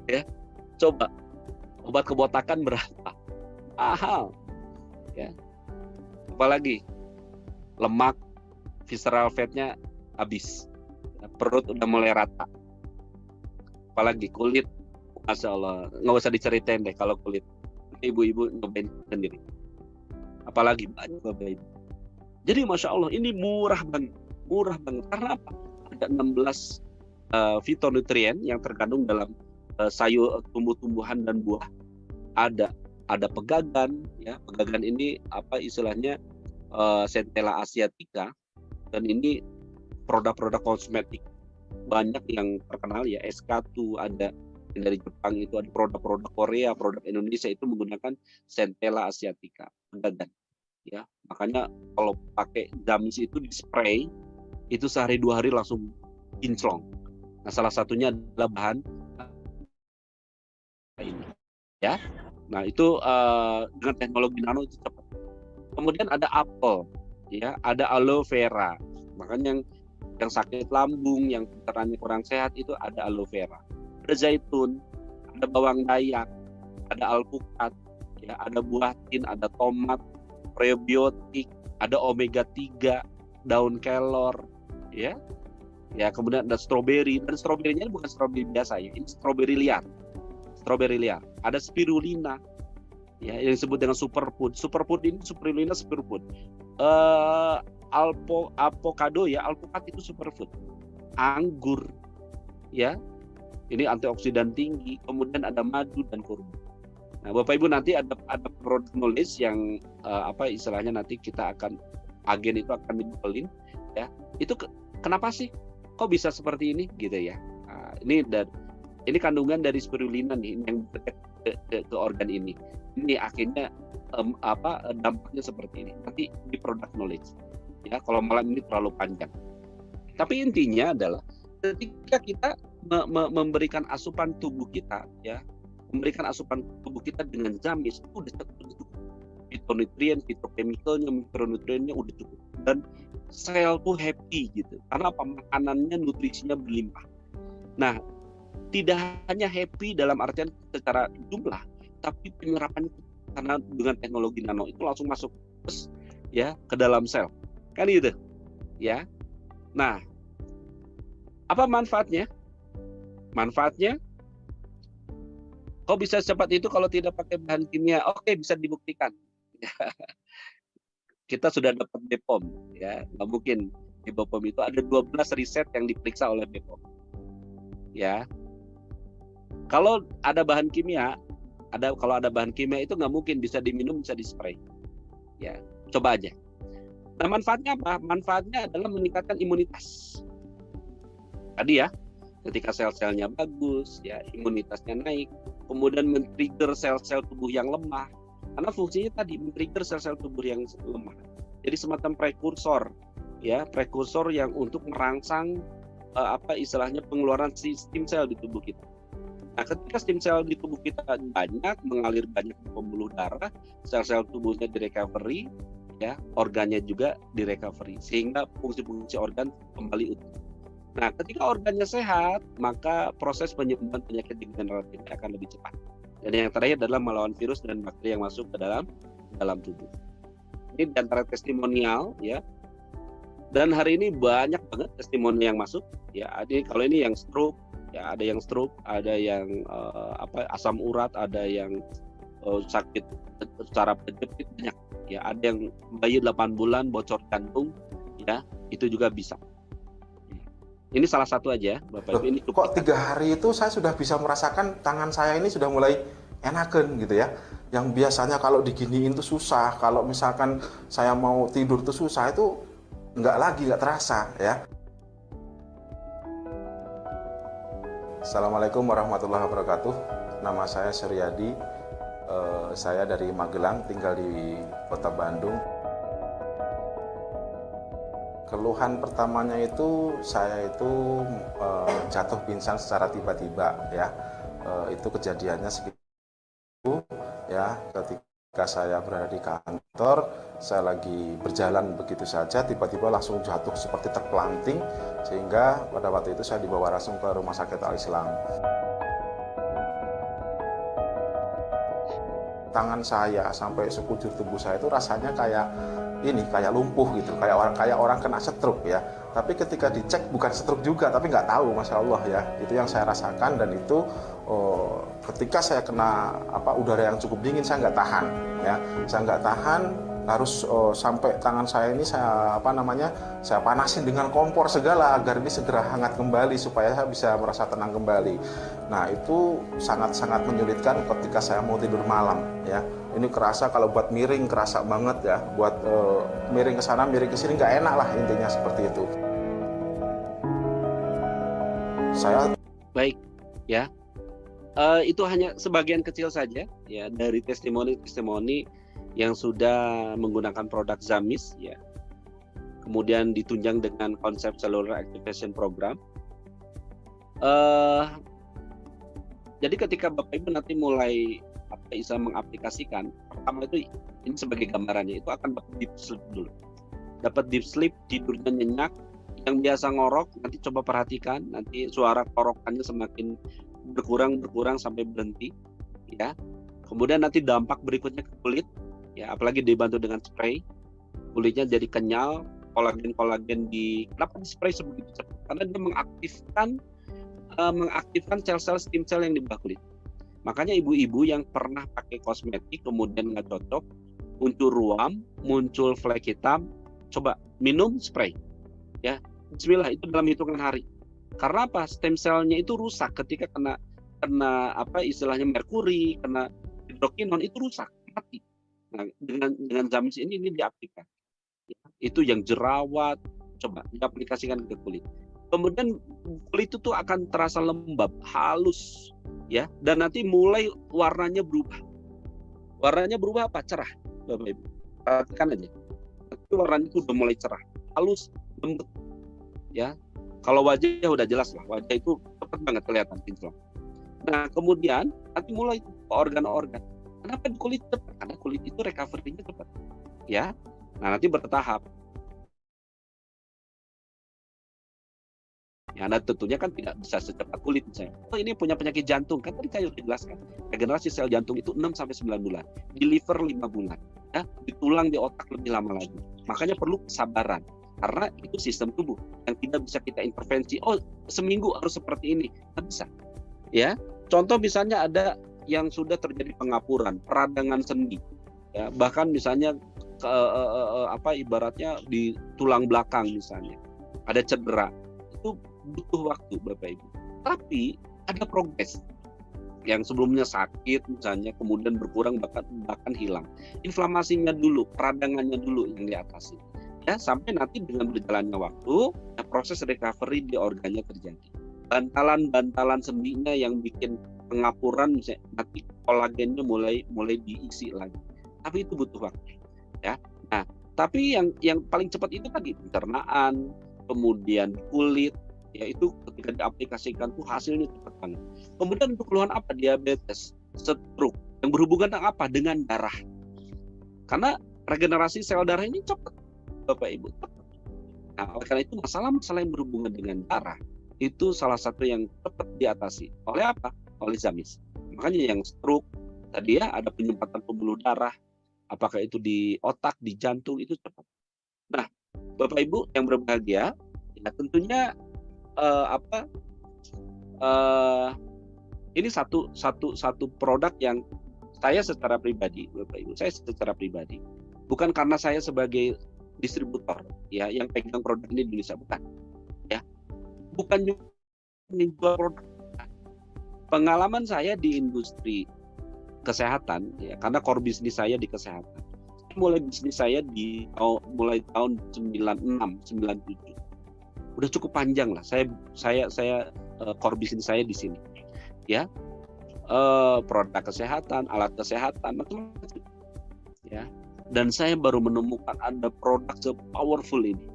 Ya. Coba. Obat kebotakan berapa? Mahal. Ya. Apalagi lemak visceral fat-nya habis. Perut udah mulai rata. Apalagi kulit, Masya Allah, nggak usah diceritain deh kalau kulit. Ibu-ibu nyobain sendiri. Apalagi banyak Bapak Ibu. Jadi Masya Allah ini murah banget. Karena apa? Ada 16 fitonutrien yang terkandung dalam sayur, tumbuh-tumbuhan dan buah. Ada pegagan, ya. Pegagan ini apa istilahnya Centella asiatica, dan ini produk-produk kosmetik banyak yang terkenal ya. SK2 ada yang dari Jepang, itu ada produk-produk Korea, produk Indonesia itu menggunakan Centella asiatica, pegagan. Ya, makanya kalau pakai Zamis itu di spray itu sehari 2 hari langsung kinclong. Nah, salah satunya adalah bahan ini, ya. Nah, itu dengan teknologi nano itu cepat. Kemudian ada apel, ya, ada aloe vera. Makanya yang sakit lambung, yang pencernaan kurang sehat itu ada aloe vera. Ada zaitun, ada bawang dayak, ada alpukat, ya, ada buah tin, ada tomat, prebiotik, ada omega 3, daun kelor, ya. Ya, kemudian ada stroberi, dan stroberinya bukan stroberi biasa ya, ini stroberi liar. Stroberi liar. Ada spirulina, ya, yang disebut dengan superfood. Superfood ini spirulina superfood. Avocado ya, alpukat itu superfood. Anggur, ya, ini antioksidan tinggi. Kemudian ada madu dan kurma. Nah, Bapak Ibu nanti ada product knowledge yang istilahnya nanti kita akan agen itu akan dibelin, ya. Itu kenapa sih? Kok bisa seperti ini gitu ya? Nah, ini kandungan dari spirulina nih yang ke organ ini. Ini akhirnya dampaknya seperti ini. Nanti di product knowledge. Ya, kalau malam ini terlalu panjang. Tapi intinya adalah ketika kita memberikan asupan tubuh kita, ya, memberikan asupan tubuh kita dengan zamis itu udah cukup. Fitonutrien, fitochemicalnya, mikronutriennya udah cukup. Dan sel tuh happy gitu. Karena apa? Makanannya, nutrisinya berlimpah. Nah, tidak hanya happy dalam artian secara jumlah, tapi penyerapannya karena dengan teknologi nano itu langsung masuk ya ke dalam sel. Kan gitu. Ya. Nah, apa manfaatnya? Manfaatnya kok bisa secepat itu kalau tidak pakai bahan kimia? Oke, bisa dibuktikan. Kita sudah dapat BPOM, ya, nggak mungkin di BPOM itu ada 12 riset yang diperiksa oleh BPOM, ya. Kalau ada bahan kimia itu nggak mungkin bisa diminum, bisa dispray, ya. Coba aja. Nah, manfaatnya apa? Manfaatnya adalah meningkatkan imunitas. Tadi ya, ketika sel-selnya bagus, ya, imunitasnya naik, kemudian men-trigger sel-sel tubuh yang lemah. Karena fungsinya tadi men-trigger sel-sel tubuh yang lemah. Jadi semacam prekursor, ya, prekursor yang untuk merangsang istilahnya pengeluaran stem sel di tubuh kita. Nah, ketika stem sel di tubuh kita banyak, mengalir banyak ke pembuluh darah, sel-sel tubuhnya di-recovery, ya, organnya juga di-recovery, sehingga fungsi-fungsi organ kembali utuh. Nah, ketika organnya sehat, maka proses penyembuhan penyakit degeneratif akan lebih cepat. Dan yang terakhir adalah melawan virus dan bakteri yang masuk ke dalam tubuh. Ini di antara testimonial, ya. Dan hari ini banyak banget testimoni yang masuk, ya. Kalau ini yang stroke, ya, ada yang stroke, ada yang asam urat, ada yang sakit secara penjepit, banyak. Ya, ada yang bayi 8 bulan bocor jantung, ya, itu juga bisa. Ini salah satu aja, Bapak Ibu. Ini kok 3 hari itu saya sudah bisa merasakan tangan saya ini sudah mulai enakan gitu ya. Yang biasanya kalau diginiin tuh susah, kalau misalkan saya mau tidur tuh susah, itu nggak terasa ya. Assalamualaikum warahmatullahi wabarakatuh. Nama saya Suryadi, saya dari Magelang, tinggal di Kota Bandung. Keluhan pertamanya itu saya itu jatuh pingsan secara tiba-tiba ya. Itu kejadiannya sekitar ya, ketika saya berada di kantor, saya lagi berjalan begitu saja, tiba-tiba langsung jatuh seperti terpelanting, sehingga pada waktu itu saya dibawa langsung ke Rumah Sakit Al-Islam. Tangan saya sampai sekujur tubuh saya itu rasanya kayak lumpuh gitu, kayak orang kena stroke ya. Tapi ketika dicek bukan stroke juga, tapi nggak tahu, Masya Allah ya. Itu yang saya rasakan, dan itu ketika saya kena udara yang cukup dingin, saya nggak tahan ya. Saya nggak tahan, harus sampai tangan saya ini saya panasin dengan kompor segala agar ini segera hangat kembali supaya saya bisa merasa tenang kembali. Nah, itu sangat-sangat menyulitkan ketika saya mau tidur malam ya. Ini kerasa kalau buat miring kerasa banget ya, buat miring ke sana miring ke sini nggak enak lah, intinya seperti itu. Baik ya, itu hanya sebagian kecil saja ya dari testimoni yang sudah menggunakan produk Zamis ya, kemudian ditunjang dengan konsep cellular activation program. Jadi ketika Bapak Ibu nanti mulai bisa mengaplikasikan, pertama itu ini sebagai gambarannya, itu akan dapat deep sleep dulu. Dapat deep sleep, tidurnya nyenyak. Yang biasa ngorok, nanti coba perhatikan, nanti suara korokannya semakin berkurang sampai berhenti, ya. Kemudian nanti dampak berikutnya ke kulit, ya, apalagi dibantu dengan spray, kulitnya jadi kenyal, kolagen kenapa di spray sebegitu cepat? Karena dia mengaktifkan sel-sel stem cell yang di bawah kulit. Makanya ibu-ibu yang pernah pakai kosmetik kemudian nggak cocok, muncul ruam, muncul flek hitam, coba minum spray, ya. Bismillah, itu dalam hitungan hari. Karena apa? Stem cell-nya itu rusak ketika kena apa istilahnya merkuri, kena hidrokinon, itu rusak, mati. Nah, dengan Zamis ini diaktifkan. Ya, itu yang jerawat, coba diaplikasikan ke kulit. Kemudian kulit itu tuh akan terasa lembab, halus, ya, dan nanti mulai warnanya berubah. Warnanya berubah apa? Cerah, Bapak Ibu. Perhatikan aja. Nanti warnanya itu udah mulai cerah, halus, lembut. Ya, kalau wajah udah jelas lah, wajah itu cepat banget kelihatan kinclong. Nah, kemudian nanti mulai ke organ-organ. Kenapa di kulit cepat? Karena kulit itu recovery-nya cepat. Ya, nah nanti bertahap. Ya, nah tentunya kan tidak bisa secepat kulit misalnya. Oh, ini punya penyakit jantung, kan tadi saya sudah jelaskan. Regenerasi sel jantung itu 6-9 bulan, di liver 5 bulan, ya, di tulang, di otak lebih lama lagi. Makanya perlu kesabaran, karena itu sistem tubuh yang tidak bisa kita intervensi. Oh, seminggu harus seperti ini, nggak bisa. Ya, contoh misalnya ada yang sudah terjadi pengapuran, peradangan sendi, ya, bahkan misalnya ibaratnya di tulang belakang misalnya, ada cedera, itu butuh waktu Bapak Ibu. Tapi ada progres. Yang sebelumnya sakit misalnya kemudian berkurang bahkan hilang. Inflamasinya dulu, peradangannya dulu yang diatasi. Ya, sampai nanti dengan berjalannya waktu, ya, proses recovery di organnya terjadi. Bantalan sendinya yang bikin pengapuran misalnya, nanti kolagennya mulai diisi lagi. Tapi itu butuh waktu. Ya. Nah, tapi yang paling cepat itu tadi pencernaan, kemudian kulit, yaitu ketika diaplikasikan tuh hasilnya cepat banget. Kemudian untuk keluhan apa? Diabetes, stroke, yang berhubungan dengan apa? Dengan darah. Karena regenerasi sel darah ini cepat, Bapak Ibu. Nah, oleh karena itu masalah-masalah yang berhubungan dengan darah itu salah satu yang cepat diatasi. Oleh apa? Oleh Zamis. Makanya yang stroke tadi ya, ada penyumbatan pembuluh darah, apakah itu di otak, di jantung, itu cepat. Nah, Bapak Ibu yang berbahagia, ya tentunya ini satu produk yang saya secara pribadi, Bapak Ibu, bukan karena saya sebagai distributor, ya, yang pegang produk ini di Indonesia, bukan, ya, bukan menjual produk. Pengalaman saya di industri kesehatan, ya, karena core bisnis saya di kesehatan. Mulai bisnis saya mulai tahun 96, 97. Udah cukup panjang lah. Saya core bisnis saya di sini. Ya. Produk kesehatan, alat kesehatan, macam-macam. Ya. Dan saya baru menemukan ada produk se-powerful ini.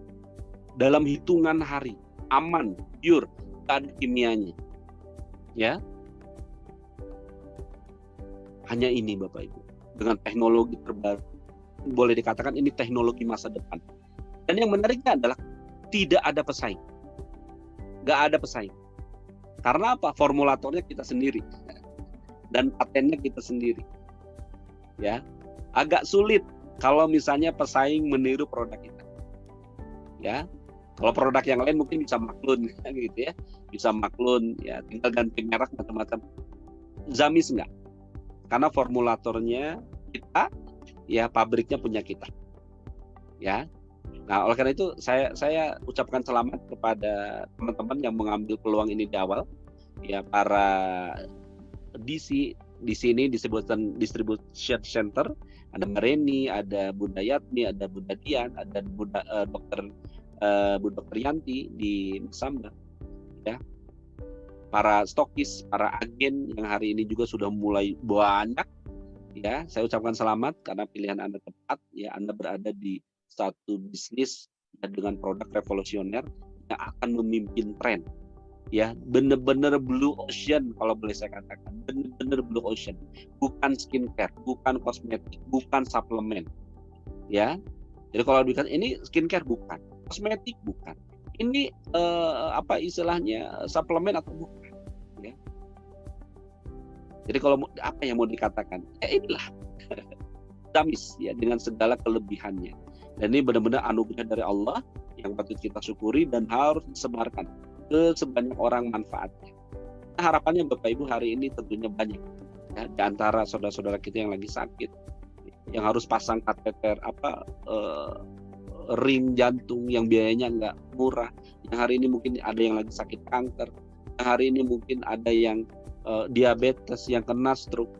Dalam hitungan hari, aman, pure, tak ada kimianya. Ya. Hanya ini Bapak Ibu. Dengan teknologi terbaru. Boleh dikatakan ini teknologi masa depan. Dan yang menariknya adalah tidak ada pesaing. Nggak ada pesaing. Karena apa? Formulatornya kita sendiri. Dan patennya kita sendiri. Ya. Agak sulit kalau misalnya pesaing meniru produk kita. Ya. Kalau produk yang lain mungkin bisa maklun gitu ya. Bisa maklun, ya, tinggal ganti merek macam-macam. Zamis enggak. Karena formulatornya kita, ya, pabriknya punya kita. Ya. Nah, oleh karena itu saya ucapkan selamat kepada teman-teman yang mengambil peluang ini di awal. Ya, para DC di sini distribution center, ada Mbak Reni, ada Bunda Yatmi, ada Bunda Dian, ada Dokter Yanti di Samba. Ya. Para stokis, para agen yang hari ini juga sudah mulai banyak. Ya, saya ucapkan selamat karena pilihan Anda tepat. Ya, Anda berada di satu bisnis dengan produk revolusioner yang akan memimpin tren. Ya, benar-benar blue ocean kalau boleh saya katakan, benar-benar blue ocean. Bukan skincare, bukan kosmetik, bukan suplemen. Ya. Jadi kalau dikatakan ini skincare bukan, kosmetik bukan. Ini istilahnya suplemen atau bukan, ya. Jadi kalau apa yang mau dikatakan? Inilah Zamis, ya, dengan segala kelebihannya. Dan ini benar-benar anugerah dari Allah yang patut kita syukuri dan harus disebarkan ke sebanyak orang manfaatnya. Nah, harapannya Bapak Ibu hari ini tentunya banyak ya, di antara saudara-saudara kita yang lagi sakit, yang harus pasang kateter ring jantung yang biayanya nggak murah, yang hari ini mungkin ada yang lagi sakit kanker, yang hari ini mungkin ada yang diabetes, yang kena stroke.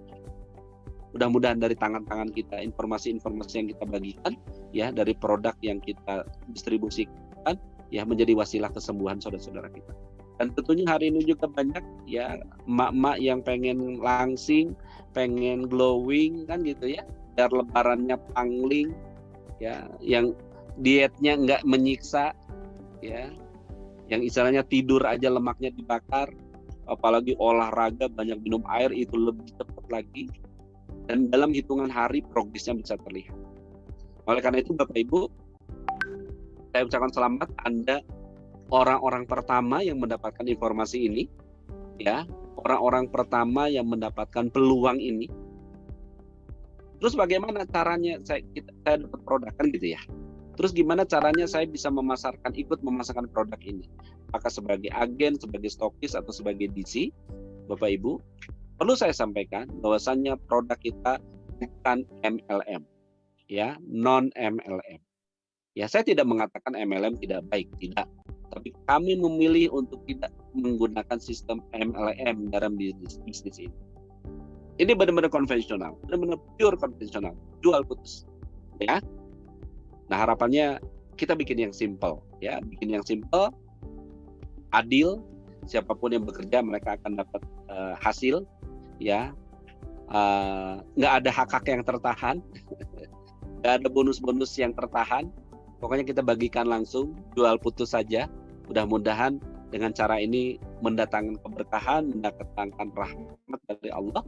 Mudah-mudahan dari tangan-tangan kita, informasi-informasi yang kita bagikan ya dari produk yang kita distribusikan ya menjadi wasilah kesembuhan saudara-saudara kita. Dan tentunya hari ini juga banyak ya emak-emak yang pengen langsing, pengen glowing kan gitu ya, biar lebarannya pangling ya, yang dietnya nggak menyiksa ya, yang istilahnya tidur aja lemaknya dibakar, apalagi olahraga banyak minum air itu lebih cepat lagi, dan dalam hitungan hari progresnya bisa terlihat. Oleh karena itu Bapak Ibu, saya ucapkan selamat, Anda orang-orang pertama yang mendapatkan informasi ini ya, orang-orang pertama yang mendapatkan peluang ini. Terus bagaimana caranya saya dapat produk kan gitu ya. Terus gimana caranya saya bisa ikut memasarkan produk ini? Apakah sebagai agen, sebagai stokis, atau sebagai DC? Bapak Ibu, perlu saya sampaikan bahwasannya produk kita bukan MLM, ya, non MLM. Ya, saya tidak mengatakan MLM tidak baik, tidak. Tapi kami memilih untuk tidak menggunakan sistem MLM dalam bisnis ini. Ini benar-benar konvensional, benar-benar pure konvensional, jual putus, ya. Nah, harapannya kita bikin yang simple, ya, bikin yang simple, adil. Siapapun yang bekerja mereka akan dapat hasil, ya. Nggak ada hak-hak yang tertahan, nggak ada bonus-bonus yang tertahan. Pokoknya kita bagikan langsung, jual putus saja. Mudah-mudahan dengan cara ini mendatangkan keberkahan, mendatangkan rahmat dari Allah.